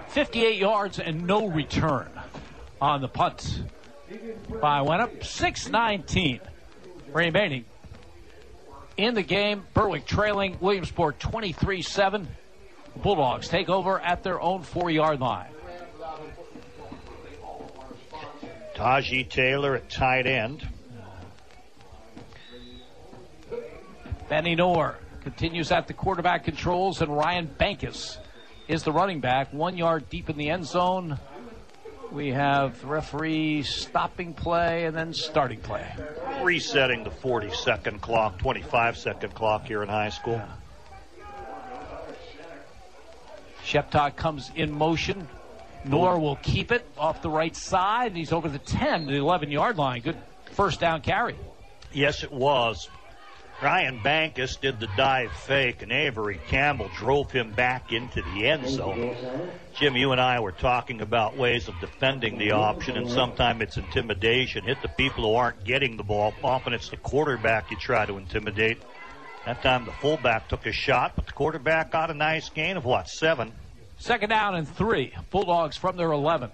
58 yards and no return on the punt by Wenham. 6:19 remaining in the game. Berwick trailing Williamsport 23-7. Bulldogs take over at their own 4-yard line. Taji Taylor at tight end. Benny Noor continues at the quarterback controls, and Ryan Bankus is the running back. 1 yard deep in the end zone. We have the referee stopping play and then starting play. Resetting the 40-second clock, 25-second clock here in high school. Sheptock comes in motion. Noor will keep it off the right side, and he's over the 10 to the 11-yard line. Good first down carry. Yes, it was. Ryan Bankus did the dive fake, and Avery Campbell drove him back into the end zone. Jim, you and I were talking about ways of defending the option, and sometimes it's intimidation. Hit the people who aren't getting the ball. Often it's the quarterback you try to intimidate. That time the fullback took a shot, but the quarterback got a nice gain of, 7? 2nd down and 3. Bulldogs from their 11.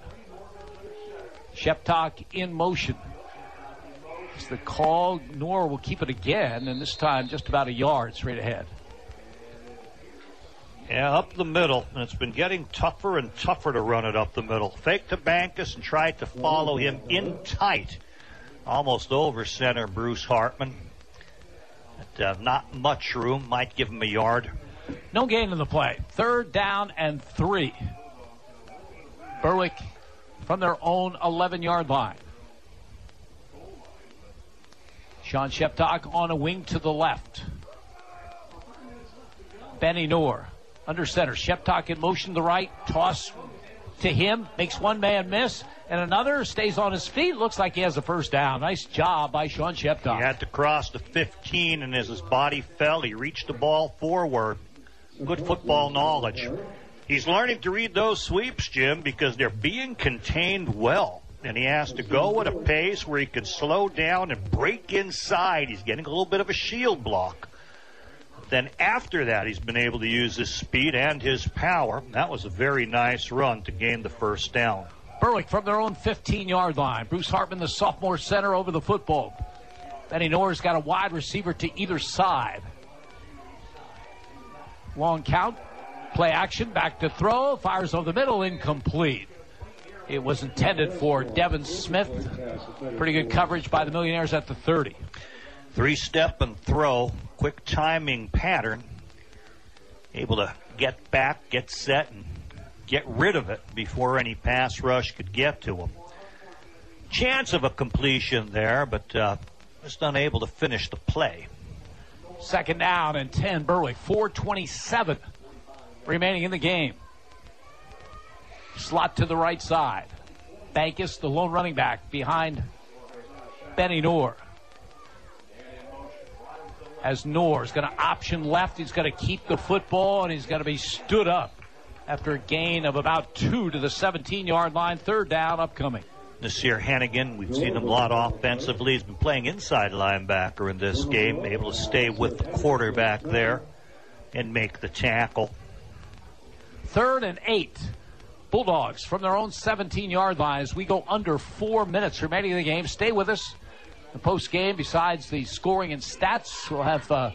Sheptock in motion. It's the call. Nor will keep it again, and this time just about a yard straight ahead. Yeah, up the middle, and it's been getting tougher and tougher to run it up the middle. Fake to Bankus and tried to follow him in tight. Almost over center, Bruce Hartman. But, not much room. Might give him a yard. No gain in the play. 3rd down and 3. Berwick from their own 11-yard line. Sean Sheptock on a wing to the left. Benny Noor under center. Sheptock in motion to the right. Toss to him. Makes one man miss. And another stays on his feet. Looks like he has a first down. Nice job by Sean Sheptock. He had to cross the 15, and as his body fell, he reached the ball forward. Good football knowledge. He's learning to read those sweeps, Jim, because they're being contained well. And he has to go at a pace where he can slow down and break inside. He's getting a little bit of a shield block. Then after that, he's been able to use his speed and his power. That was a very nice run to gain the first down. Berwick from their own 15-yard line. Bruce Hartman, the sophomore center, over the football. Benny Noor's got a wide receiver to either side. Long count. Play action. Back to throw. Fires over the middle. Incomplete. It was intended for Devin Smith. Pretty good coverage by the Millionaires at the 30. 3-step and throw. Quick timing pattern. Able to get back, get set, and get rid of it before any pass rush could get to him. Chance of a completion there, but just unable to finish the play. 2nd down and 10, Berwick. 4:27 remaining in the game. Slot to the right side. Bankus, the lone running back, behind Benny Noor. As Noor's going to option left, he's going to keep the football, and he's going to be stood up after a gain of about 2 to the 17-yard line. 3rd down upcoming. Nasir Hennigan, we've seen him a lot offensively. He's been playing inside linebacker in this game, able to stay with the quarterback there and make the tackle. 3rd and 8. Bulldogs from their own 17-yard line as we go under 4 minutes remaining in the game. Stay with us. The post-game, besides the scoring and stats, we'll have a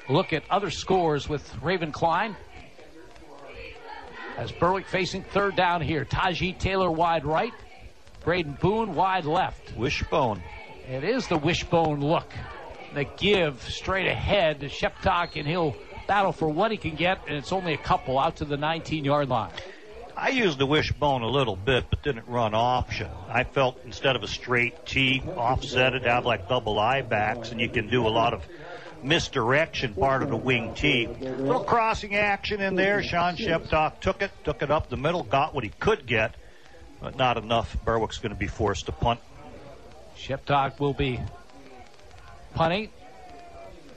look at other scores with Raven Klein. As Berwick facing 3rd down here. Tajee Taylor wide right. Braden Boone wide left. Wishbone. It is the wishbone look. The give straight ahead to Sheptock, and he'll battle for what he can get, and it's only a couple out to the 19-yard line. I used the wishbone a little bit, but didn't run option. I felt instead of a straight T, offset it, have like double I backs, and you can do a lot of misdirection part of the wing T. Little crossing action in there. Sean Sheptock took it up the middle, got what he could get, but not enough. Berwick's going to be forced to punt. Sheptock will be punting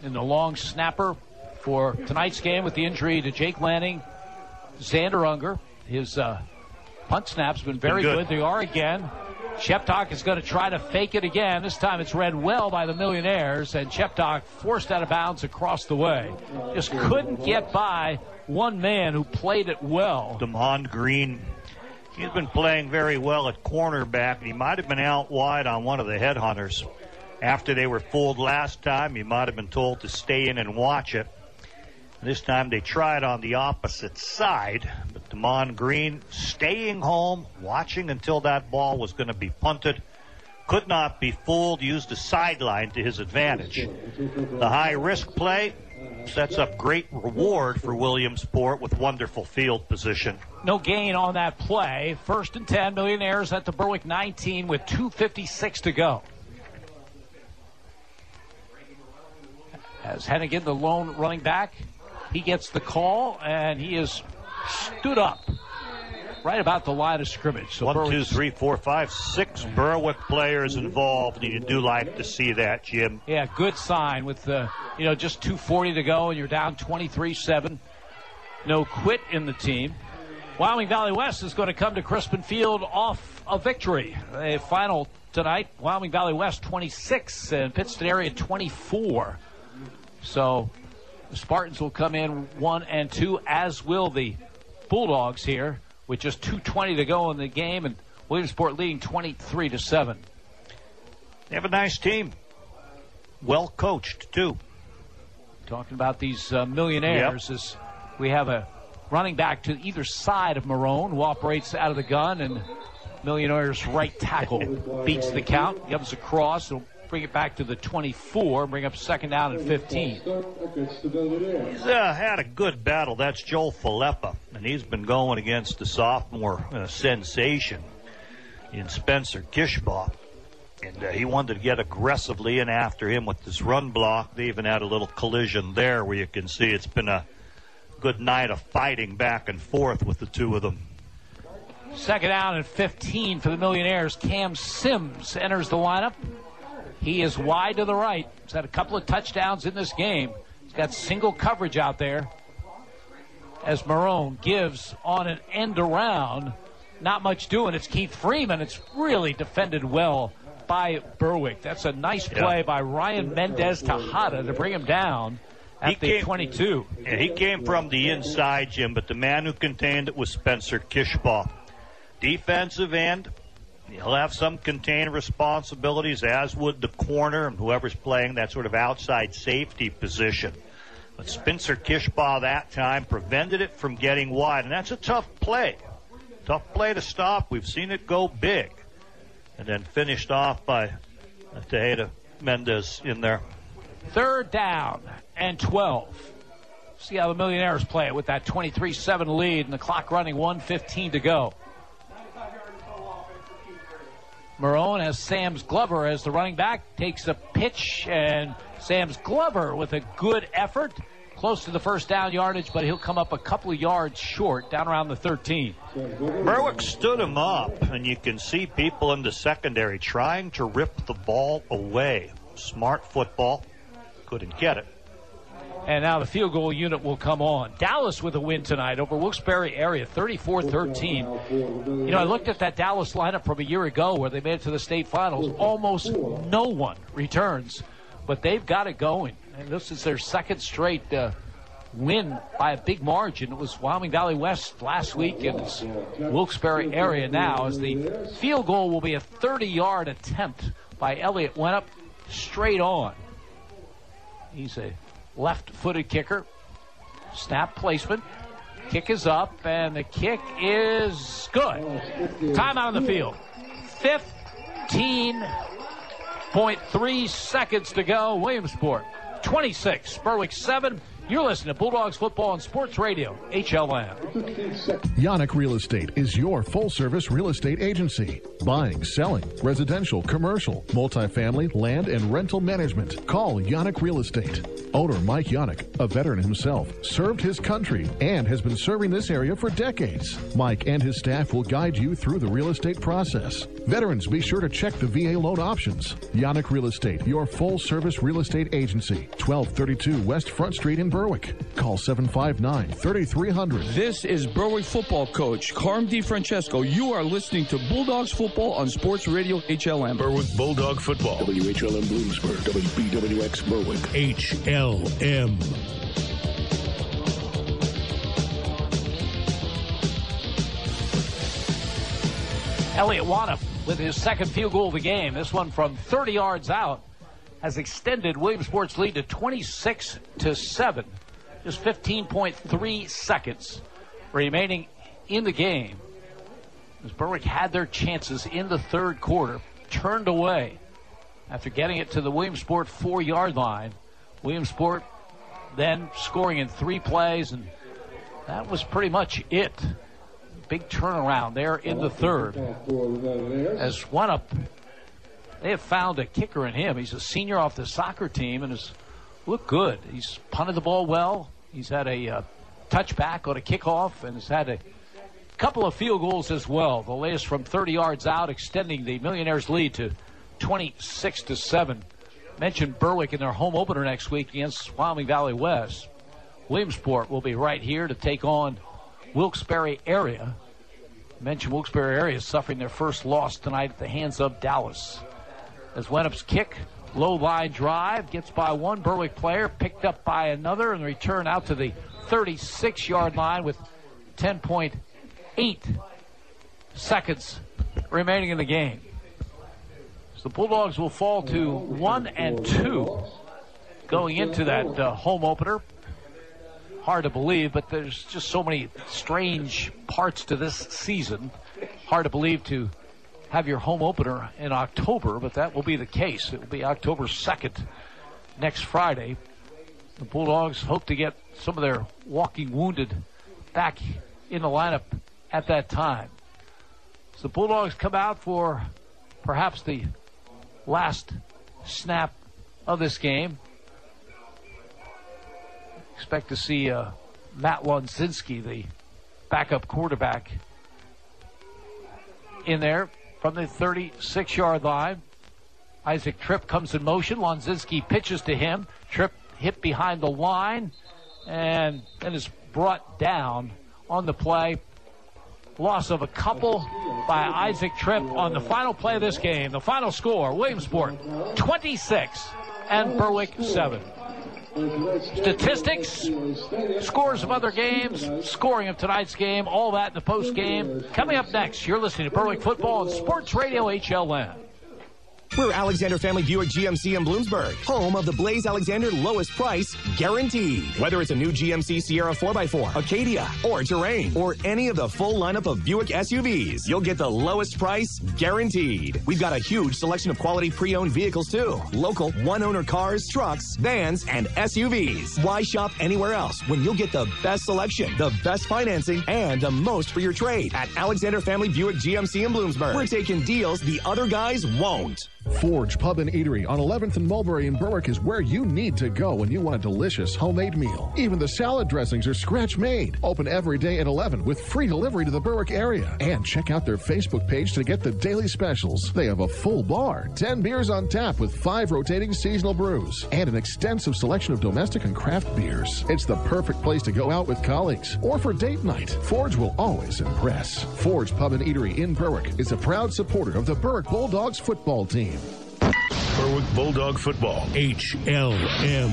in the long snapper for tonight's game with the injury to Jake Lanning. Xander Unger. His punt snap's been very good. They are again. Sheptock is going to try to fake it again. This time it's read well by the Millionaires, and Sheptock forced out of bounds across the way. Just couldn't get by one man who played it well. Damon Green, he's been playing very well at cornerback, and he might have been out wide on one of the headhunters. After they were fooled last time, he might have been told to stay in and watch it. This time they tried on the opposite side, but Damon Green staying home, watching until that ball was going to be punted. Could not be fooled, used the sideline to his advantage. The high-risk play sets up great reward for Williamsport with wonderful field position. No gain on that play. 1st and 10, Millionaires at the Berwick 19 with 2:56 to go. As Hennigan, the lone running back, he gets the call, and he is stood up right about the line of scrimmage. So 1, 2, 3, 4, 5, 6 Berwick players involved, and you do like to see that, Jim. Yeah, good sign with just 2:40 to go, and you're down 23-7. No quit in the team. Wyoming Valley West is going to come to Crispin Field off a victory. A final tonight, Wyoming Valley West 26 and Pittston area 24. So the Spartans will come in 1 and 2, as will the Bulldogs here, with just 2:20 to go in the game, and Williamsport leading 23-7. They have a nice team. Well coached, too. Talking about these Millionaires, as we have a running back to either side of Marone, who operates out of the gun, and Millionaires' right tackle beats the count, gives a cross, and bring it back to the 24, bring up second down and 15. He's had a good battle. That's Joel Falepa, and he's been going against the sophomore sensation in Spencer Kishbaugh. And he wanted to get aggressively in after him with this run block. They even had a little collision there where you can see it's been a good night of fighting back and forth with the two of them. Second down and 15 for the Millionaires. Cam Sims enters the lineup. He is wide to the right. He's had a couple of touchdowns in this game. He's got single coverage out there. As Marone gives on an end around. Not much doing. It's Keith Freeman. It's really defended well by Berwick. That's a nice play by Ryan Mendez Tejada to bring him down at the 22. Yeah, he came from the inside, Jim, but the man who contained it was Spencer Kishbaugh. Defensive end, he'll have some contained responsibilities, as would the corner and whoever's playing that sort of outside safety position. But Spencer Kishbaugh that time prevented it from getting wide, and that's a tough play. Tough play to stop. We've seen it go big. And then finished off by Tejada Mendez in there. Third down and 12. See how the Millionaires play it with that 23-7 lead and the clock running, 1:15 to go. Marone has Sam's Glover as the running back. Takes a pitch, and Sam's Glover with a good effort. Close to the first down yardage, but he'll come up a couple of yards short, down around the 13. Berwick stood him up, and you can see people in the secondary trying to rip the ball away. Smart football. Couldn't get it. And now the field goal unit will come on. Dallas with a win tonight over Wilkes-Barre area, 34-13. You know, I looked at that Dallas lineup from a year ago where they made it to the state finals. Almost no one returns, but they've got it going. And this is their second straight win by a big margin. It was Wyoming Valley West last week, and it's Wilkes-Barre area now, as the field goal will be a 30-yard attempt by Elliott. Went up straight on. He's a left-footed kicker. Snap placement. Kick is up, and the kick is good. Timeout on the field. 15.3 seconds to go. Williamsport 26, Berwick 7. You're listening to Bulldogs Football on Sports Radio, HLM. Yannick Real Estate is your full-service real estate agency. Buying, selling, residential, commercial, multifamily, land, and rental management. Call Yannick Real Estate. Owner Mike Yannick, a veteran himself, served his country and has been serving this area for decades. Mike and his staff will guide you through the real estate process. Veterans, be sure to check the VA loan options. Yannick Real Estate, your full-service real estate agency. 1232 West Front Street in Berwick. Call 759-3300. This is Berwick football coach Carm DiFrancesco. You are listening to Bulldogs Football on Sports Radio HLM. Berwick Bulldog Football. WHLM Bloomsburg. WBWX Berwick. HLM. Elliott Wanup with his second field goal of the game. This one from 30 yards out has extended Williamsport's lead to 26-7. Just 15.3 seconds remaining in the game. As Berwick had their chances in the third quarter, turned away after getting it to the Williamsport 4-yard line. Williamsport then scoring in 3 plays, and that was pretty much it. Big turnaround there in the third. As Wanup, they have found a kicker in him. He's a senior off the soccer team and has looked good. He's punted the ball well. He's had a touchback on a kickoff and has had a couple of field goals as well. The latest from 30 yards out, extending the Millionaires' lead to 26-7. Mentioned Berwick in their home opener next week against Wyoming Valley West. Williamsport will be right here to take on Wilkes-Barre area. Mentioned Wilkes-Barre area is suffering their first loss tonight at the hands of Dallas. As Wenup's kick, low line drive, gets by one Berwick player, picked up by another, and return out to the 36-yard line with 10.8 seconds remaining in the game. So the Bulldogs will fall to 1-2 going into that home opener. Hard to believe, but there's just so many strange parts to this season. Hard to believe to have your home opener in October, but that will be the case. It will be October 2nd, next Friday. The Bulldogs hope to get some of their walking wounded back in the lineup at that time. So the Bulldogs come out for perhaps the last snap of this game. Expect to see Matt Lonzinski, the backup quarterback, in there from the 36-yard line. Isaac Tripp comes in motion. Lonzinski pitches to him. Tripp hit behind the line and then is brought down on the play. Loss of a couple by Isaac Tripp on the final play of this game. The final score, Williamsport 26 and Berwick 7. Statistics, scores of other games, scoring of tonight's game, all that in the post game. Coming up next, you're listening to Berwick Football on Sports Radio HLN. We're Alexander Family Buick GMC in Bloomsburg, home of the Blaze Alexander lowest price guaranteed. Whether it's a new GMC Sierra 4x4, Acadia, or Terrain, or any of the full lineup of Buick SUVs, you'll get the lowest price guaranteed. We've got a huge selection of quality pre-owned vehicles too. Local one-owner cars, trucks, vans, and SUVs. Why shop anywhere else when you'll get the best selection, the best financing, and the most for your trade at Alexander Family Buick GMC in Bloomsburg? We're taking deals the other guys won't. Forge Pub and Eatery on 11th and Mulberry in Berwick is where you need to go when you want a delicious homemade meal. Even the salad dressings are scratch-made. Open every day at 11 with free delivery to the Berwick area. And check out their Facebook page to get the daily specials. They have a full bar, 10 beers on tap with 5 rotating seasonal brews, and an extensive selection of domestic and craft beers. It's the perfect place to go out with colleagues or for date night. Forge will always impress. Forge Pub and Eatery in Berwick is a proud supporter of the Berwick Bulldogs football team. Berwick Bulldog Football, HLM.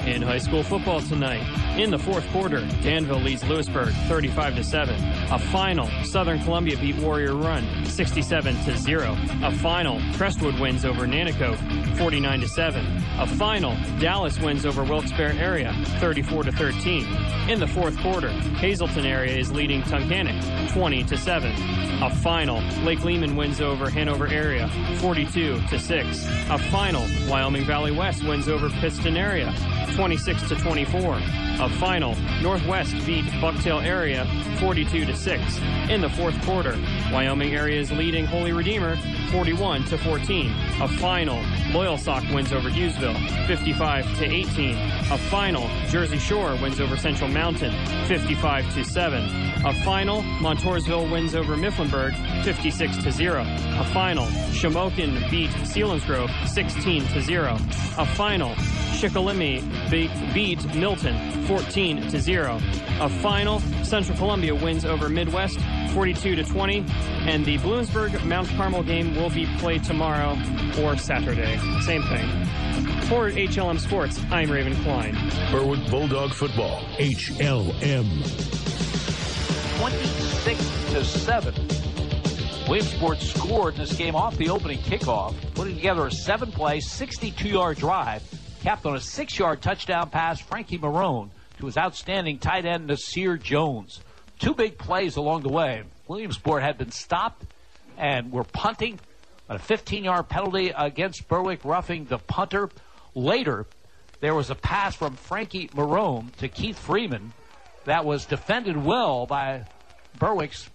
In high school football tonight, in the fourth quarter, Danville leads Lewisburg 35-7. A final, Southern Columbia beat Warrior Run 67-0. A final, Crestwood wins over Nanticoke 49-7. A final, Dallas wins over Wilkes-Barre area 34-13. In the fourth quarter, Hazleton area is leading Tunkhannock 20-7. A final, Lake Lehman wins over Hanover area 42-6. A final, Wyoming Valley West wins over Piston area 26-24. A final, Northwest beat Bucktail area 42-6. In the fourth quarter, Wyoming area is leading Holy Redeemer 41-14. A final, Loyalsock wins over Hughesville 55-18. A final, Jersey Shore wins over Central Mountain 55-7. A final, Montoursville wins over Mifflinburg 56-0. A final, Shamokin beat Selinsgrove 16-0. A final, Shikellamy beat Milton 14-0. A final, Central Columbia wins over Midwest 42-20, and the Bloomsburg Mount Carmel game will be played tomorrow or Saturday. Same thing. For HLM Sports, I'm Raven Klein. Berwick Bulldog Football, HLM. 26-7. Williamsport scored this game off the opening kickoff, putting together a 7-play, 62-yard drive, capped on a 6-yard touchdown pass, Frankie Marone, to his outstanding tight end, Nasir Jones. 2 big plays along the way. Williamsport had been stopped and were punting on a 15-yard penalty against Berwick, roughing the punter. Later, there was a pass from Frankie Marone to Keith Freeman that was defended well by Berwick's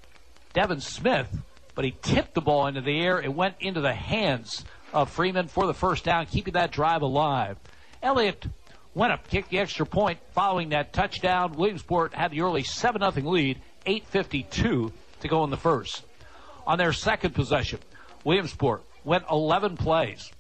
Devin Smith, but he tipped the ball into the air. It went into the hands of Freeman for the first down, keeping that drive alive. Elliott Wenup kicked the extra point following that touchdown. Williamsport had the early 7-0 lead, 8:52 to go in the first. On their second possession, Williamsport went 11 plays.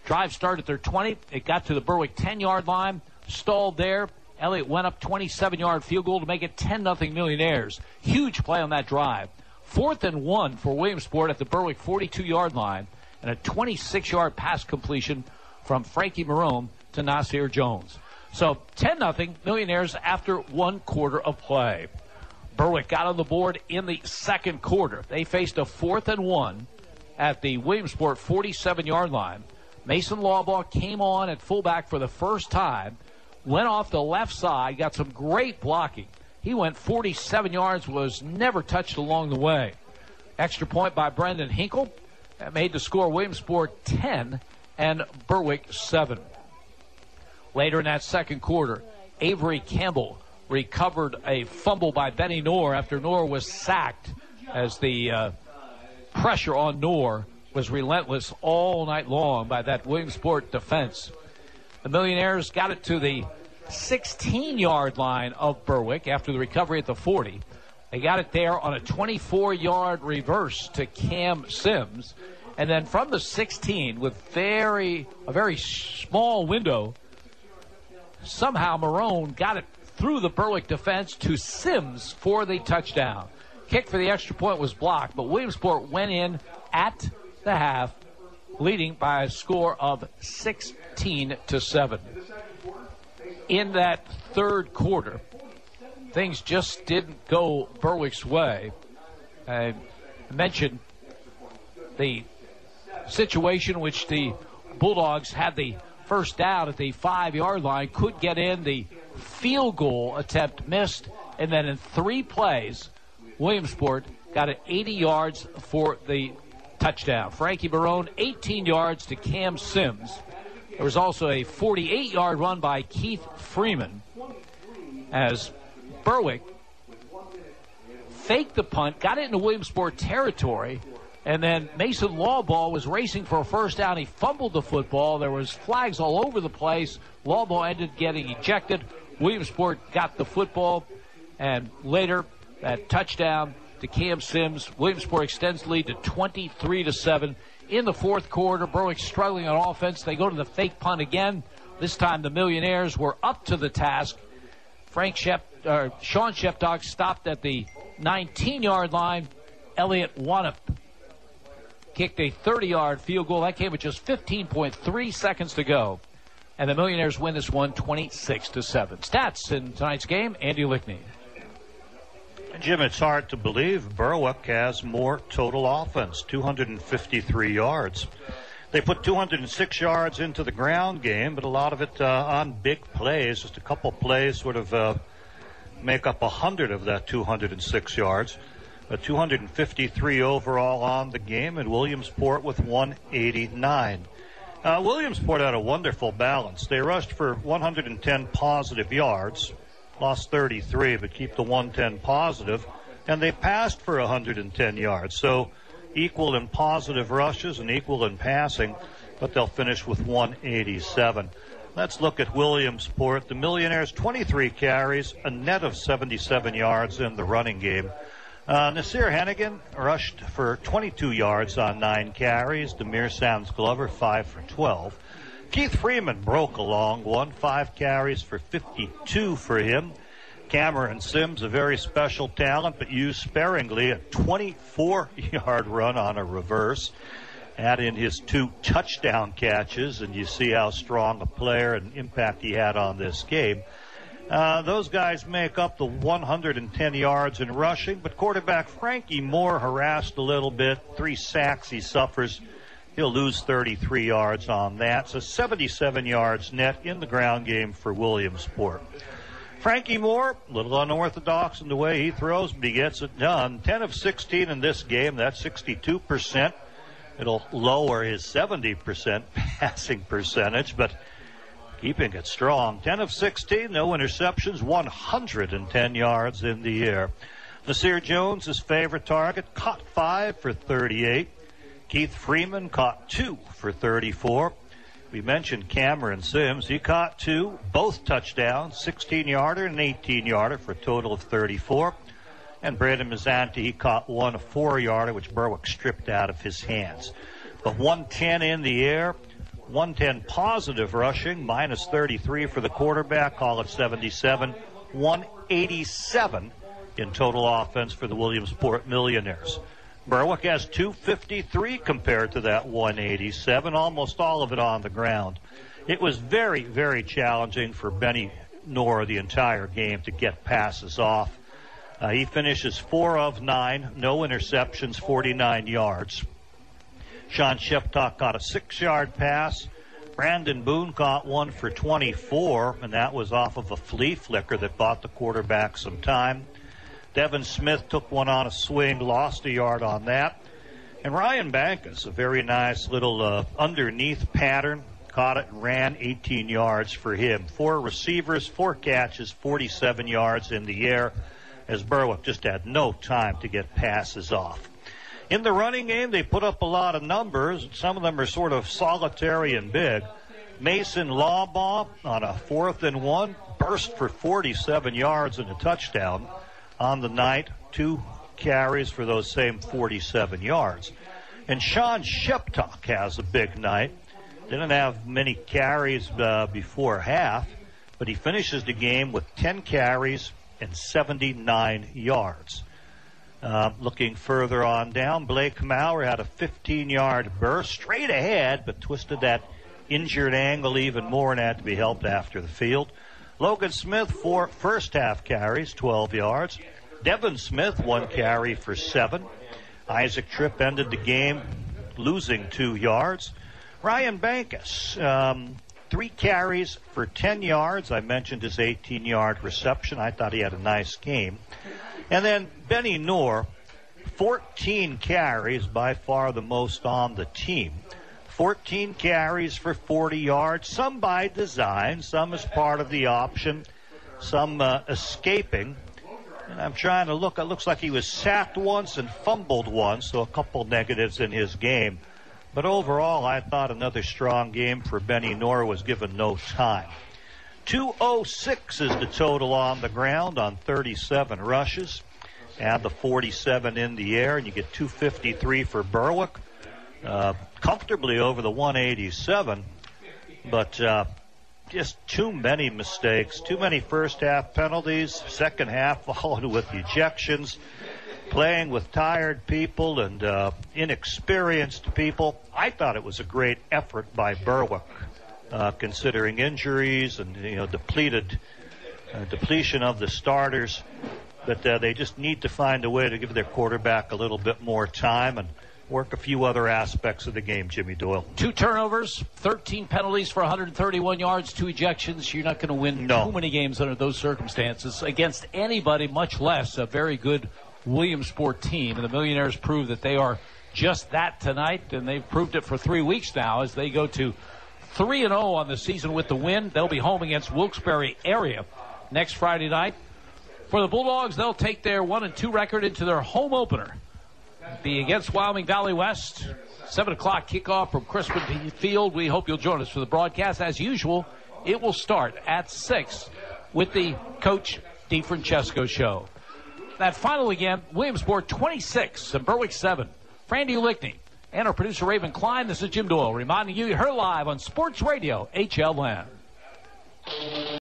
Drive started at their 20. It got to the Berwick 10-yard line, stalled there. Elliott went up 27-yard field goal to make it 10-0 Millionaires. Huge play on that drive. 4th and 1 for Williamsport at the Berwick 42-yard line, and a 26-yard pass completion from Frankie Marone to Nasir Jones. So 10-0 Millionaires after 1 quarter of play. Berwick got on the board in the second quarter. They faced a 4th and 1 at the Williamsport 47-yard line. Mason Lawbaugh came on at fullback for the first time, went off the left side, got some great blocking. He went 47 yards, was never touched along the way. Extra point by Brendan Hinkle. That made the score Williamsport 10 and Berwick 7. Later in that second quarter, Avery Campbell recovered a fumble by Benny Knorr after Knorr was sacked, as the pressure on Knorr was relentless all night long by that Williamsport defense. The Millionaires got it to the 16-yard line of Berwick after the recovery at the 40. They got it there on a 24-yard reverse to Cam Sims. And then from the 16, with a very small window, somehow Marone got it through the Berwick defense to Sims for the touchdown. Kick for the extra point was blocked, but Williamsport went in at the half, leading by a score of 16-7. In that third quarter, things just didn't go Berwick's way. I mentioned the situation in which the Bulldogs had the first down at the 5-yard line, could get in. The field goal attempt missed, and then in 3 plays, Williamsport got it 80 yards for the touchdown. Frankie Barone, 18 yards to Cam Sims. There was also a 48-yard run by Keith Freeman as Berwick faked the punt, got it into Williamsport territory, and then Mason Lawbaugh was racing for a first down. He fumbled the football. There was flags all over the place. Lawbaugh ended getting ejected. Williamsport got the football, and later that touchdown to Cam Sims. Williamsport extends the lead to 23-7. In the fourth quarter, Berwick struggling on offense. They go to the fake punt again. This time the Millionaires were up to the task. Sean Sheptock stopped at the 19-yard line. Elliott Wanup kicked a 30-yard field goal. That came with just 15.3 seconds to go. And the Millionaires win this one 26-7. Stats in tonight's game, Andy Lickney. Jim, it's hard to believe Berwick has more total offense, 253 yards. They put 206 yards into the ground game, but a lot of it on big plays. Just a couple plays sort of make up 100 of that 206 yards. 253 overall on the game, and Williamsport with 189. Williamsport had a wonderful balance. They rushed for 110 positive yards, lost 33, but keep the 110 positive, and they passed for 110 yards. So equal in positive rushes and equal in passing, but they'll finish with 187. Let's look at Williamsport. The Millionaires, 23 carries, a net of 77 yards in the running game. Nasir Hennigan rushed for 22 yards on 9 carries. Demir Sands Glover, 5 for 12. Keith Freeman broke along, 5 carries for 52 for him. Cameron Sims, a very special talent, but used sparingly, a 24-yard run on a reverse. Add in his 2 touchdown catches, and you see how strong a player and impact he had on this game. Those guys make up the 110 yards in rushing, but quarterback Frankie Moore harassed a little bit. 3 sacks he suffers. He'll lose 33 yards on that. So 77 yards net in the ground game for Williamsport. Frankie Moore, a little unorthodox in the way he throws, but he gets it done. 10 of 16 in this game. That's 62%. It'll lower his 70% passing percentage, but keeping it strong. 10 of 16, no interceptions, 110 yards in the air. Nasir Jones, his favorite target, caught 5 for 38. Keith Freeman caught 2 for 34. We mentioned Cameron Sims. He caught 2, both touchdowns, 16-yarder and an 18-yarder for a total of 34. And Brandon Mazzanti, he caught 1, a 4-yarder, which Berwick stripped out of his hands. But 110 in the air, 110 positive rushing, minus 33 for the quarterback, call it 77, 187 in total offense for the Williamsport Millionaires. Berwick has 253 compared to that 187, almost all of it on the ground. It was very, very challenging for Benny Knorr the entire game to get passes off. He finishes 4 of 9, no interceptions, 49 yards. Sean Sheptock caught a 6-yard pass. Brandon Boone caught one for 24, and that was off of a flea flicker that bought the quarterback some time. Devin Smith took one on a swing, lost a yard on that. And Ryan Bankus, a very nice little underneath pattern, caught it and ran 18 yards for him. 4 receivers, 4 catches, 47 yards in the air, as Berwick just had no time to get passes off. In the running game, they put up a lot of numbers. Some of them are sort of solitary and big. Mason Lawbaugh on a 4th and 1 burst for 47 yards and a touchdown on the night. 2 carries for those same 47 yards. And Sean Sheptock has a big night. Didn't have many carries before half, but he finishes the game with 10 carries and 79 yards. Looking further on down, Blake Maurer had a 15-yard burst straight ahead, but twisted that injured angle even more and had to be helped after the field. Logan Smith, 4 first-half carries, 12 yards. Devin Smith, 1 carry for 7. Isaac Tripp ended the game losing 2 yards. Ryan Bankus, 3 carries for 10 yards. I mentioned his 18-yard reception. I thought he had a nice game. And then Benny Noor, 14 carries, by far the most on the team. 14 carries for 40 yards, some by design, some as part of the option, some escaping. And I'm trying to look. It looks like he was sacked once and fumbled once, so a couple negatives in his game. But overall, I thought another strong game for Benny Noor, was given no time. 206 is the total on the ground on 37 rushes. Add the 47 in the air, and you get 253 for Berwick. Comfortably over the 187, but just too many mistakes, too many first-half penalties, second half followed with ejections, playing with tired people and inexperienced people. I thought it was a great effort by Berwick, considering injuries and depletion of the starters. But they just need to find a way to give their quarterback a little bit more time and work a few other aspects of the game, Jimmy Doyle. 2 turnovers, 13 penalties for 131 yards, 2 ejections. You're not going to win too many games under those circumstances against anybody, much less a very good Williamsport team. And the Millionaires prove that they are just that tonight, and they've proved it for 3 weeks now as they go to 3-0 on the season with the win. They'll be home against Wilkes-Barre area next Friday night. For the Bulldogs, they'll take their 1-2 record into their home opener. Be against Wyoming Valley West. 7 o'clock kickoff from Crispin Field. We hope you'll join us for the broadcast. As usual, it will start at 6 with the Coach DeFrancesco show. That final again, Williamsport 26 and Berwick 7. Frandy Lickney and our producer Raven Klein. This is Jim Doyle reminding you you're live on Sports Radio HLN.